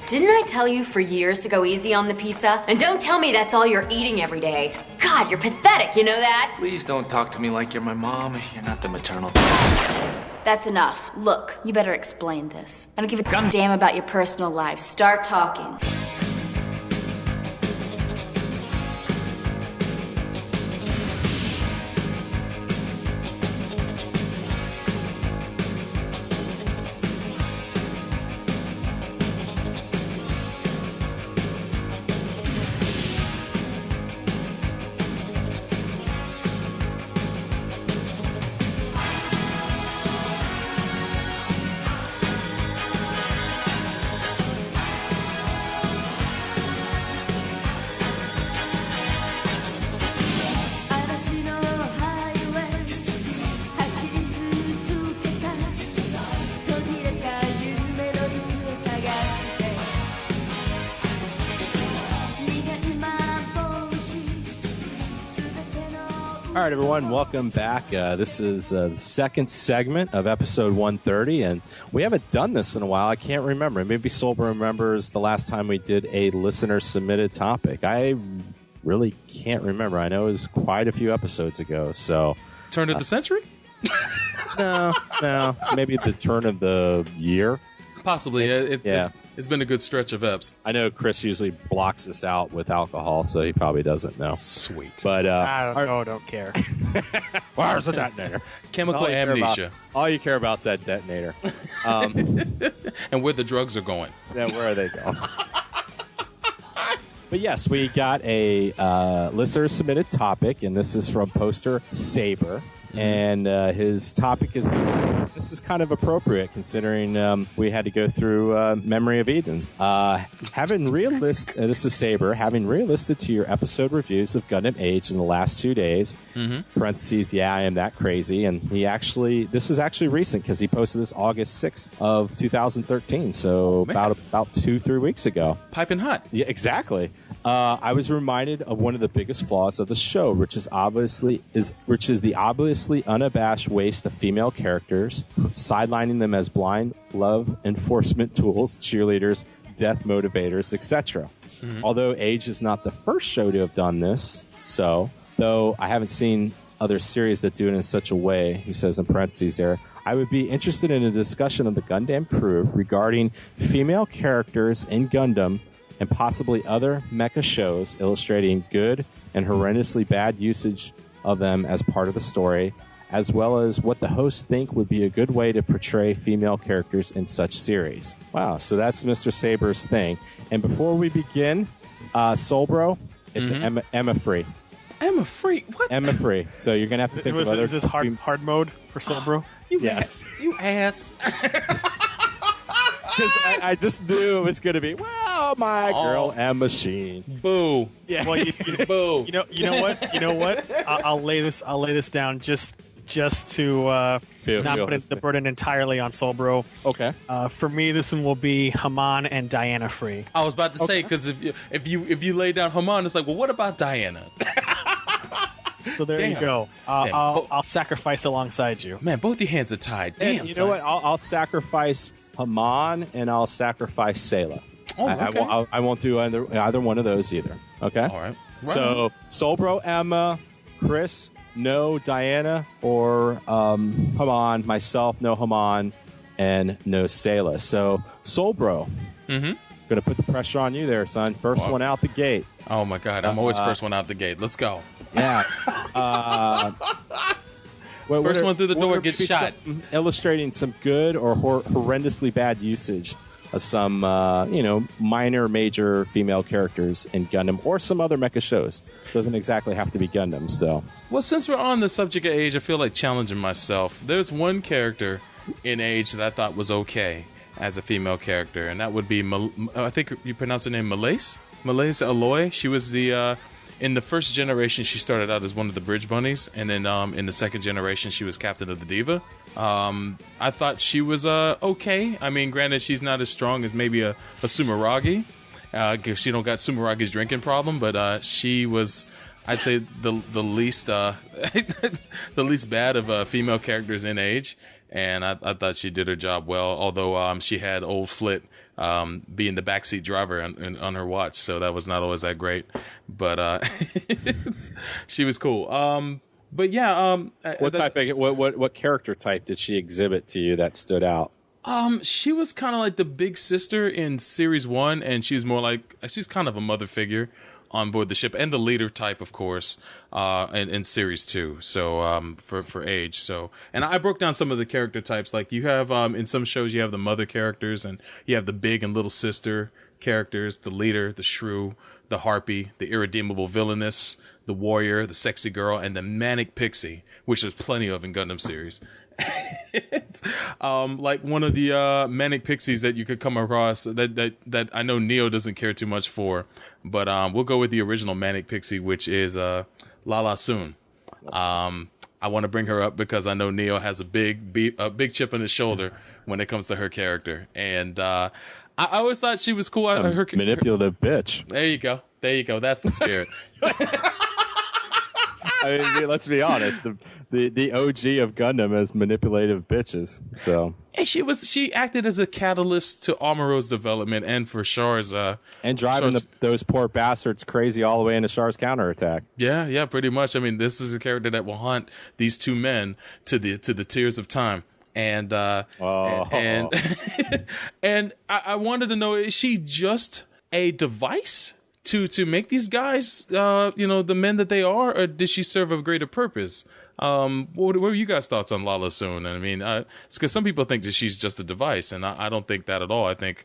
Didn't I tell you for years to go easy on the pizza? And don't tell me that's all you're eating every day. God, you're pathetic, you know that? Please don't talk to me like you're my mom. You're not the maternal. that's enough. Look, you better explain this. I don't give a damn about your personal life. Start talking. All right, everyone, welcome back. This is the second segment of episode 130, and we haven't done this in a while. I can't remember. Maybe Solber remembers the last time we did a listener-submitted topic. I really can't remember. I know it was quite a few episodes ago. So, turn of the century? No. Maybe the turn of the year? Possibly. It's been a good stretch of eps. I know Chris usually blocks us out with alcohol, so he probably doesn't know. Sweet. But I don't care. Where's the detonator? Chemical amnesia. All you care about is that detonator. And where the drugs are going. Yeah, where are they going? But yes, we got a listener-submitted topic, and this is from poster Saber. And his topic is this is kind of appropriate considering we had to go through Memory of Eden. This is Saber. Having re-listed to your episode reviews of Gundam Age in the last 2 days, parentheses, yeah, I am that crazy. And this is actually recent because he posted this August 6th of 2013. So about 2-3 weeks ago. Piping hot. Yeah, exactly. I was reminded of one of the biggest flaws of the show, which is the obviously unabashed waste of female characters, sidelining them as blind love enforcement tools, cheerleaders, death motivators, etc. Although Age is not the first show to have done this, though I haven't seen other series that do it in such a way, he says in parentheses there, I would be interested in a discussion of the Gundam crew regarding female characters in Gundam and possibly other mecha shows illustrating good and horrendously bad usage of them as part of the story, as well as what the hosts think would be a good way to portray female characters in such series. Wow, so that's Mr. Saber's thing. And before we begin, Solbro, it's Emma free. Emma free? What? Emma free. So you're going to have to think of other... Is this hard mode for Solbro? Yes. You ass. Because I just knew it was going to be, well, my girl Emma Sheen. Boo. Yeah. Well, boo. You know what? I'll lay this down just to not put the burden entirely on Solbro. Okay. For me, this one will be Haman and Diana free. I was about to say, because if you lay down Haman, it's like, well, what about Diana? So there you go. I'll sacrifice alongside you. Man, both your hands are tied. Damn. And you know what? I'll sacrifice Haman and I'll sacrifice Sayla. Oh, okay. I won't do either one of those either. Okay. All right. So Solbro, Emma, Chris, no Diana, or Haman, myself, no Haman, and no Sayla. So Solbro, going to put the pressure on you there, son. First one out the gate. Oh my God, I'm always first one out the gate. Let's go. Yeah. First one through the door gets shot. Illustrating some good or horrendously bad usage of some, minor, major female characters in Gundam or some other mecha shows. Doesn't exactly have to be Gundam, so. Well, since we're on the subject of Age, I feel like challenging myself. There's one character in Age that I thought was okay as a female character, and that would be, I think you pronounce her name Malaise Aloy. She was the... in the first generation, she started out as one of the Bridge Bunnies, and then in the second generation, she was Captain of the Diva. I thought she was okay. I mean, granted, she's not as strong as maybe a Sumeragi, because she don't got Sumeragi's drinking problem, but she was, I'd say, the least the least bad of female characters in Age, and I thought she did her job well. Although she had old Flit being the backseat driver on her watch, so that was not always that great. But she was cool. But yeah, what character type did she exhibit to you that stood out? She was kind of like the big sister in series 1, and she's kind of a mother figure on board the ship, and the leader type, of course, in series 2. So for Age. So, and I broke down some of the character types. Like you have in some shows you have the mother characters, and you have the big and little sister characters, the leader, the shrew, the harpy, the irredeemable villainess, the warrior, the sexy girl, and the manic pixie, which there's plenty of in Gundam series. Like one of the manic pixies that you could come across that I know Neo doesn't care too much for, but we'll go with the original manic pixie, which is Lala Soon. I want to bring her up because I know Neo has a big chip on his shoulder when it comes to her character, and I always thought she was cool. Her manipulative bitch. There you go. That's the spirit. I mean, let's be honest. The OG of Gundam is manipulative bitches. So and she acted as a catalyst to Amuro's development and for Char's and driving those poor bastards crazy all the way into Char's counterattack. Yeah, pretty much. I mean, this is a character that will haunt these two men to the tears of time. And and I wanted to know, is she just a device to make these guys, the men that they are, or did she serve a greater purpose? What were you guys' thoughts on Lala Soon? I mean, it's because some people think that she's just a device, and I don't think that at all. I think,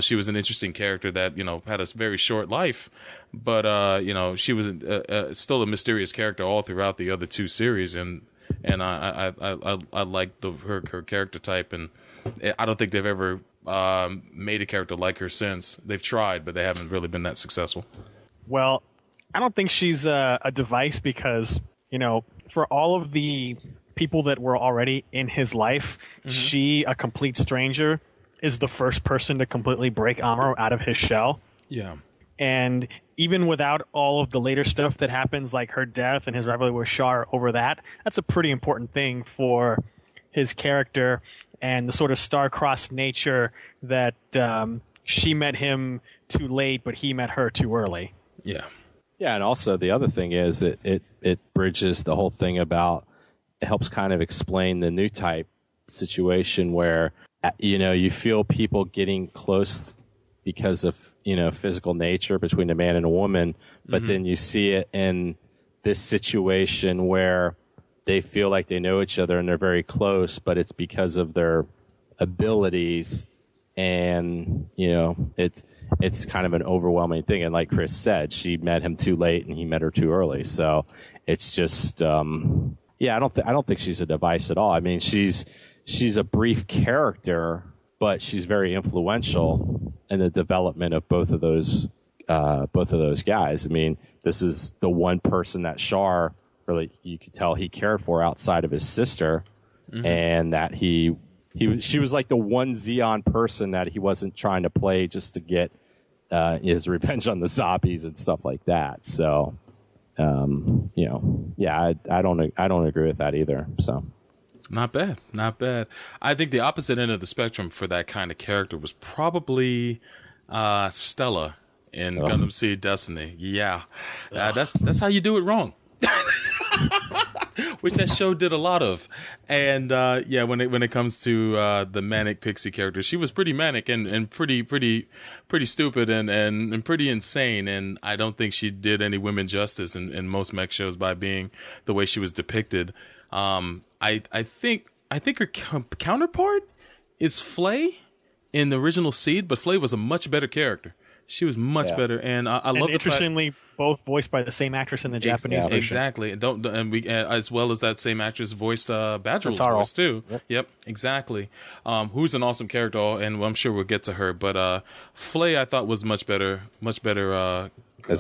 she was an interesting character that, had a very short life, but, she was still a mysterious character all throughout the other 2 series, and I like her character type, and I don't think they've ever made a character like her since. They've tried, but they haven't really been that successful. Well, I don't think she's a device because, for all of the people that were already in his life, she, a complete stranger, is the first person to completely break Amuro out of his shell. Yeah. And even without all of the later stuff that happens, like her death and his rivalry with Char over that's a pretty important thing for his character and the sort of star-crossed nature that she met him too late, but he met her too early. Yeah. Yeah, and also the other thing is it bridges the whole thing about, it helps kind of explain the new type situation where, you feel people getting close because of, physical nature between a man and a woman, but then you see it in this situation where they feel like they know each other and they're very close, but it's because of their abilities, and it's kind of an overwhelming thing. And like Chris said, she met him too late and he met her too early. So it's just I don't think she's a device at all. I mean, she's a brief character, but she's very influential in the development of both of those guys. I mean, this is the one person that Char really, you could tell he cared for outside of his sister, and that she was like the one Zeon person that he wasn't trying to play just to get his revenge on the zombies and stuff like that. So, I don't agree with that either. So. Not bad. I think the opposite end of the spectrum for that kind of character was probably Stella in Gundam Seed Destiny. Yeah, that's how you do it wrong. Which that show did a lot of. And when it comes to the manic pixie character, she was pretty manic and pretty stupid and pretty insane. And I don't think she did any women justice in most mech shows by being the way she was depicted. I think her counterpart is Flay in the original Seed, but Flay was a much better character. She was much better, and I love. Interestingly, both voiced by the same actress in the Japanese version. Exactly, and we as well as that same actress voiced Badger's voice too. Yep, exactly. Who's an awesome character, and I'm sure we'll get to her. But Flay, I thought was much better. Is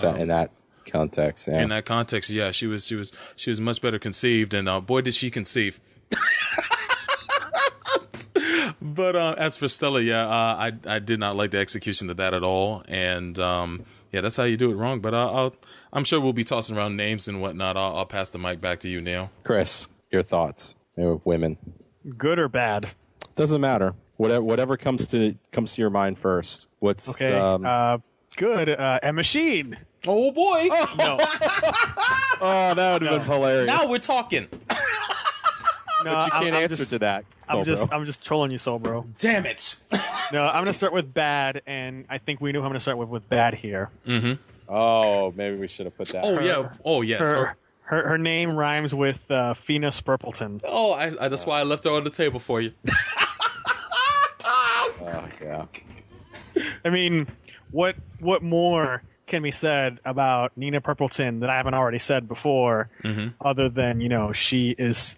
that in that context? Yeah. In that context, yeah, she was much better conceived, and boy, did she conceive. But as for Stella, I did not like the execution of that at all, and that's how you do it wrong. But I'm sure we'll be tossing around names and whatnot. I'll pass the mic back to you, Neil. Chris, your thoughts? Women, good or bad? Doesn't matter. Whatever comes to your mind first. What's okay? Good. A machine. Oh boy! No. Oh, that would have been hilarious. Now we're talking. No, but you can't I'm answer just- to that. I'm Sobro. just trolling you, Soul Bro. Damn it! No, I'm gonna start with bad, and I think we know who I'm gonna start with bad here. Mm-hmm. Oh, maybe we should have put that. Oh yeah. Oh yes. Her name rhymes with Fina Spurpleton. Oh, I that's why I left her on the table for you. Oh yeah. I mean, what more can be said about Nina Purpleton that I haven't already said before, other than, she is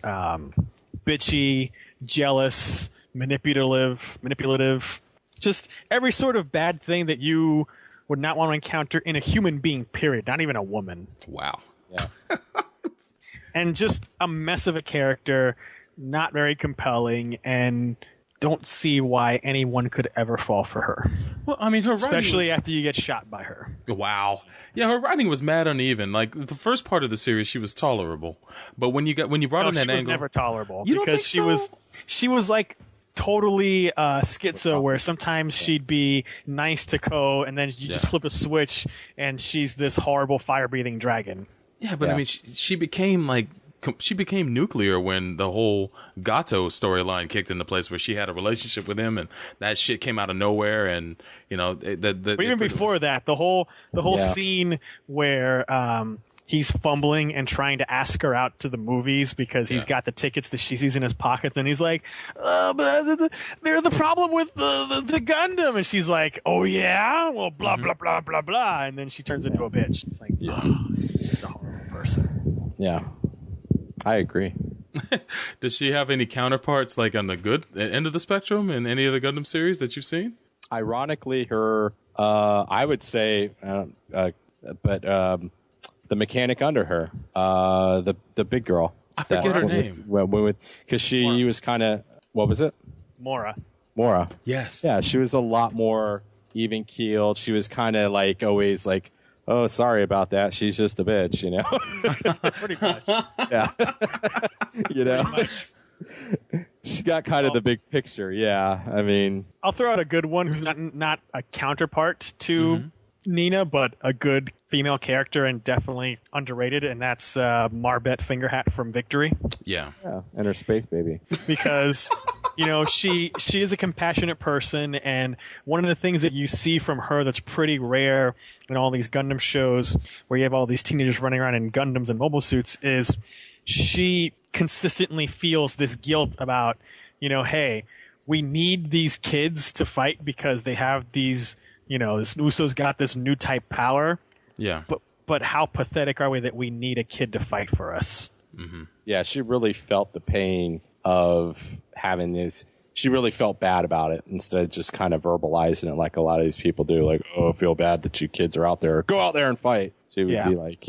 bitchy, jealous, manipulative, just every sort of bad thing that you would not want to encounter in a human being, period, not even a woman. Wow. Yeah. And just a mess of a character, not very compelling, and don't see why anyone could ever fall for her. Well, I mean, her writing especially after you get shot by her. Wow. Yeah, her writing was mad uneven. Like the first part of the series, she was tolerable, but when you brought in that she was angle, never tolerable. You don't because think she was like totally schizo, where sometimes she'd be nice to Ko, and then you just flip a switch, and she's this horrible fire-breathing dragon. Yeah, but I mean, she became nuclear when the whole Gato storyline kicked into place, where she had a relationship with him, and that shit came out of nowhere. And But even before that, the whole scene where he's fumbling and trying to ask her out to the movies because he's got the tickets that she sees in his pockets, and he's like, but there's a problem with the Gundam, and she's like, oh yeah, well blah blah blah blah blah, and then she turns into a bitch. It's like, just a horrible person. Yeah. I agree. Does she have any counterparts like on the good end of the spectrum in any of the Gundam series that you've seen? Ironically, her, I would say, the mechanic under her, the big girl. I forget her name. Because she was kind of, what was it? Mora. Yes. Yeah, she was a lot more even keeled. She was kind of like always like, oh, sorry about that. She's just a bitch, Pretty much. Yeah. She got kind of the big picture. Yeah. I mean, I'll throw out a good one who's not a counterpart to Nina, but a good female character and definitely underrated, and that's Marbet Fingerhat from Victory. Yeah. And her space baby. Because she is a compassionate person, and one of the things that you see from her that's pretty rare in all these Gundam shows where you have all these teenagers running around in Gundams and mobile suits is she consistently feels this guilt about, hey, we need these kids to fight because they have these, this Uso's got this new type power. Yeah. But how pathetic are we that we need a kid to fight for us? Mm-hmm. Yeah, she really felt the pain of having this. She really felt bad about it instead of just kind of verbalizing it like a lot of these people do. Like, oh, I feel bad that you kids are out there. Go out there and fight. She would be like,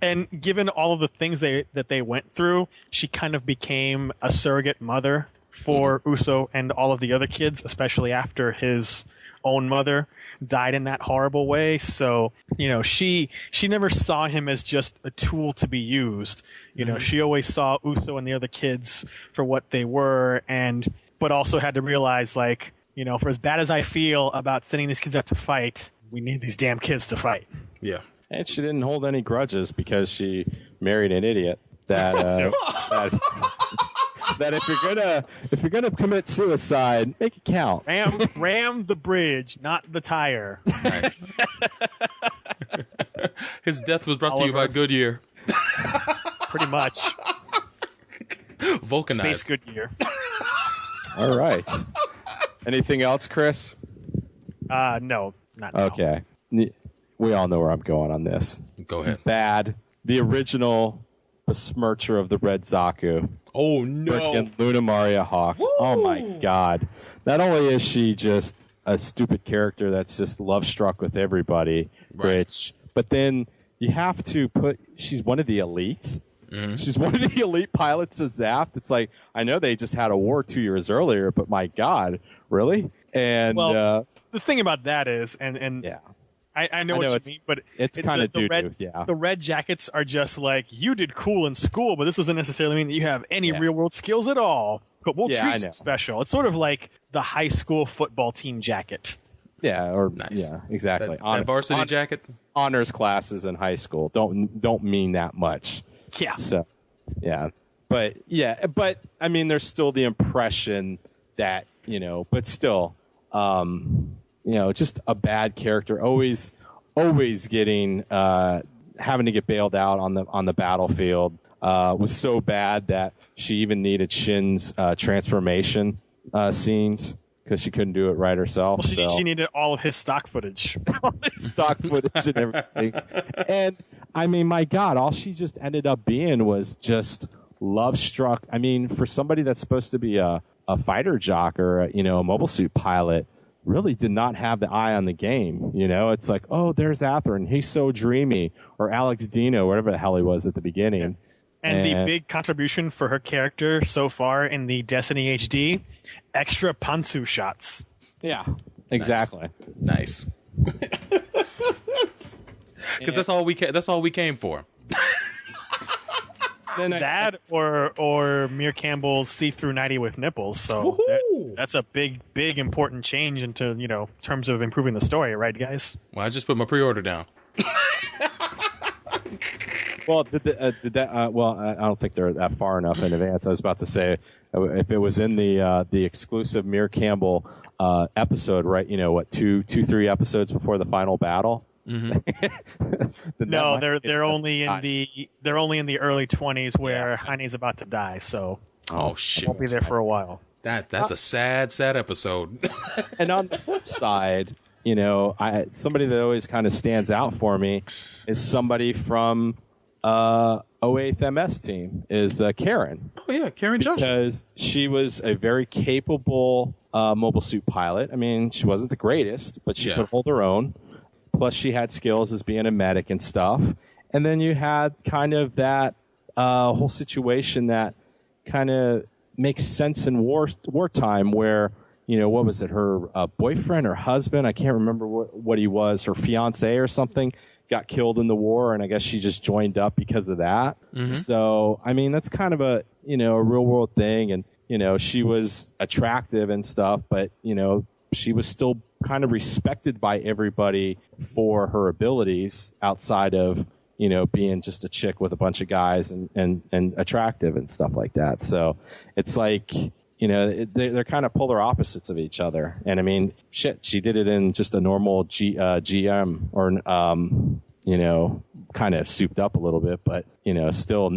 And given all of the things that they went through, she kind of became a surrogate mother for Uso and all of the other kids, especially after his own mother died in that horrible way. So, she never saw him as just a tool to be used. She always saw Uso and the other kids for what they were, but also had to realize, like, for as bad as I feel about sending these kids out to fight, we need these damn kids to fight. Yeah. And she didn't hold any grudges because she married an idiot that that if you're gonna commit suicide, make it count. Ram the bridge, not the tire. His death was brought to you by Goodyear. Pretty much. Vulcanized. Space Goodyear. All right. Anything else, Chris? No, not now. Okay. We all know where I'm going on this. Go ahead. Bad. The original besmircher of the Red Zaku. Oh, no. Frickin' Luna Maria Hawk. Woo! Oh, my God. Not only is she just a stupid character that's just love-struck with everybody, but then you have to she's one of the elites. Mm-hmm. She's one of the elite pilots of Zaft. It's like, I know they just had a war 2 years earlier, but my God, really? And the thing about that is, and yeah. I know what you mean, but it's kind of doo-doo, The red jackets are just like, you did cool in school, but this doesn't necessarily mean that you have any real-world skills at all. But we'll treat you special. It's sort of like the high school football team jacket. Yeah, or Nice. yeah, exactly. That varsity jacket. Honors classes in high school don't mean that much. Yeah. So, but I mean, there's still the impression that but still, just a bad character, always getting having to get bailed out on the battlefield. Was so bad that she even needed Shin's transformation scenes because she couldn't do it right herself. Well, she needed all of his stock footage. Stock footage and everything. And I mean, my God, all she just ended up being was just love struck. I mean, for somebody that's supposed to be a fighter jock or a mobile suit pilot, really did not have the eye on the game. It's like, oh, there's Atherin, he's so dreamy, or Alex Dino, whatever the hell he was at the beginning. And the big contribution for her character so far in the Destiny HD, extra Pantsu shots. Yeah, exactly. Nice. Because that's all we came for. That or Mir Campbell's see-through 90 with nipples. So that's a big important change into terms of improving the story, right, guys? Well, I just put my pre-order down. Well, did that? Well, I don't think they're that far enough in advance. I was about to say, if it was in the exclusive Mir Campbell episode, right? 3 episodes before the final battle. Mm-hmm. No, they're only in the early 20s where Heine's about to die. So shit, won't be there for a while. That's a sad episode. And on the flip side, somebody that always kind of stands out for me is somebody from 08th MS team is Karen. Oh yeah, Karen Johnson. Because she was a very capable mobile suit pilot. I mean, she wasn't the greatest, but she could hold her own. Plus, she had skills as being a medic and stuff. And then you had kind of that whole situation that kind of makes sense in wartime where, what was it, her boyfriend or husband, I can't remember what he was, her fiance or something, got killed in the war, and I guess she just joined up because of that. Mm-hmm. So, I mean, that's kind of a real world thing. And, she was attractive and stuff, but, she was still kind of respected by everybody for her abilities outside of, being just a chick with a bunch of guys and attractive and stuff like that. So it's like, they're kind of polar opposites of each other. And I mean, shit, she did it in just a normal GM or, kind of souped up a little bit, but, still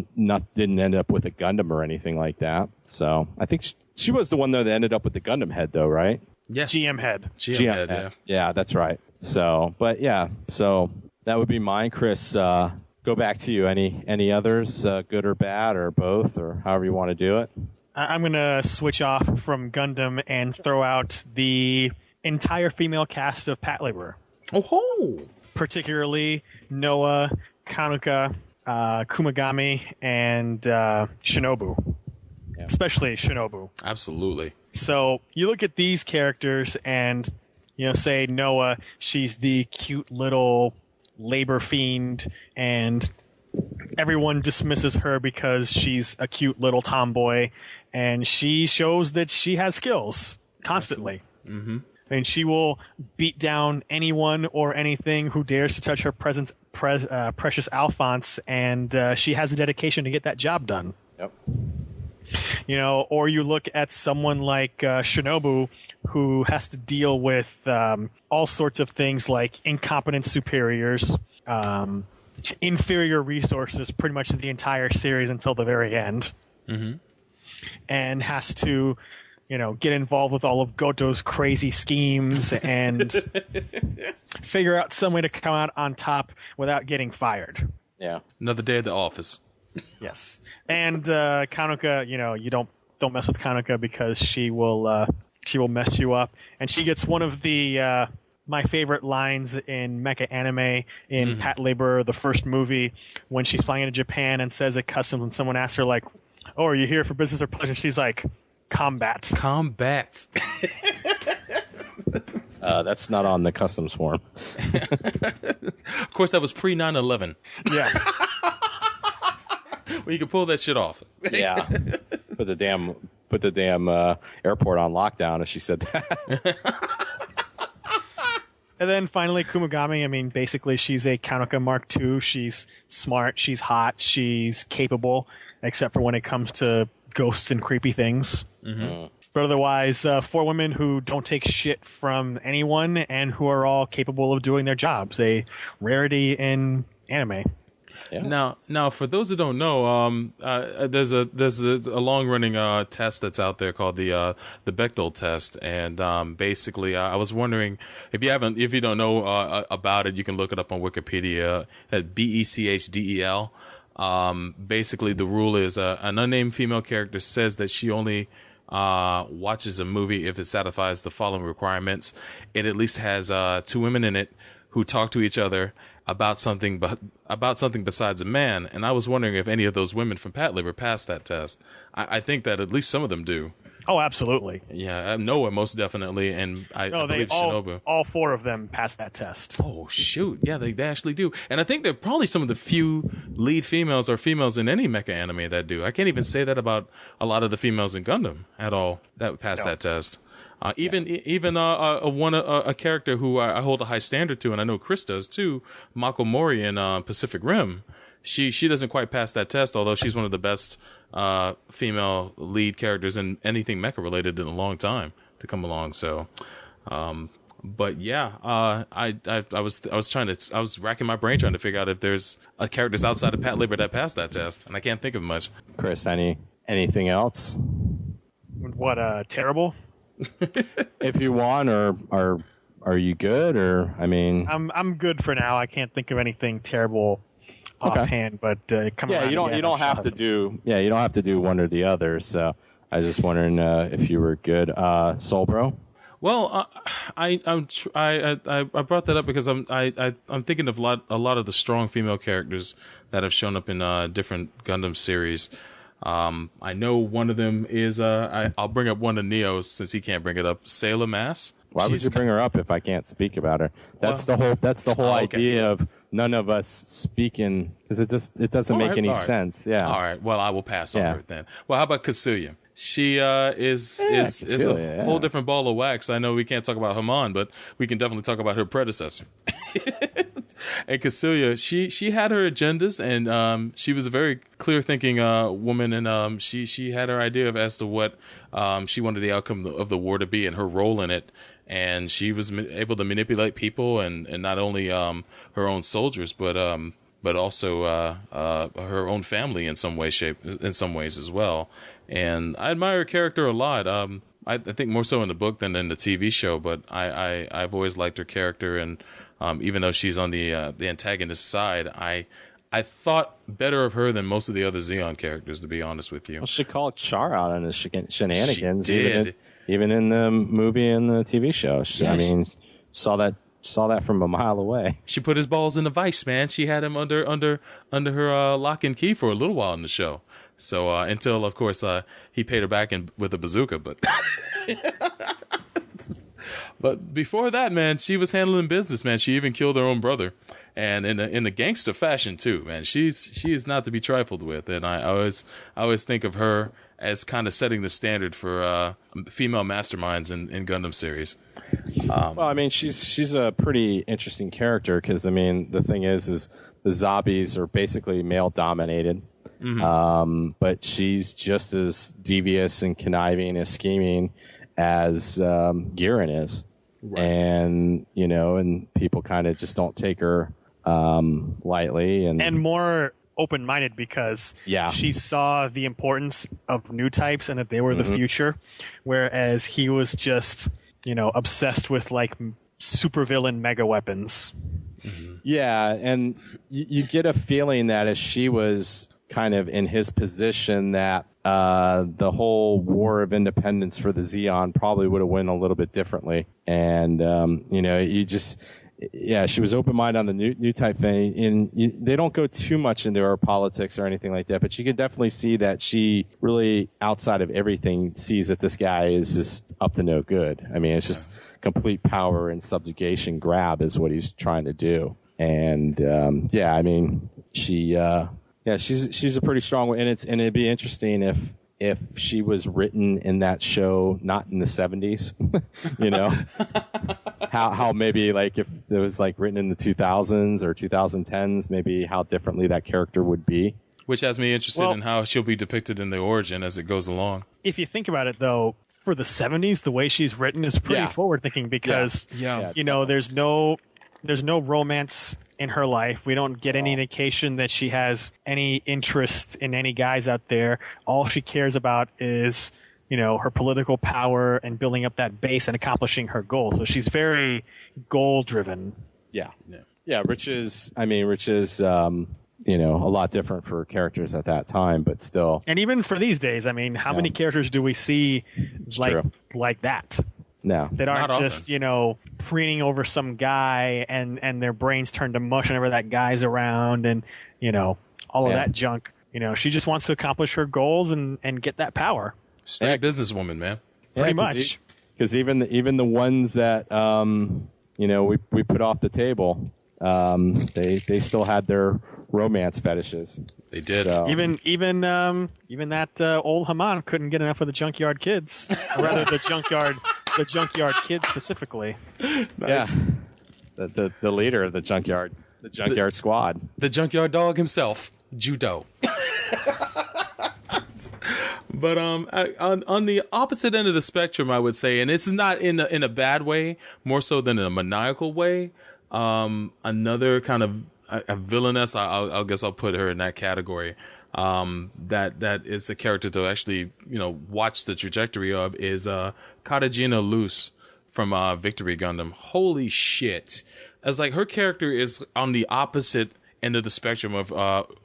didn't end up with a Gundam or anything like that. So I think she was the one, though, that ended up with the Gundam head, though, right? Yes. GM head. GM head, yeah. Yeah, that's right. So, but yeah, so that would be mine. Chris, go back to you. Any others, good or bad or both, or however you want to do it? I'm going to switch off from Gundam and throw out the entire female cast of Pat Labor. Oh, particularly Noah, Kanuka, Kumagami, and Shinobu. Yeah. Especially Shinobu. Absolutely. So you look at these characters and, say Noah, she's the cute little labor fiend, and everyone dismisses her because she's a cute little tomboy, and she shows that she has skills constantly. Mm-hmm. And she will beat down anyone or anything who dares to touch her precious Alphonse, and she has a dedication to get that job done. Yep. Or you look at someone like Shinobu, who has to deal with all sorts of things like incompetent superiors, inferior resources, pretty much the entire series until the very end, and has to, get involved with all of Goto's crazy schemes and figure out some way to come out on top without getting fired. Yeah. Another day at the office. Yes. And Kanuka, you don't mess with Kanuka because she will mess you up. And she gets one of the my favorite lines in Mecha anime in Pat Labor, the first movie, when she's flying into Japan and says at customs when someone asks her like, "Oh, are you here for business or pleasure?" She's like, "Combat." Combat. That's not on the customs form. Of course, that was pre 9/11. Yes. Well, you can pull that shit off. Yeah. Put the damn airport on lockdown, as she said that. And then finally, Kumagami. I mean, basically, she's a Kanaka Mark II. She's smart. She's hot. She's capable, except for when it comes to ghosts and creepy things. Mm-hmm. But otherwise, 4 women who don't take shit from anyone and who are all capable of doing their jobs. A rarity in anime. Yeah. Now, for those who don't know, there's a long running test that's out there called the Bechdel test, and basically, I was wondering if you don't know about it, you can look it up on Wikipedia at BECHDEL. Basically, the rule is an unnamed female character says that she only watches a movie if it satisfies the following requirements. It at least has 2 women in it who talk to each other about something besides a man, and I was wondering if any of those women from Patlabor passed that test. I think that at least some of them do. Oh, absolutely. Yeah, Noah most definitely, and I believe Shinobu. All 4 of them passed that test. Oh shoot! Yeah, they actually do, and I think they're probably some of the few lead females or females in any mecha anime that do. I can't even say that about a lot of the females in Gundam at all that passed that test. Even a character who I hold a high standard to, and I know Chris does too, Mako Mori in Pacific Rim. She doesn't quite pass that test, although she's one of the best female lead characters in anything mecha related in a long time to come along. So, but yeah, I was racking my brain trying to figure out if there's characters outside of Patlabor that passed that test, and I can't think of much. Chris, anything else? What terrible? If you want, or are you good? Or I mean, I'm good for now. I can't think of anything terrible offhand. But come on. You don't have to do. Yeah, you don't have to do one or the other. So I was just wondering if you were good, Soul Bro. Well, I brought that up because I'm thinking of a lot of the strong female characters that have shown up in different Gundam series. I know one of them is I'll bring up one of Neo's since he can't bring it up. Sailor Mass. Why would you bring her up if I can't speak about her? That's the whole idea of none of us speaking, because it doesn't make any sense. Yeah. All right. Well, I will pass over it then. Well, how about Kasuya? She is a whole different ball of wax. I know we can't talk about Haman, but we can definitely talk about her predecessor. And Kasuya, she had her agendas, and she was a very clear-thinking woman, and she had her idea of as to what she wanted the outcome of the war to be and her role in it. And she was able to manipulate people, and not only her own soldiers, but also her own family in some ways as well. And I admire her character a lot. I think more so in the book than in the TV show, but I've always liked her character, and even though she's on the antagonist side, I thought better of her than most of the other Zeon characters, to be honest with you. Well, she called Char out on his shenanigans, she did. even in the movie and the TV show. I mean, saw that from a mile away. She put his balls in a vice, man. She had him under her lock and key for a little while in the show. So until, of course, he paid her back with a bazooka. But before that, man, she was handling business, man. She even killed her own brother, and in a gangster fashion too, man. She is not to be trifled with, and I always think of her as kind of setting the standard for female masterminds in Gundam series. Well, I mean, she's a pretty interesting character because, I mean, the thing is the zombies are basically male dominated. Mm-hmm. But she's just as devious and conniving and scheming as Giran is. Right. And, and people kind of just don't take her lightly. And more open-minded because she saw the importance of new types and that they were the future, whereas he was just, obsessed with, like, supervillain mega weapons. Mm-hmm. Yeah, and you get a feeling that if she was kind of in his position that the whole war of independence for the Zeon probably would have went a little bit differently. And, she was open-minded on the new type thing. And they don't go too much into her politics or anything like that, but you can definitely see that she really, outside of everything, sees that this guy is just up to no good. I mean, it's just complete power and subjugation grab is what he's trying to do. And, I mean, she's a pretty strong one, and it'd be interesting if if she was written in that show, not in the 70s, you know, how maybe like if it was like written in the 2000s or 2010s, maybe how differently that character would be. Which has me interested in how she'll be depicted in the origin as it goes along. If you think about it, though, for the 70s, the way she's written is pretty forward-thinking because, you know, there's no romance in her life. We don't get any indication that she has any interest in any guys out there. All she cares about is, you know, her political power and building up that base and accomplishing her goals. So she's very goal-driven. Yeah. Rich is, you know, a lot different for characters at that time, but still. And even for these days, I mean, how many characters do we see like that? No. That aren't just, you know, preening over some guy and their brains turn to mush whenever that guy's around and, you know, all of that junk. You know, she just wants to accomplish her goals and get that power. Straight businesswoman, man. Pretty much. Because even the ones that, you know, we put off the table, they still had their romance fetishes. They did. So. Even that old Haman couldn't get enough of the Junkyard Kids, or rather the Junkyard Kids specifically. Nice. Yeah, the leader of the Junkyard Squad, the Junkyard Dog himself, Judo. But on the opposite end of the spectrum, I would say, and this is not in a bad way, more so than in a maniacal way. Another kind of a villainess, I guess I'll put her in that category. That is a character to actually, you know, watch the trajectory of is Katajina Luce from Victory Gundam. Holy shit! As like her character is on the opposite end of the spectrum of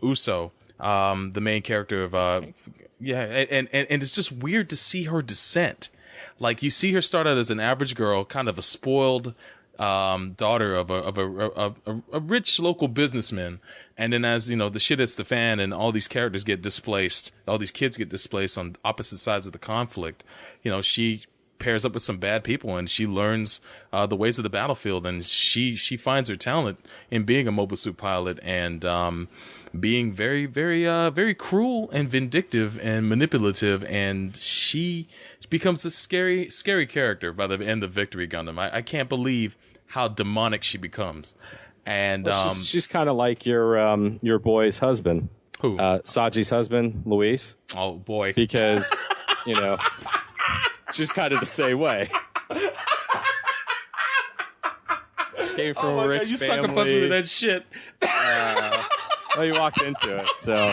Uso, the main character of and it's just weird to see her descent. Like you see her start out as an average girl, kind of a spoiled daughter of a rich local businessman, and then as you know the shit hits the fan and all these characters get displaced, all these kids get displaced on opposite sides of the conflict, you know, she pairs up with some bad people and she learns the ways of the battlefield, and she finds her talent in being a mobile suit pilot and being very very cruel and vindictive and manipulative, and she becomes a scary character by the end of Victory Gundam. I can't believe how demonic she becomes. And she's kind of like your boy's husband. Who? Saji's husband, Luis. Oh boy. Because, you know, she's kind of the same way. Came from a rich God, you family. sucker punched me with that shit. Well, you walked into it, so.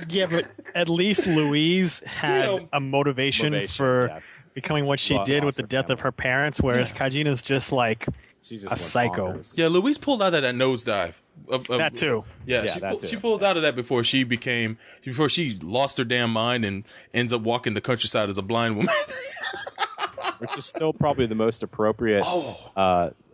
Yeah, but at least Louise had a motivation for becoming what she did with the death of her parents, whereas Kajina's just like a psycho. Bonkers. Yeah, Louise pulled out of that nosedive. That too. Yeah, she pulls out of that before she lost her damn mind and ends up walking the countryside as a blind woman. Which is still probably the most appropriate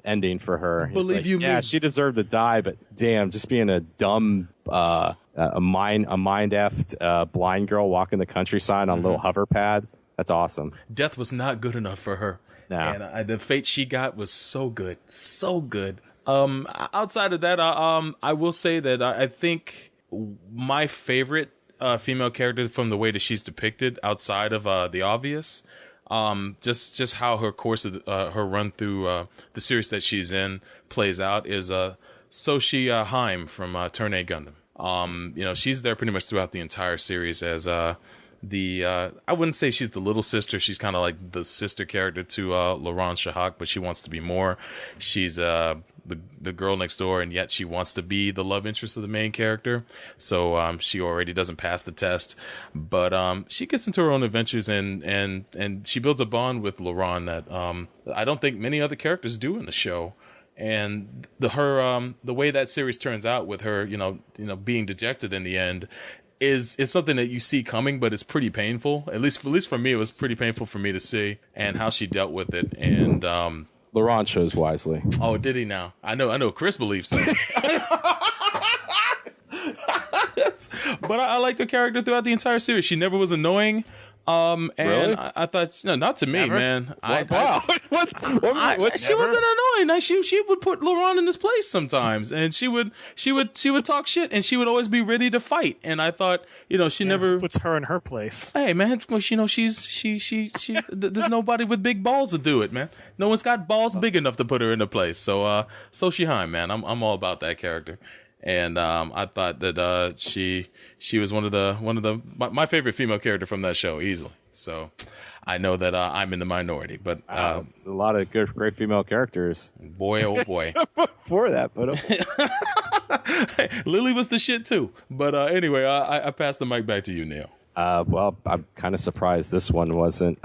ending for her. Believe you me. Yeah, she deserved to die, but damn, just being a dumb, a mind-effed blind girl walking the countryside on a little hover pad, that's awesome. Death was not good enough for her. No. And the fate she got was so good. So good. Outside of that, I will say that I think my favorite female character from the way that she's depicted outside of the obvious, just how her course of her run through the series that she's in plays out is Soshi Haim from Turn A Gundam. You know, she's there pretty much throughout the entire series as I wouldn't say she's the little sister. She's kind of like the sister character to Laurent Shahak, but she wants to be more. She's the girl next door, and yet she wants to be the love interest of the main character. So she already doesn't pass the test, but she gets into her own adventures and she builds a bond with Laurent that I don't think many other characters do in the show. And the way that series turns out with her, you know, being dejected in the end is something that you see coming, but it's pretty painful. At least for me, it was pretty painful for me to see, and how she dealt with it. And Laurent chose wisely. Oh, did he now? I know. Chris believes so. But I liked her character throughout the entire series. She never was annoying. And Really? I thought, no, not to me, Never? man. Wow. What? She wasn't annoying. She would put Laurent in his place sometimes, and she would talk shit, and she would always be ready to fight. And I thought, she never puts her in her place. Hey, man, she there's nobody with big balls to do it, man. No one's got balls big enough to put her in a place. So Shihan, man, I'm all about that character. And I thought that she was one of my favorite female character from that show easily. So I know that I'm in the minority, but a lot of great female characters. Boy, oh boy, for that, but Lily was the shit too. But anyway, I pass the mic back to you, Neil. Well, I'm kind of surprised this one wasn't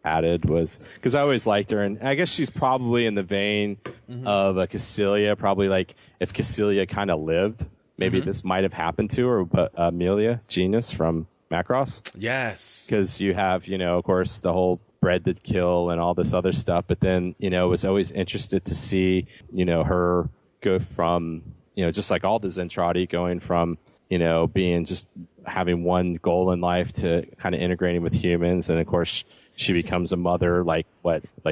added, was because I always liked her, and I guess she's probably in the vein of Cassilia. Probably like if Cassilia kind of lived, maybe this might have happened to her. But Amelia Genius from Macross, yes, because you have of course the whole bred to kill and all this other stuff, but then was always interested to see her go from just like all the Zentradi, going from being just having one goal in life to kind of integrating with humans. And of course she becomes a mother like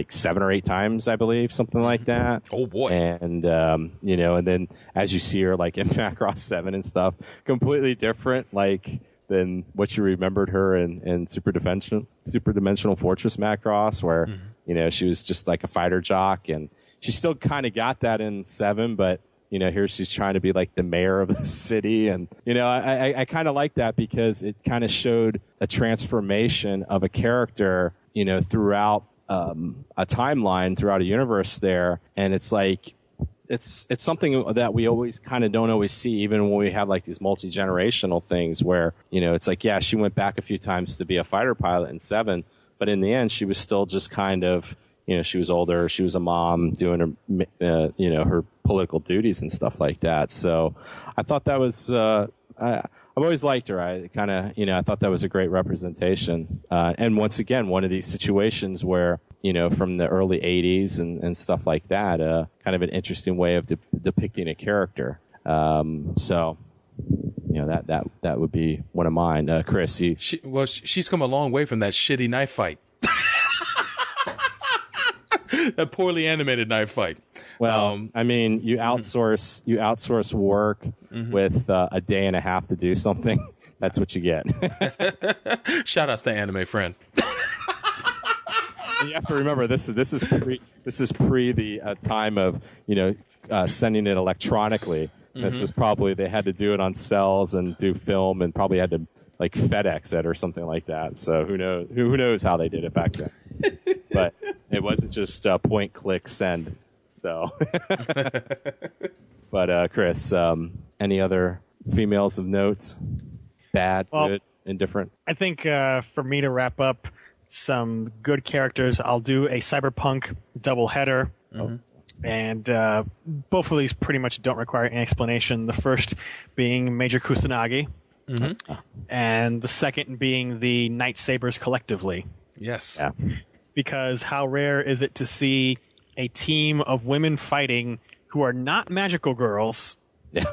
7 or 8 times, I believe, something like that. Oh boy. And and then as you see her like in Macross 7 and stuff, completely different than what you remembered her in Super Dimensional Fortress Macross, where she was just like a fighter jock, and she still kind of got that in 7, but here she's trying to be like the mayor of the city. And, I kind of like that because it kind of showed a transformation of a character, throughout a timeline, throughout a universe there. And it's like, it's something that we always kind of don't always see, even when we have like these multi-generational things where, it's like, yeah, she went back a few times to be a fighter pilot in 7, but in the end, she was still just kind of, she was older. She was a mom doing her, her political duties and stuff like that. So I thought that was, I've always liked her. I kind of, I thought that was a great representation. And once again, one of these situations where, from the early 80s and stuff like that, kind of an interesting way of depicting a character. So, that would be one of mine. Chris, she's come a long way from that shitty knife fight. That poorly animated knife fight. Well, I mean, you outsource work with a day and a half to do something. That's what you get. Shout outs to Anime Friend. You have to remember this is pre the time of sending it electronically. This was probably, they had to do it on cells and do film, and probably had to like FedEx it or something like that. So who knows how they did it back then. But it wasn't just point, click, send. So, but Chris, any other females of note? Bad, good, indifferent? I think for me to wrap up some good characters, I'll do a cyberpunk doubleheader. And both of these pretty much don't require any explanation. The first being Major Kusanagi, and the second being the Night Sabers collectively. Yes. Yeah. Because how rare is it to see a team of women fighting who are not magical girls? Yeah.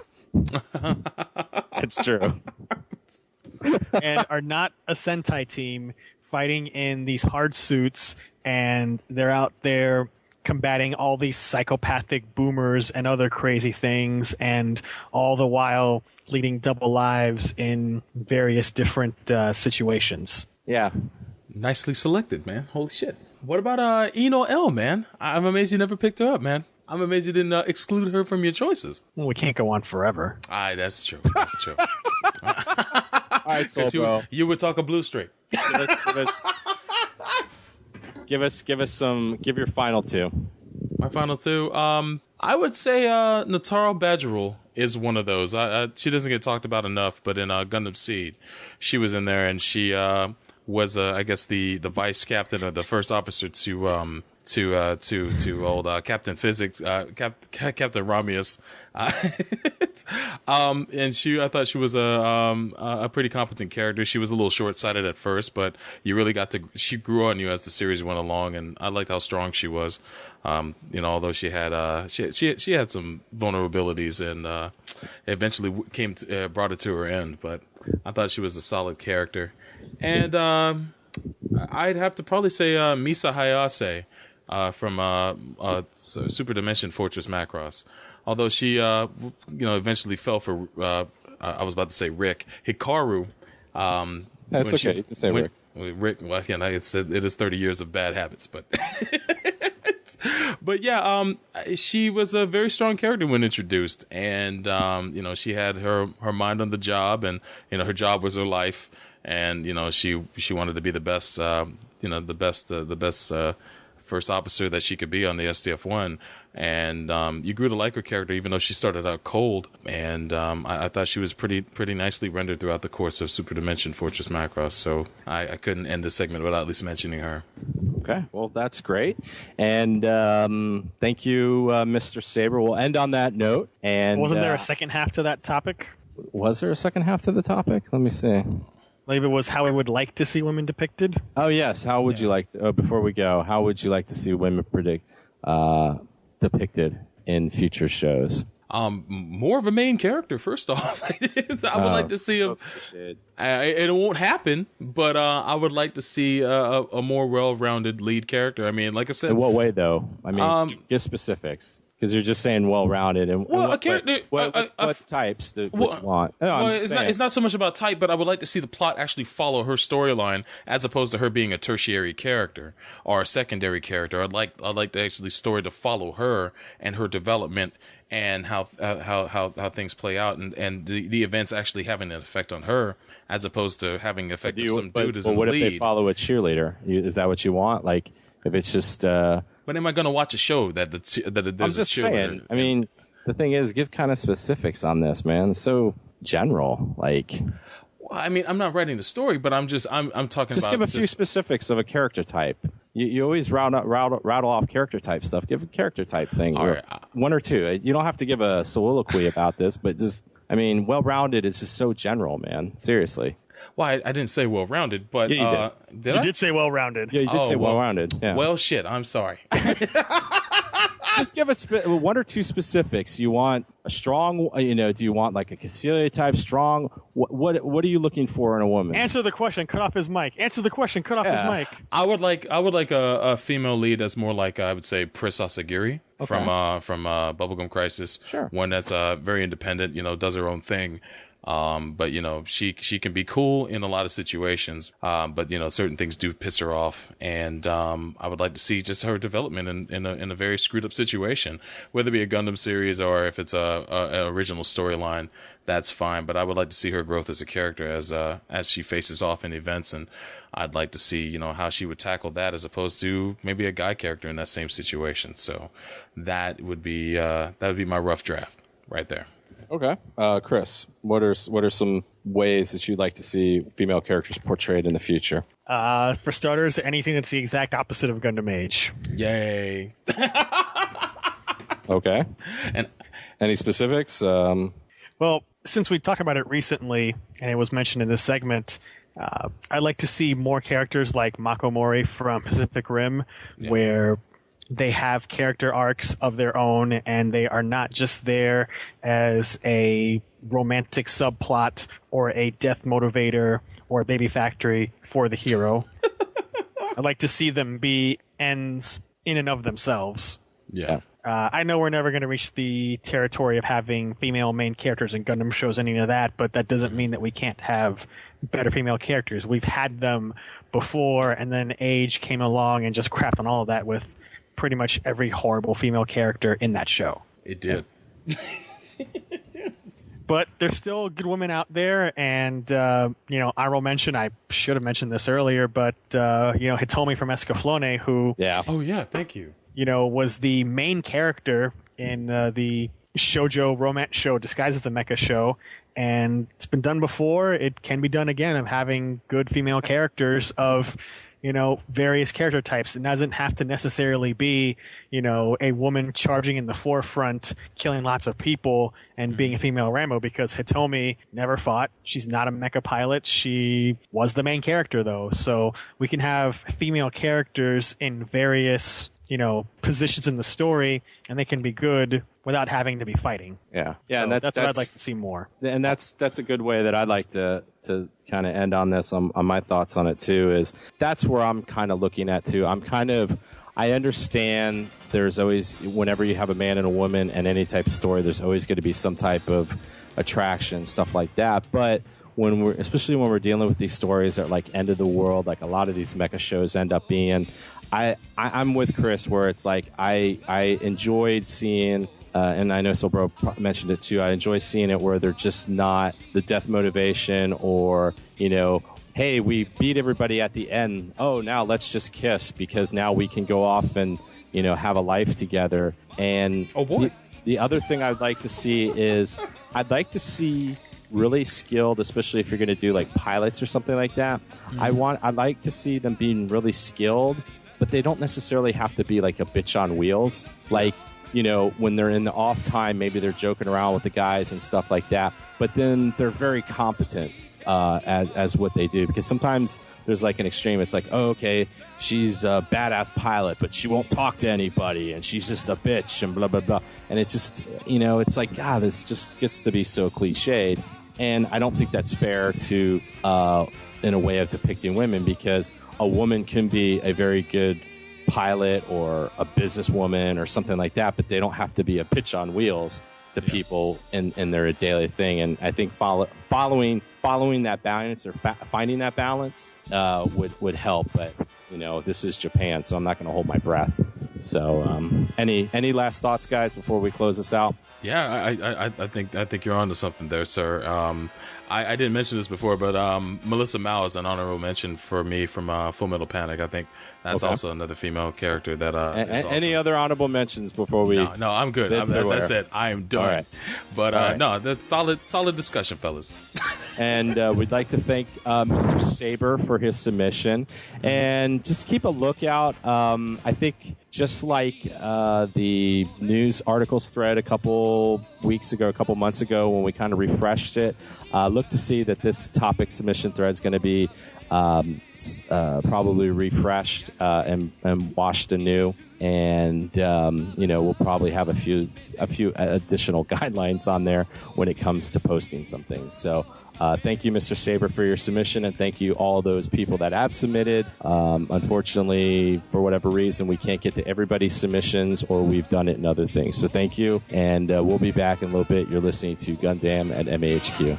It's true. And are not a Sentai team fighting in these hard suits, and they're out there combating all these psychopathic boomers and other crazy things, and all the while leading double lives in various different situations. Yeah. Nicely selected, man. Holy shit. What about Eno L, man? I'm amazed you never picked her up, man. I'm amazed you didn't exclude her from your choices. Well, we can't go on forever. That's true. That's true. All right, so bro. You would talk a blue straight. Give your final two. My final two. I would say Nataro Bajrul is one of those. She doesn't get talked about enough, but in Gundam Seed, she was in there, and she was I guess the vice captain or the first officer to old Captain Physics, Captain Ramius, and I thought she was a pretty competent character. She was a little short-sighted at first, but you really she grew on you as the series went along, and I liked how strong she was. Although she had she had some vulnerabilities, and eventually brought it to her end, but I thought she was a solid character. And I'd have to probably say Misa Hayase from Super Dimension Fortress Macross. Although she, eventually fell for, I was about to say Rick, Hikaru. That's okay. You can say Rick. Rick, well, yeah, it is 30 years of bad habits, but but yeah, she was a very strong character when introduced, and she had her mind on the job, and her job was her life, and she wanted to be the best, the best first officer that she could be on the SDF-1. And you grew to like her character, even though she started out cold. And I thought she was pretty nicely rendered throughout the course of Super Dimension Fortress Macross. So I couldn't end this segment without at least mentioning her. Okay, well, that's great. And thank you, Mr. Saber. We'll end on that note. And wasn't there a second half to that topic? Was there a second half to the topic? Let me see. Maybe it was how I would like to see women depicted. Oh, yes. How would you like to, before we go, how would you like to see women depicted in future shows? More of a main character, first off. I would like to see it won't happen, but I would like to see a more well-rounded lead character. I mean, like I said, in what way though? I mean, give specifics, because you're just saying well-rounded. And a character, what types would you want? No, it's not so much about type, but I would like to see the plot actually follow her storyline, as opposed to her being a tertiary character or a secondary character. I'd like the actually story to follow her and her development, and how things play out, and the events actually having an effect on her, as opposed to having an effect on some dude as a lead. What if they follow a cheerleader? Is that what you want? Like, if it's just... But am I going to watch a show that there's a cheerleader? I'm just saying. I mean, the thing is, give kind of specifics on this, man. It's so general. Like... I mean, I'm not writing the story, but I'm talking about... Just give a few specifics of a character type. You always rattle off character type stuff. Give a character type thing. All right. One or two. You don't have to give a soliloquy about this, but just, I mean, well-rounded is just so general, man. Seriously. Well, I didn't say well-rounded, but... Yeah, you did. You did say well-rounded. Yeah, you did say well-rounded. Yeah. Well, shit, I'm sorry. Just give us one or two specifics. You want a strong, do you want like a Cassilia type strong? What are you looking for in a woman? Answer the question, cut off his mic. Answer the question, cut off his mic. I would like a female lead that's more like, I would say, Pris Asagiri from Bubblegum Crisis. Sure. One that's very independent, does her own thing. But she can be cool in a lot of situations. But certain things do piss her off, and I would like to see just her development in a very screwed up situation, whether it be a Gundam series or if it's an original storyline. That's fine, but I would like to see her growth as a character as she faces off in events, and I'd like to see how she would tackle that, as opposed to maybe a guy character in that same situation. So that would be my rough draft right there. Okay, Chris, what are some ways that you'd like to see female characters portrayed in the future? For starters, anything that's the exact opposite of Gundam Age. Yay! Okay, and any specifics? Well, since we talked about it recently, and it was mentioned in this segment, I'd like to see more characters like Mako Mori from Pacific Rim, where they have character arcs of their own, and they are not just there as a romantic subplot or a death motivator or a baby factory for the hero. I'd like to see them be ends in and of themselves. Yeah. I know we're never going to reach the territory of having female main characters in Gundam shows, any of that, but that doesn't mean that we can't have better female characters. We've had them before, and then Age came along and just crapped on all of that with pretty much every horrible female character in that show. It did. But there's still good women out there, and honorable mention, I should have mentioned this earlier, but Hitomi from Escaflowne, who oh yeah, thank you, was the main character in the shoujo romance show disguised as a mecha show, and it's been done before. It can be done again, of having good female characters of various character types. It doesn't have to necessarily be, a woman charging in the forefront, killing lots of people, and being a female Rambo, because Hitomi never fought. She's not a mecha pilot. She was the main character, though. So we can have female characters in various, positions in the story, and they can be good without having to be fighting. Yeah, So that's what I'd like to see more. And that's a good way that I'd like to kind of end on this. On my thoughts on it too is that's where I'm kind of looking at too. I understand there's always, whenever you have a man and a woman and any type of story, there's always going to be some type of attraction, stuff like that. But especially when we're dealing with these stories that are like end of the world, like a lot of these mecha shows end up being, I'm with Chris where it's like I enjoyed seeing, and I know Silbro mentioned it too, I enjoy seeing it where they're just not the death motivation or, hey, we beat everybody at the end. Oh, now let's just kiss because now we can go off and, have a life together. And the other thing I'd like to see is I'd like to see really skilled, especially if you're going to do like pilots or something like that. I'd like to see them being really skilled, but they don't necessarily have to be like a bitch on wheels. Like, when they're in the off time, maybe they're joking around with the guys and stuff like that, but then they're very competent. As what they do, because sometimes there's like an extreme. It's like, oh, okay, she's a badass pilot, but she won't talk to anybody, and she's just a bitch, and blah blah blah. And it just, it's like, God, this just gets to be so cliched, and I don't think that's fair to, in a way of depicting women, because a woman can be a very good pilot or a businesswoman or something like that, but they don't have to be a bitch on wheels to people in their daily thing. And I think following that balance or finding that balance would help. But this is Japan, so I'm not going to hold my breath. So any last thoughts, guys, before we close this out? Yeah, I think you're onto something there, sir. I didn't mention this before, but Melissa Mao is an honorable mention for me from Full Metal Panic. I think that's also another female character that. Any other honorable mentions before we? No, I'm good. That's it. I am done. All right. But no, that's solid discussion, fellas. And we'd like to thank Mr. Saber for his submission, and just keep a lookout. I think just like the news articles thread a couple months ago when we kind of refreshed it, look to see that this topic submission thread is going to be probably refreshed and washed anew. And we'll probably have a few additional guidelines on there when it comes to posting some things. So thank you, Mr. Saber, for your submission, and thank you all those people that have submitted. Unfortunately, for whatever reason, we can't get to everybody's submissions, or we've done it in other things. So thank you, and we'll be back in a little bit. You're listening to Gundam at MAHQ.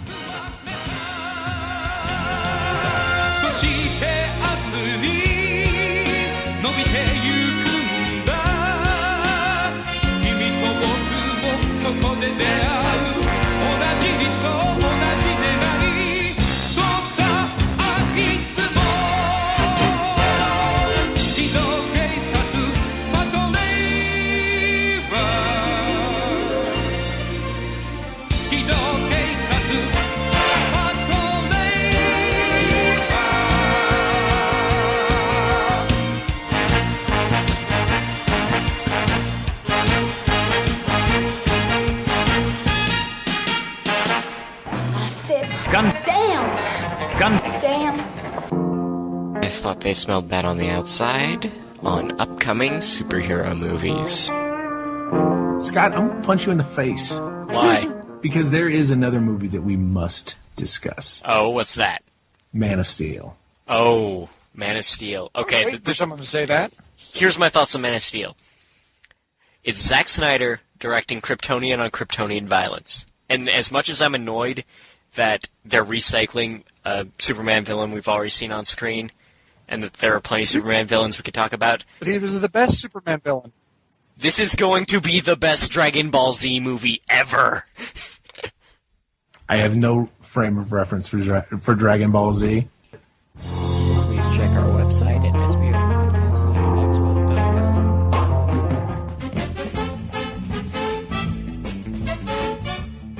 'Gundamn. I thought they smelled bad on the outside on upcoming superhero movies. Scott, I'm going to punch you in the face. Why? Because there is another movie that we must discuss. Oh, what's that? Man of Steel. Oh, Man of Steel. Okay. Wait for someone to say that. Here's my thoughts on Man of Steel. It's Zack Snyder directing Kryptonian on Kryptonian violence. And as much as I'm annoyed that they're recycling a Superman villain we've already seen on screen, and that there are plenty of Superman villains we could talk about. But he was the best Superman villain. This is going to be the best Dragon Ball Z movie ever. I have no frame of reference for Dragon Ball Z. Please check our website at sbopodcast.blogspot.com.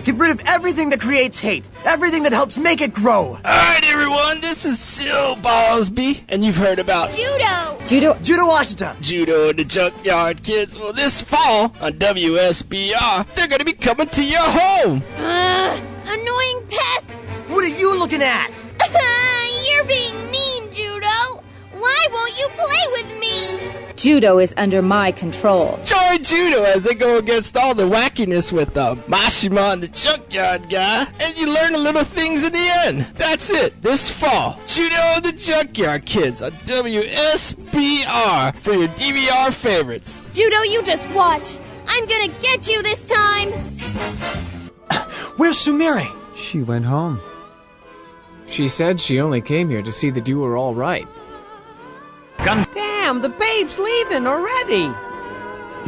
Get rid of everything that creates hate, everything that helps make it grow. Alright everyone, this is Sil Bosby, and you've heard about Judo Washington. Judo in the Junkyard Kids. Well, this fall on WSBR, they're gonna be coming to your home. Annoying pest! What are you looking at? You're being mean, Judo. Why won't you play with me? Judo is under my control. Join Judo as they go against all the wackiness with Mashima and the Junkyard Guy, and you learn the little things in the end. That's it, this fall. Judo and the Junkyard Kids on WSBR for your DVR favorites. Judo, you just watch. I'm gonna get you this time. Where's Sumire? She went home. She said she only came here to see that you were all right. Damn, the babe's leaving already.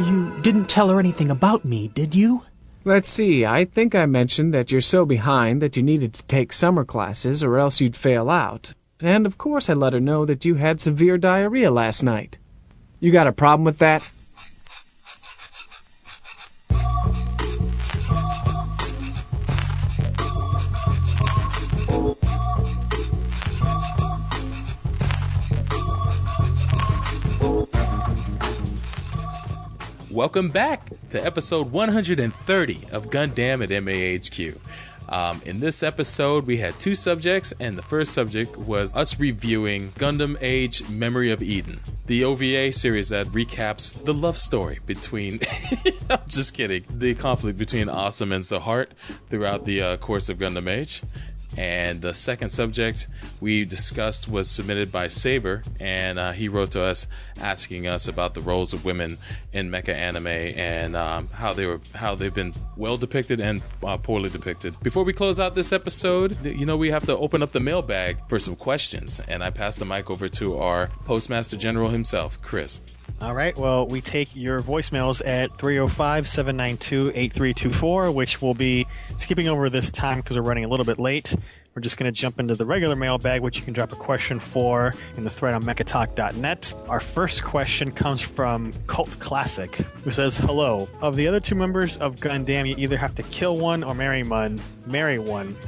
You didn't tell her anything about me, did you? Let's see, I think I mentioned that you're so behind that you needed to take summer classes or else you'd fail out. And of course I let her know that you had severe diarrhea last night. You got a problem with that? Welcome back to episode 130 of Gundam at MAHQ. In this episode, we had two subjects, and the first subject was us reviewing Gundam Age Memory of Eden, the OVA series that recaps the love story between, I'm just kidding, the conflict between Awesome and Zahart throughout the course of Gundam Age. And the second subject we discussed was submitted by Saber, and he wrote to us asking us about the roles of women in mecha anime and how they've been well depicted and poorly depicted. Before we close out this episode, we have to open up the mailbag for some questions, and I pass the mic over to our Postmaster General himself, Chris. All right, well, we take your voicemails at 305-792-8324, which will be skipping over this time because we're running a little bit late. We're just going to jump into the regular mailbag, which you can drop a question for in the thread on mechatalk.net. Our first question comes from Cult Classic, who says, hello. Of the other two members of Gundam, you either have to kill one or marry one.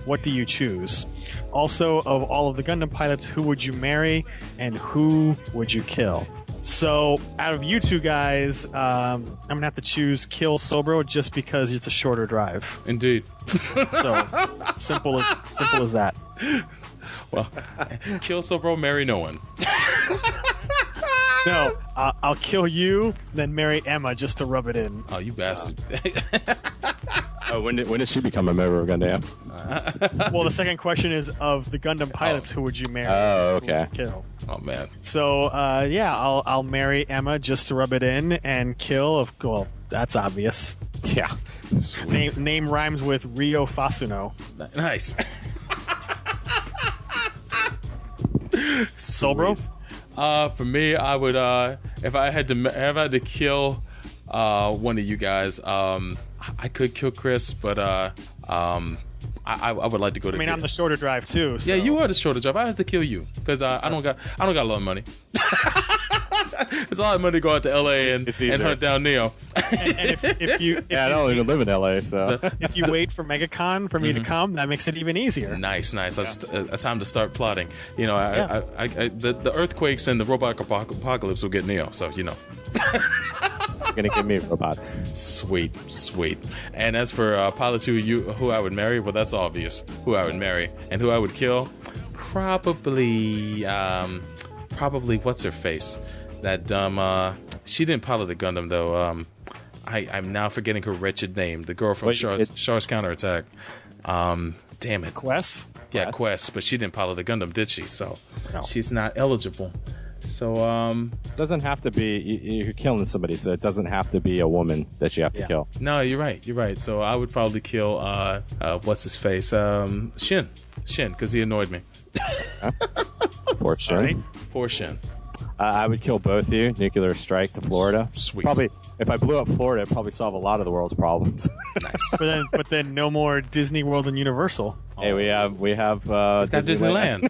What do you choose? Also, of all of the Gundam pilots, who would you marry and who would you kill? So, out of you two guys, I'm going to have to choose kill Sobro just because it's a shorter drive. Indeed. So, simple as that. Well, kill Sobro, marry no one. No, I'll kill you, then marry Emma just to rub it in. Oh, you bastard. Oh, when did she become a member of Gundam? Well, the second question is, of the Gundam pilots, who would you marry? Oh, okay. Who would you kill? Oh, man. So, I'll marry Emma just to rub it in, and kill, well, that's obvious. Yeah. Name rhymes with Ryo Fasuno. Nice. Sobro? For me, I would, if I had to kill one of you guys, I could kill Chris, but I would like to go to. I mean, I'm the shorter drive too. So. Yeah, you are the shorter drive. I have to kill you because I don't got a lot of money. It's a lot of money to go out to LA and hunt down Neo. And I don't even live in LA, so if you wait for MegaCon for me to come, that makes it even easier. Nice. A time to start plotting. The earthquakes and the robot apocalypse will get Neo. So You're gonna give me robots. Sweet. And as for pilots who I would marry, well, that's obvious. Who I would marry and who I would kill, probably what's her face? That dumb. She didn't pilot the Gundam though. I'm now forgetting her wretched name. The girl from Char's Counterattack. Damn it. Quest? Yeah, Quest. But she didn't pilot the Gundam, did she? So she's not eligible. So doesn't have to be. You're killing somebody, so it doesn't have to be a woman that you have to kill. No, you're right. So I would probably kill what's his face? Shin, because he annoyed me. Poor Shin. Poor Shin. I would kill both of you. Nuclear strike to Florida. Sweet. Probably, if I blew up Florida, it'd probably solve a lot of the world's problems. Nice. But then no more Disney World and Universal. Hey, we have Disneyland.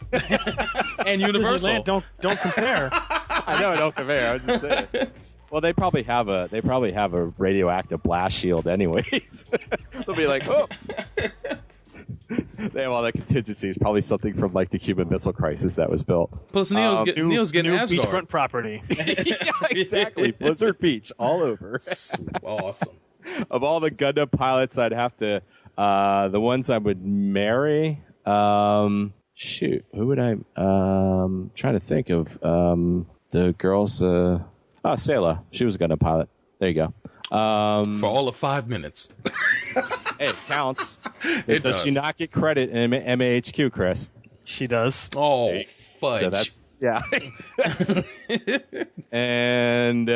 And Universal. Disneyland, don't compare. I know, don't compare. I was just saying. Well, they probably have a radioactive blast shield, anyways. They'll be like, oh. They have all that contingencies. Probably something from like the Cuban Missile Crisis that was built. Plus, Neo's getting new Asgard. beachfront property. Yeah, exactly. Blizzard Beach, all over. Awesome. Of all the Gundam pilots, I'd have to. The ones I would marry. Who would I? Trying to think of the girls. Oh, Sayla. She was a Gundam pilot. There you go. For all of 5 minutes. Hey, it counts. It does she not get credit in MAHQ, Chris? She does. Oh, fudge. So that's, yeah. And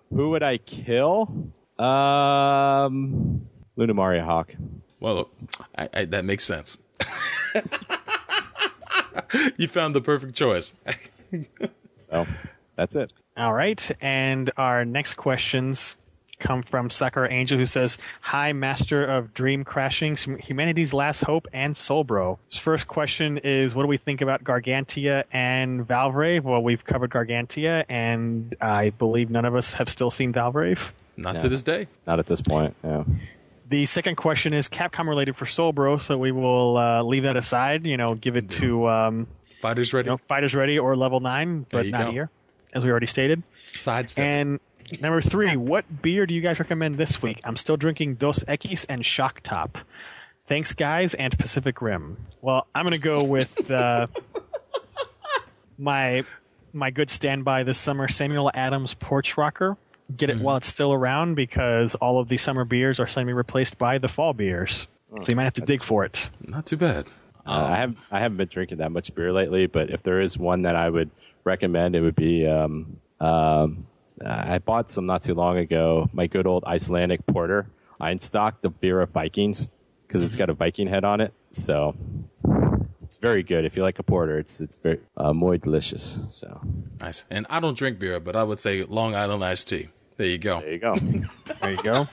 who would I kill? Luna Maria Hawk. Well, that makes sense. You found the perfect choice. So that's it. All right. And our next questions come from Sakura Angel, who says, "Hi, Master of Dream Crashing, Humanity's Last Hope, and Soulbro." His first question is, what do we think about Gargantia and Valvrave? Well, we've covered Gargantia, and I believe none of us have still seen Valvrave. Not to this day. Not at this point, yeah. The second question is Capcom related for Soulbro, so we will leave that aside, give it to Fighters Ready. Fighters Ready or Level 9, but not here, as we already stated. Sidestep. And number 3, what beer do you guys recommend this week? I'm still drinking Dos Equis and Shock Top. Thanks, guys, and Pacific Rim. Well, I'm going to go with my good standby this summer, Samuel Adams Porch Rocker. Get it while it's still around, because all of the summer beers are suddenly replaced by the fall beers. So you might have to dig for it. Not too bad. I haven't been drinking that much beer lately, but if there is one that I would recommend, it would be I bought some not too long ago, my good old Icelandic porter, Einstock, the Vera Vikings, because it's got a Viking head on it. So it's very good. If you like a porter, it's very muy delicious. So nice. And I don't drink beer, but I would say Long Island iced tea. There you go. There you go. There you go.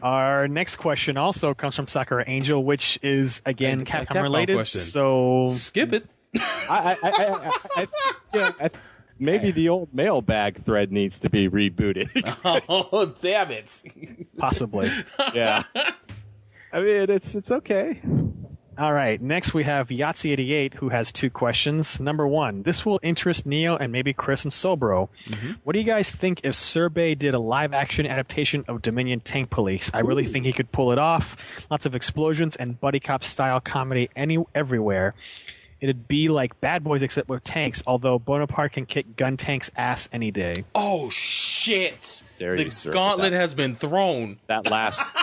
Our next question also comes from Sakura Angel, which is, again, Capcom related. Question. So skip it. Maybe the old mailbag thread needs to be rebooted. Oh, damn it. Possibly. Yeah. I mean, it's okay. All right. Next, we have Yahtzee88, who has 2 questions. Number 1, this will interest Neo and maybe Chris and Sobro. What do you guys think if Serbay did a live-action adaptation of Dominion Tank Police? I really think he could pull it off. Lots of explosions and buddy cop-style comedy everywhere. It'd be like Bad Boys except with tanks, although Bonaparte can kick Gun Tank's ass any day. Oh, shit. Dare the you, sir, gauntlet has been thrown. That last...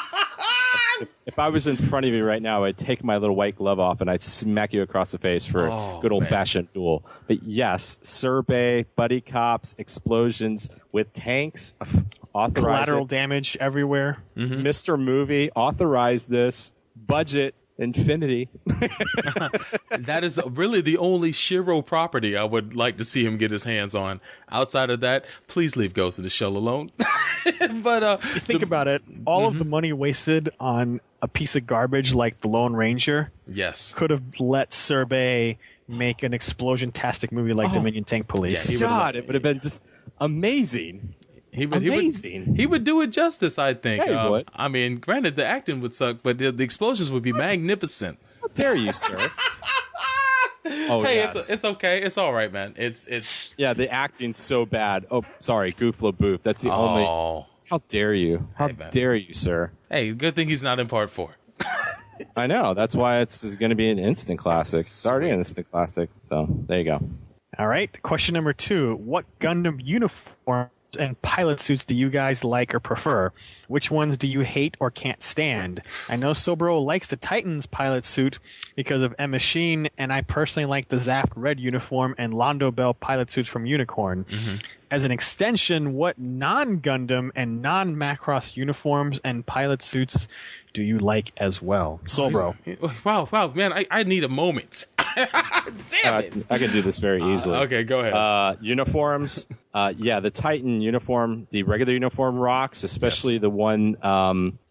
If I was in front of you right now, I'd take my little white glove off and I'd smack you across the face for a good old-fashioned duel. But yes, Serbay, buddy cops, explosions with tanks, authorize collateral damage everywhere. Mr. Movie, authorize this, budget, infinity. That is really the only Shiro property I would like to see him get his hands on. Outside of that, please leave Ghost in the Shell alone. But you think about it, all of the money wasted on a piece of garbage like the Lone Ranger, yes, could have let Serbay make an explosion-tastic movie like Dominion Tank Police. God, it would have been just amazing. He would do it justice, I think. Yeah, he would. I mean, granted, the acting would suck, but the explosions would be magnificent. How dare you, sir? Oh, hey, yes. it's okay. It's all right, man. It's yeah, the acting's so bad. Oh, sorry, Goofla Boof. That's the only. How dare you? How dare you, sir? Hey, good thing he's not in part 4. I know. That's why it's going to be an instant classic. It's already an instant classic. So there you go. All right. Question number 2: what Gundam uniform and pilot suits do you guys like or prefer? Which ones do you hate or can't stand? I know Sobro likes the Titans pilot suit because of M Machine, and I personally like the Zaft red uniform and Londo Bell pilot suits from Unicorn. As an extension, what non-Gundam and non-Macross uniforms and pilot suits do you like as well? Sobro. Wow, man, I need a moment. Damn it. I can do this very easily. Okay, go ahead. Uniforms. Yeah, the Titan uniform, the regular uniform rocks, especially the one.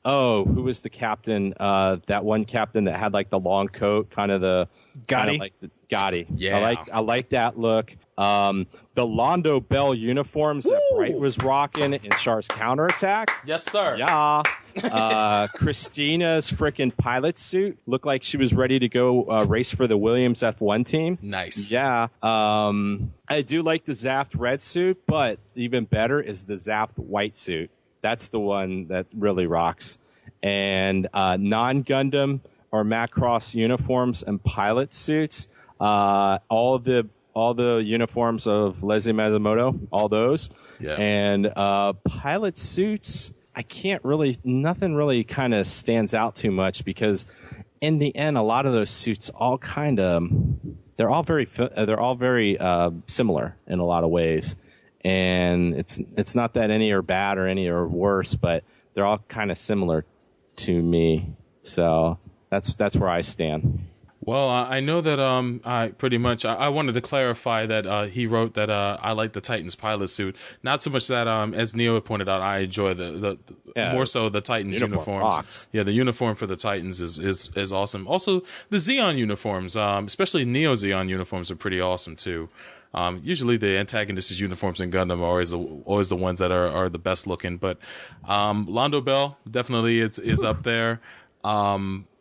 Who was the captain? That one captain that had like the long coat, kind of the Gotti. Like the Gotti. Yeah, I like that look. The Londo Bell uniforms that Bright was rocking in Char's counterattack. Yes, sir. Yeah. Christina's freaking pilot suit looked like she was ready to go race for the Williams F1 team. Nice. Yeah. I do like the Zaft red suit, but even better is the Zaft white suit. That's the one that really rocks. And all Macross uniforms and pilot suits, all all the uniforms of Leslie Miyamoto, all those. Yeah. And pilot suits, I can't really, nothing really kind of stands out too much because in the end, a lot of those suits all kind of, they're all very similar in a lot of ways. And it's not that any are bad or any are worse, but they're all kind of similar to me. So that's where I stand. Well, I know that I pretty much I wanted to clarify that he wrote that I like the Titans pilot suit. Not so much that as Neo pointed out, I enjoy the more so the Titans uniforms. Rocks. Yeah, the uniform for the Titans is awesome. Also, the Zeon uniforms, especially Neo Zeon uniforms, are pretty awesome too. Usually the antagonists' uniforms in Gundam are always the ones that are the best looking, but Londo Bell definitely is up there.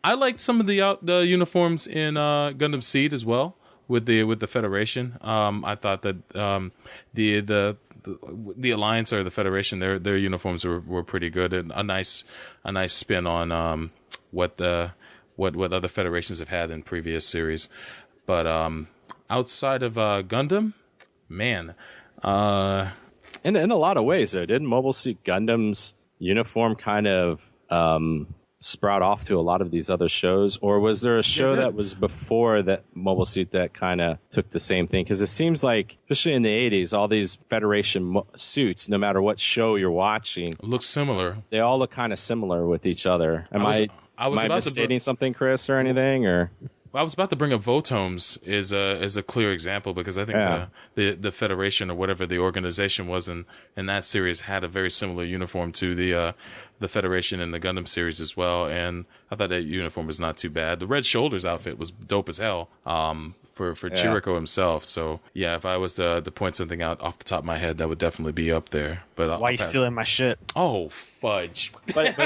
I liked some of the uniforms in Gundam Seed as well with the Federation. I thought that the Alliance or the Federation, their uniforms were pretty good, and a nice spin on what other federations have had in previous series. But outside of Gundam, man, in a lot of ways though, didn't Mobile Suit Gundam's uniform kind of sprout off to a lot of these other shows, or was there a show that was before that Mobile Suit that kind of took the same thing? Because it seems like, especially in the 80s, all these Federation suits, no matter what show you're watching, look similar. They all look kind of similar with each other. Am I misstating something, Chris, or anything? Or I was about to bring up Votomes is a clear example, because I think the Federation or whatever the organization was in that series had a very similar uniform to the Federation in the Gundam series as well, and I thought that uniform was not too bad. The Red Shoulders outfit was dope as hell for Chiriko himself. So yeah, if I was to point something out off the top of my head, that would definitely be up there. But why you stealing my shit? Oh fudge! But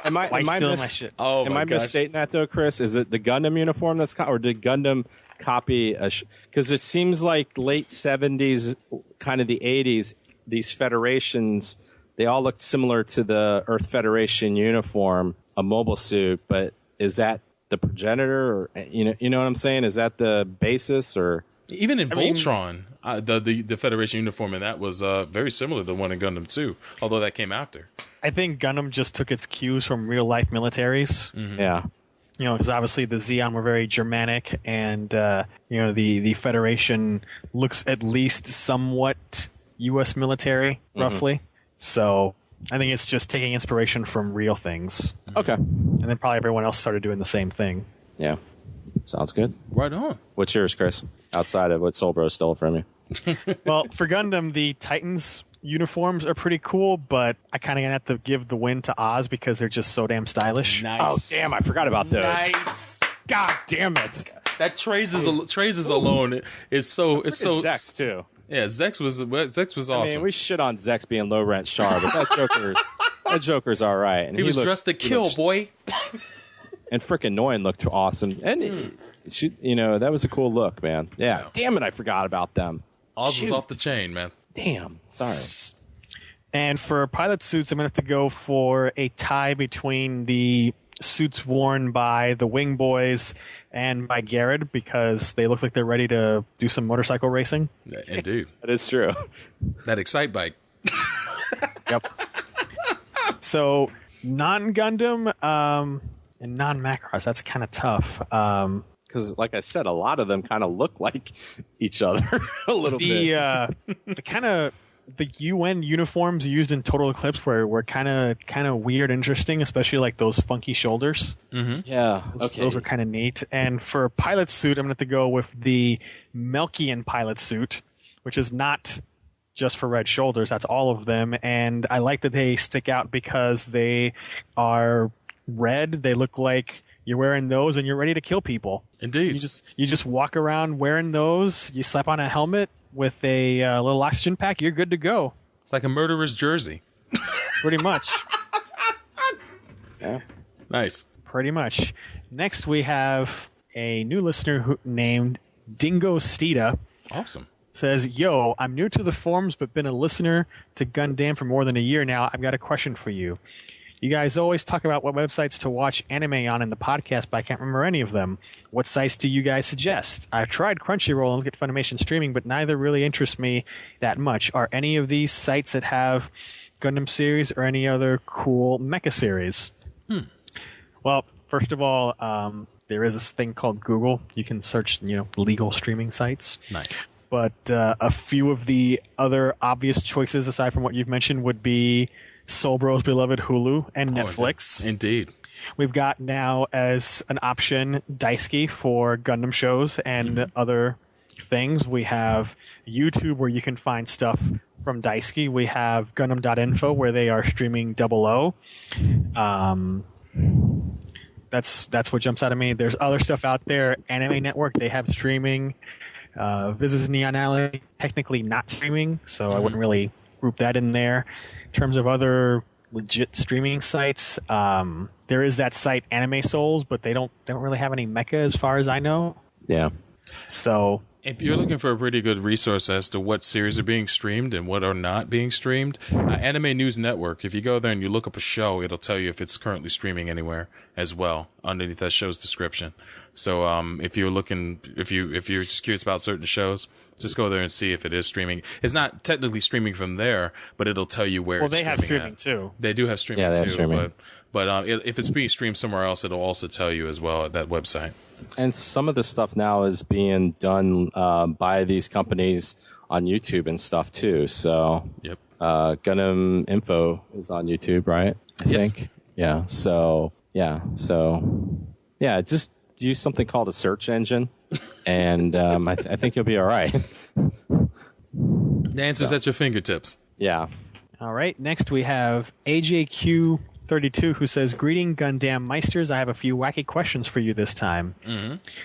am I stealing my shit? Oh, am I misstating that though, Chris? Is it the Gundam uniform or did Gundam copy because it seems like late 70s, kind of the 80s, these federations, they all looked similar to the Earth Federation uniform, a mobile suit, but is that the progenitor, or you know what I'm saying? Is that the basis, or even in Voltron, the Federation uniform in that was very similar to the one in Gundam 2, although that came after. I think Gundam just took its cues from real life militaries. Mm-hmm. Yeah. Because obviously the Zeon were very Germanic, and the Federation looks at least somewhat U.S. military, roughly. So I think it's just taking inspiration from real things. Okay. And then probably everyone else started doing the same thing. Yeah. Sounds good. Right on. What's yours, Chris? Outside of what Soulbro stole from you. Well, for Gundam, the Titans uniforms are pretty cool, but I kind of have to give the win to Oz because they're just so damn stylish. Nice. Oh, damn, I forgot about those. Nice. God damn it. That Trazes alone is so Zex too. Yeah, Zex was awesome. I mean, we shit on Zex being low rent Char, but that Joker's all right. And he was dressed to kill, boy. And frickin' Noin looked awesome. And that was a cool look, man. Yeah. Damn it, I forgot about them. Oz was off the chain, man. Damn. Sorry. And for pilot suits, I'm gonna have to go for a tie between the suits worn by the Wing Boys and by Garrett, because they look like they're ready to do some motorcycle racing. Indeed. That is true. That Excite bike. Yep. So non-Gundam and non-Macross, that's kind of tough. Because, like I said, a lot of them kind of look like each other a little bit. The kind of the UN uniforms used in Total Eclipse were kind of weird, interesting, especially like those funky shoulders. Mm-hmm. Yeah, those were kind of neat. And for pilot suit, I'm going to have to go with the Melkian pilot suit, which is not just for red shoulders. That's all of them, and I like that they stick out because they are red. They look like you're wearing those and you're ready to kill people. Indeed. You just walk around wearing those. You slap on a helmet with a little oxygen pack, you're good to go. It's like a murderer's jersey. Pretty much. Yeah. Nice. Pretty much. Next, we have a new listener named Dingo Steeda. Awesome. Says, yo, I'm new to the forums, but been a listener to Gundam for more than a year now. I've got a question for you. You guys always talk about what websites to watch anime on in the podcast, but I can't remember any of them. What sites do you guys suggest? I've tried Crunchyroll and looked at Funimation streaming, but neither really interests me that much. Are any of these sites that have Gundam series or any other cool mecha series? Well, first of all, there is this thing called Google. You can search, legal streaming sites. Nice. But a few of the other obvious choices, aside from what you've mentioned, would be Soulbro's beloved Hulu and Netflix. Indeed. We've got now as an option Daisuke for Gundam shows and other things. We have YouTube where you can find stuff from Daisuke. We have Gundam.info where they are streaming 00. That's what jumps out at me. There's other stuff out there. Anime Network, they have streaming. Visits Neon Alley, technically not streaming, so I wouldn't really group that in there. In terms of other legit streaming sites, there is that site Anime Souls, but they don't really have any mecha as far as I know. Yeah. So if you're looking for a pretty good resource as to what series are being streamed and what are not being streamed, Anime News Network, if you go there and you look up a show, it'll tell you if it's currently streaming anywhere as well underneath that show's description. So if you're just curious about certain shows, just go there and see if it is streaming. It's not technically streaming from there, but it'll tell you where. Well, it's they have streaming at. too. They do have streaming they have too, streaming. but if it's being streamed somewhere else, it'll also tell you as well at that website. And some of the stuff now is being done by these companies on YouTube and stuff too. So, Gundam Info is on YouTube, right? I think. Yeah. So, just use something called a search engine, and I think you'll be all right. The answer's at your fingertips. Yeah. All right. Next we have AJQ32 who says, "Greeting Gundam Meisters. I have a few wacky questions for you this time.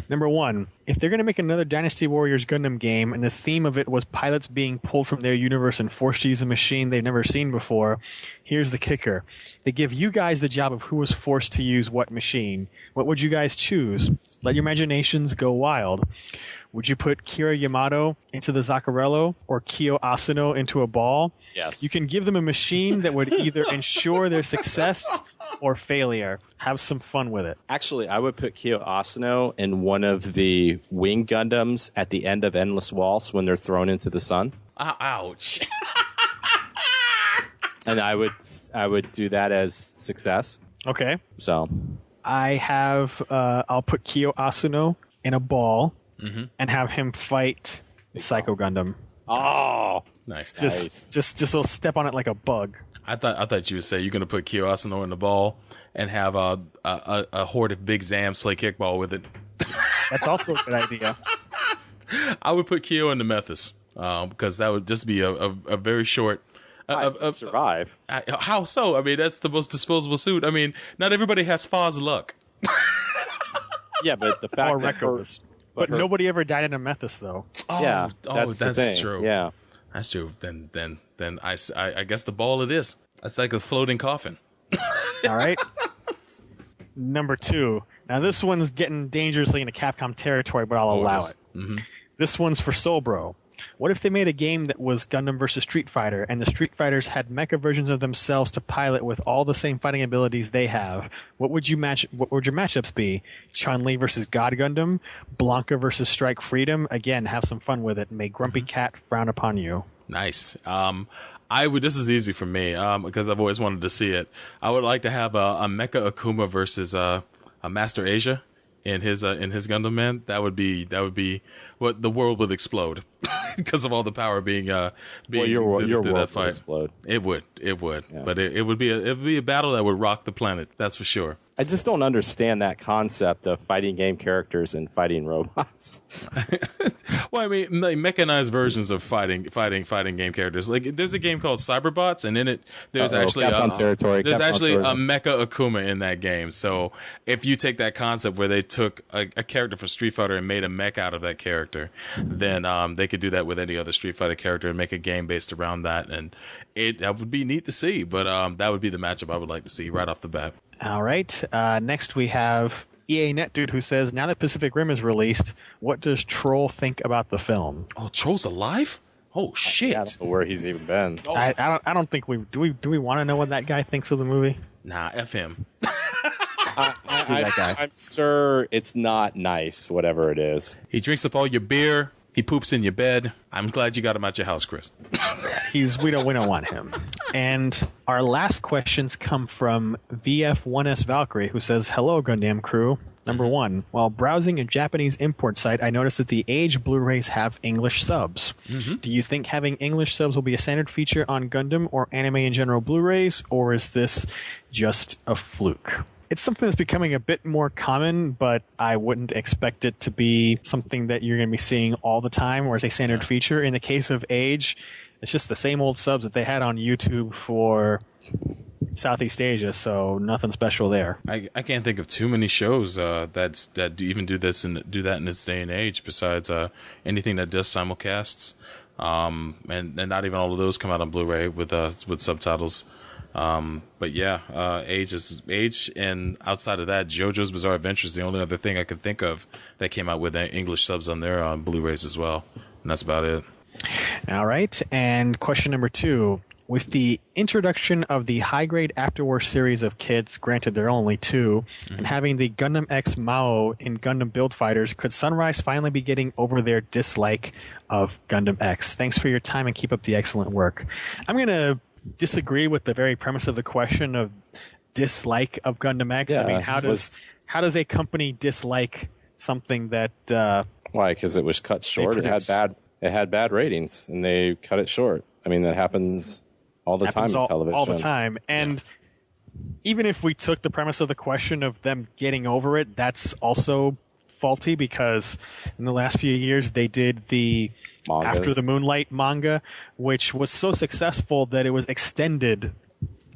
Number one, if they're going to make another Dynasty Warriors Gundam game and the theme of it was pilots being pulled from their universe and forced to use a machine they've never seen before, here's the kicker. They give you guys the job of who was forced to use what machine. What would you guys choose? Let your imaginations go wild. Would you put Kira Yamato into the Zaccarello or Kyo Asano into a ball? Yes. You can give them a machine that would either ensure their success or failure. Have some fun with it." Actually, I would put Kyo Asano in one of the Wing Gundams at the end of Endless Waltz when they're thrown into the sun. Ouch. And I would do that as success. Okay. So I'll put Kyo Asano in a ball and have him fight Psycho Gundam. Oh, nice. Just he'll step on it like a bug. I thought you would say you're gonna put Kyo Asano in the ball and have a horde of big Zams play kickball with it. That's also a good idea. I would put Kyo in the Methus because that would just be a very short. Survive. How so? I mean, that's the most disposable suit. I mean, not everybody has Foz luck. Yeah, but the fact that but nobody ever died in a Methus, though. That's the thing. True. Yeah, that's true. Then I guess the ball it is. That's like a floating coffin. All right. Number 2. Now this one's getting dangerously into Capcom territory, but I'll allow it. This one's for Soulbro. What if they made a game that was Gundam versus Street Fighter, and the Street Fighters had mecha versions of themselves to pilot with all the same fighting abilities they have? What would your matchups be? Chun-Li versus God Gundam, Blanca versus Strike Freedom. Again, have some fun with it. May Grumpy Cat frown upon you. Nice. This is easy for me because I've always wanted to see it. I would like to have a Mecha Akuma versus a Master Asia in his Gundam Man. That would be what the world would explode because of all the power being your exhibited world through that fight. would explode. It would, Yeah. but it would be a battle that would rock the planet. That's for sure. I just don't understand that concept of fighting game characters and fighting robots. Well, I mean, like mechanized versions of fighting game characters. Like, there's a game called Cyberbots, and in it, there's actually a Mecha Akuma in that game. So, if you take that concept where they took a character from Street Fighter and made a mech out of that character, then they could do that with any other Street Fighter character and make a game based around that, and that would be neat to see. But that would be the matchup I would like to see right off the bat. All right. Next we have EA Net Dude who says, now that Pacific Rim is released, what does Troll think about the film? Oh, Troll's alive? Oh shit! I don't know where he's even been. Oh. I don't think we do we want to know what that guy thinks of the movie? Nah, F him. that guy. I'm sure it's not nice, whatever it is. He drinks up all your beer. He poops in your bed. I'm glad you got him out your house, Chris. We don't want him. And our last questions come from VF1S Valkyrie, who says, "Hello, Gundam crew. Number one, while browsing a Japanese import site, I noticed that the Age Blu-rays have English subs. Do you think having English subs will be a standard feature on Gundam or anime in general Blu-rays, or is this just a fluke?" It's something that's becoming a bit more common, but I wouldn't expect it to be something that you're going to be seeing all the time or as a standard feature. In the case of Age, it's just the same old subs that they had on YouTube for Southeast Asia, so nothing special there. I can't think of too many shows that even do this and do that in this day and age. Besides anything that does simulcasts, and not even all of those come out on Blu-ray with subtitles. But yeah, Age, and outside of that, JoJo's Bizarre Adventure is the only other thing I could think of that came out with English subs on their Blu-rays as well, and that's about it. All right, and question number 2. With the introduction of the high-grade afterwar series of kits, granted there are only 2, and having the Gundam X Mao in Gundam Build Fighters, could Sunrise finally be getting over their dislike of Gundam X? Thanks for your time and keep up the excellent work. I'm going to disagree with the very premise of the question of dislike of Gundam X. Yeah, I mean, how does a company dislike something that why? Because it was cut short. It had bad ratings, and they cut it short. I mean, that happens all the time in television. All the time. And even if we took the premise of the question of them getting over it, that's also faulty, because in the last few years they did the Mangas. After the Moonlight manga, which was so successful that it was extended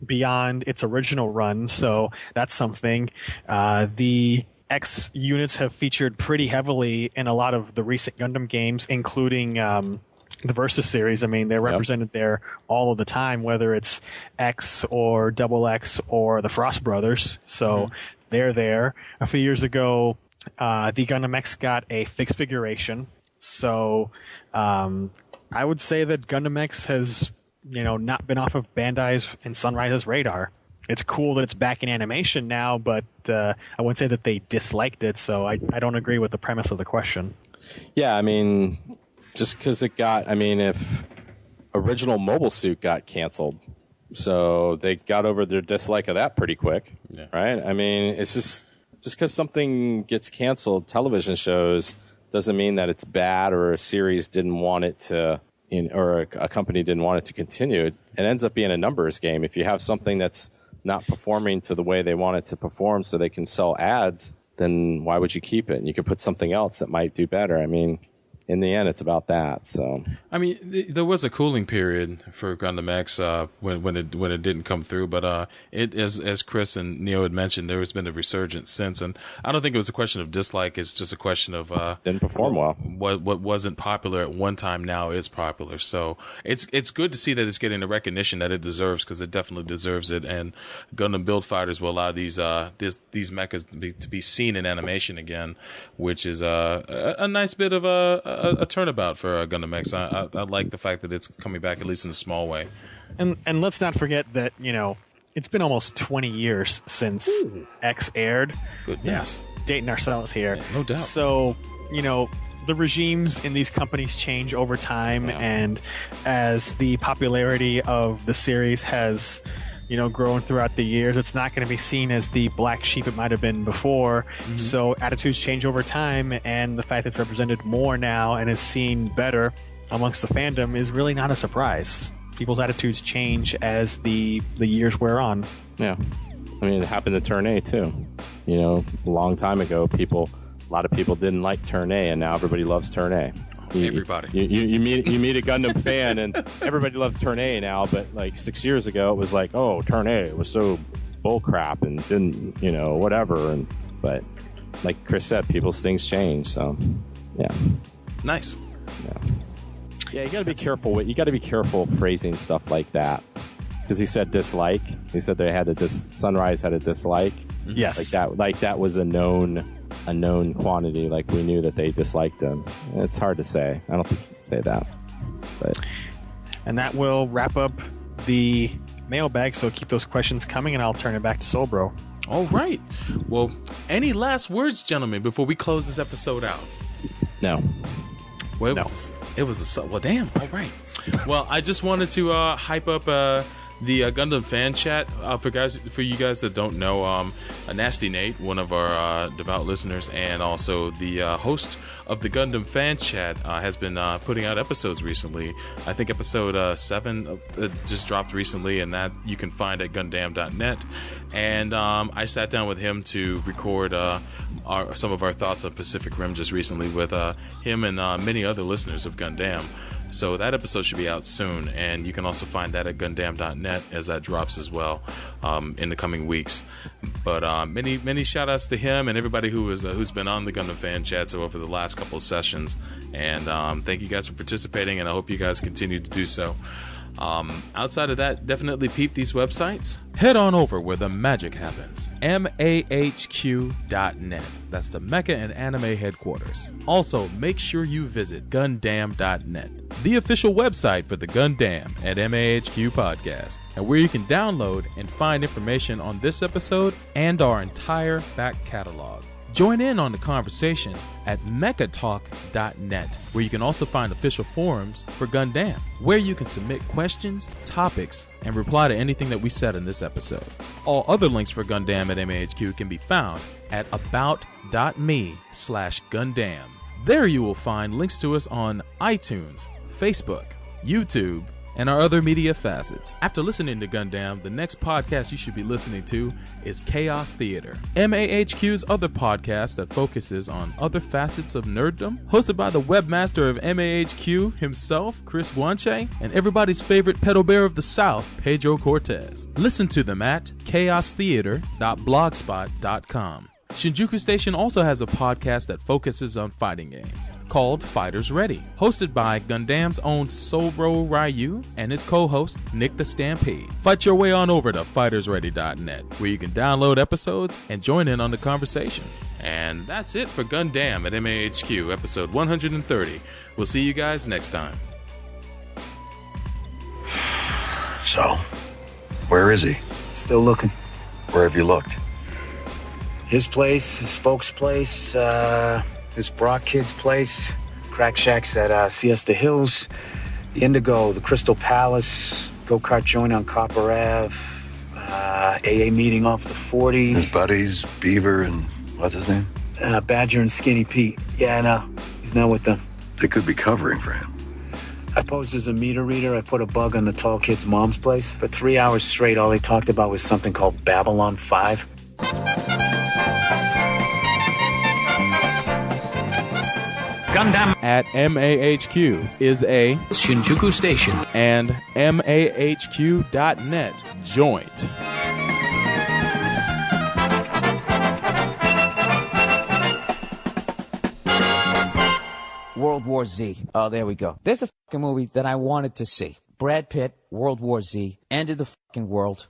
beyond its original run. So that's something. The X units have featured pretty heavily in a lot of the recent Gundam games, including the Versus series. I mean, they're represented there all of the time, whether it's X or Double X or the Frost Brothers. So they're there. A few years ago, the Gundam X got a fixed figuration. So I would say that Gundam X has, not been off of Bandai's and Sunrise's radar. It's cool that it's back in animation now, but I wouldn't say that they disliked it. So I don't agree with the premise of the question. Yeah, I mean, just because if original Mobile Suit got canceled, so they got over their dislike of that pretty quick, right? I mean, it's just because something gets canceled, television shows, doesn't mean that it's bad or a series didn't want it to, or a company didn't want it to continue. It ends up being a numbers game. If you have something that's not performing to the way they want it to perform so they can sell ads, then why would you keep it? And you could put something else that might do better. I mean, in the end, it's about that. So, I mean, there was a cooling period for Gundam X when it didn't come through, but it as Chris and Neo had mentioned, there has been a resurgence since, and I don't think it was a question of dislike. It's just a question of didn't perform well. What wasn't popular at one time now is popular. So it's good to see that it's getting the recognition that it deserves, because it definitely deserves it. And Gundam Build Fighters will allow these mechas to be seen in animation again, which is a nice bit of a turnabout for Gundam X. I like the fact that it's coming back, at least in a small way. And let's not forget that, it's been almost 20 years since X aired. Goodness. Yeah, dating ourselves here. Yeah, no doubt. So, the regimes in these companies change over time, and as the popularity of the series has grown throughout the years, it's not going to be seen as the black sheep it might have been before. So attitudes change over time, and the fact that it's represented more now and is seen better amongst the fandom is really not a surprise. People's attitudes change as the years wear on. Yeah. I mean, it happened to Turn A too. A long time ago, a lot of people didn't like Turn A, and now everybody loves Turn A. Everybody. You meet a Gundam fan, and everybody loves Turn A now, but like 6 years ago, it was like, oh, Turn A was so bullcrap and didn't, whatever. But like Chris said, people's things change. So, yeah. Nice. Yeah, you got to be careful. You got to be careful phrasing stuff like that, because he said dislike. He said they had Sunrise had a dislike. Yes. Like that was a known quantity. Like we knew that they disliked him. It's hard to say. I don't think you can say that. And that will wrap up the mailbag, so keep those questions coming, and I'll turn it back to Sobro. All right. Well, any last words, gentlemen, before we close this episode out? No. Well, it was a well, damn. All right. Well, I just wanted to hype up the Gundam fan chat for you guys that don't know. Nasty Nate, one of our devout listeners, and also the host of the Gundam fan chat, has been putting out episodes recently. I think episode 7 just dropped recently, and that you can find at Gundam.net. And I sat down with him to record some of our thoughts on Pacific Rim just recently with him and many other listeners of Gundam. So that episode should be out soon, and you can also find that at Gundam.net as that drops as well in the coming weeks. But many shout outs to him and everybody who's been on the Gundam fan chats over the last couple of sessions. And thank you guys for participating, and I hope you guys continue to do so. Outside of that, definitely peep these websites. Head on over where the magic happens. MAHQ.net. That's the Mecha and Anime headquarters. Also, make sure you visit Gundam.net, the official website for the Gundam and MAHQ podcast, and where you can download and find information on this episode and our entire back catalog. Join in on the conversation at mechatalk.net, where you can also find official forums for Gundam, where you can submit questions, topics, and reply to anything that we said in this episode. All other links for Gundam at MAHQ can be found at about.me/Gundam. There you will find links to us on iTunes, Facebook, YouTube, and our other media facets. After listening to Gundam, the next podcast you should be listening to is Chaos Theater, MAHQ's other podcast that focuses on other facets of nerddom, hosted by the webmaster of MAHQ himself, Chris Guanche, and everybody's favorite pedal bear of the South, Pedro Cortez. Listen to them at chaostheater.blogspot.com. Shinjuku Station also has a podcast that focuses on fighting games called Fighters Ready, hosted by Gundam's own Sobro Ryu and his co-host Nick the Stampede. Fight your way on over to fightersready.net, where you can download episodes and join in on the conversation. And that's it for Gundam at MAHQ, episode 130. We'll see you guys next time. So, where is he? Still looking. Where have you looked? His place, his folks' place, this Brock kid's place, crack shacks at Siesta Hills, the Indigo, the Crystal Palace, go-kart joint on Copper Ave, AA meeting off the 40. His buddies, Beaver and what's his name? Badger and Skinny Pete. Yeah, no, he's not with them. They could be covering for him. I posed as a meter reader. I put a bug on the tall kid's mom's place. For 3 hours straight, all they talked about was something called Babylon 5. Gundam at MAHQ is a Shinjuku Station and MAHQ.net joint. World War Z. Oh, there we go. There's a fucking movie that I wanted to see. Brad Pitt, World War Z, end of the fucking world.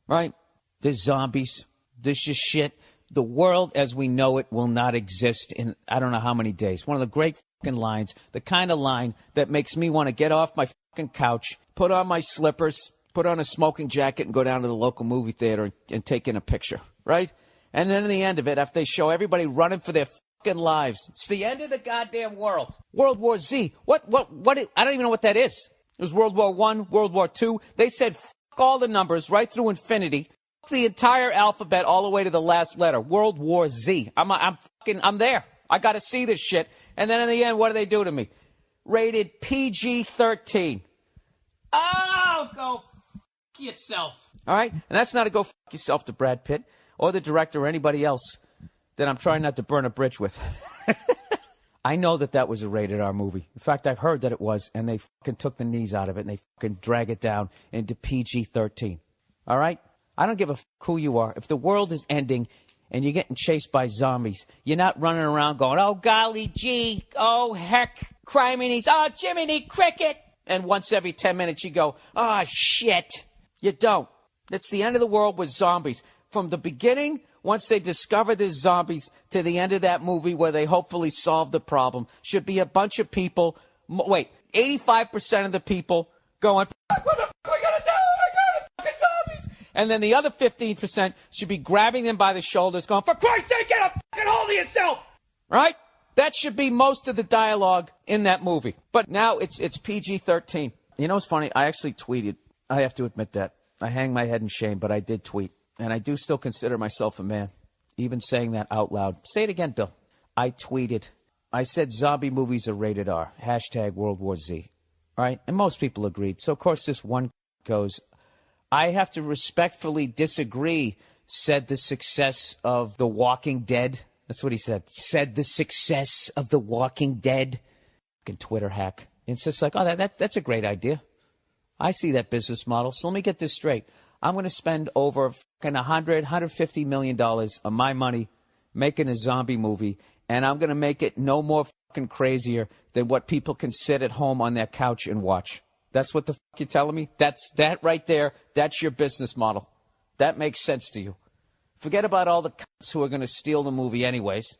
Right? There's zombies. There's just shit. The world as we know it will not exist in I don't know how many days. One of the great fucking lines, the kind of line that makes me want to get off my fucking couch, put on my slippers, put on a smoking jacket and go down to the local movie theater and take in a picture, right? And then in the end of it, after they show everybody running for their fucking lives, it's the end of the goddamn world. World War Z. What, I don't even know what that is. It was World War I, World War II. They said fuck all the numbers right through infinity. The entire alphabet all the way to the last letter. World War Z. I'm there. I got to see this shit. And then in the end, what do they do to me? Rated PG-13. Oh, go fuck yourself. All right? And that's not a go fuck yourself to Brad Pitt or the director or anybody else that I'm trying not to burn a bridge with. I know that was a rated R movie. In fact, I've heard that it was, and they fucking took the knees out of it and they fucking drag it down into PG-13. All right? I don't give a fuck who you are. If the world is ending and you're getting chased by zombies, you're not running around going, oh, golly gee, oh, heck, criminies, oh, Jiminy Cricket. And once every 10 minutes you go, oh, shit. You don't. It's the end of the world with zombies. From the beginning, once they discover there's zombies, to the end of that movie where they hopefully solve the problem, should be a bunch of people wait, 85% of the people going, what the fuck are we gonna do? I got fucking zombies. And then the other 15% should be grabbing them by the shoulders, going, for Christ's sake, get a fucking hold of yourself. Right? That should be most of the dialogue in that movie. But now it's PG-13. You know what's funny? I actually tweeted. I have to admit that. I hang my head in shame, but I did tweet. And I do still consider myself a man, even saying that out loud. Say it again, Bill. I tweeted. I said zombie movies are rated R. Hashtag World War Z. Right? And most people agreed. So, of course, this one goes, I have to respectfully disagree, said the success of The Walking Dead. That's what he said. Said the success of The Walking Dead. Fucking Twitter hack. It's just like, oh, that's a great idea. I see that business model. So let me get this straight. I'm going to spend over fucking $150 million of my money making a zombie movie, and I'm going to make it no more fucking crazier than what people can sit at home on their couch and watch. That's what the fuck you're telling me? That's that right there. That's your business model. That makes sense to you. Forget about all the cunts who are going to steal the movie anyways.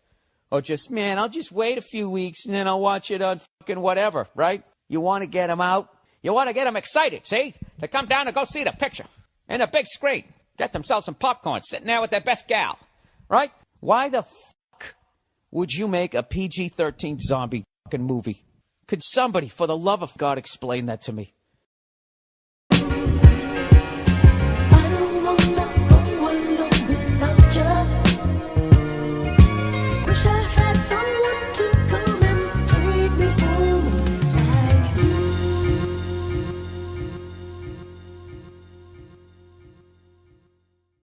Or just, man, I'll just wait a few weeks and then I'll watch it on fucking whatever, right? You want to get them out? You want to get them excited, see? To come down and go see the picture. In a big screen. Get themselves some popcorn sitting there with their best gal. Right? Why the fuck would you make a PG-13 zombie fucking movie? Could somebody, for the love of God, explain that to me?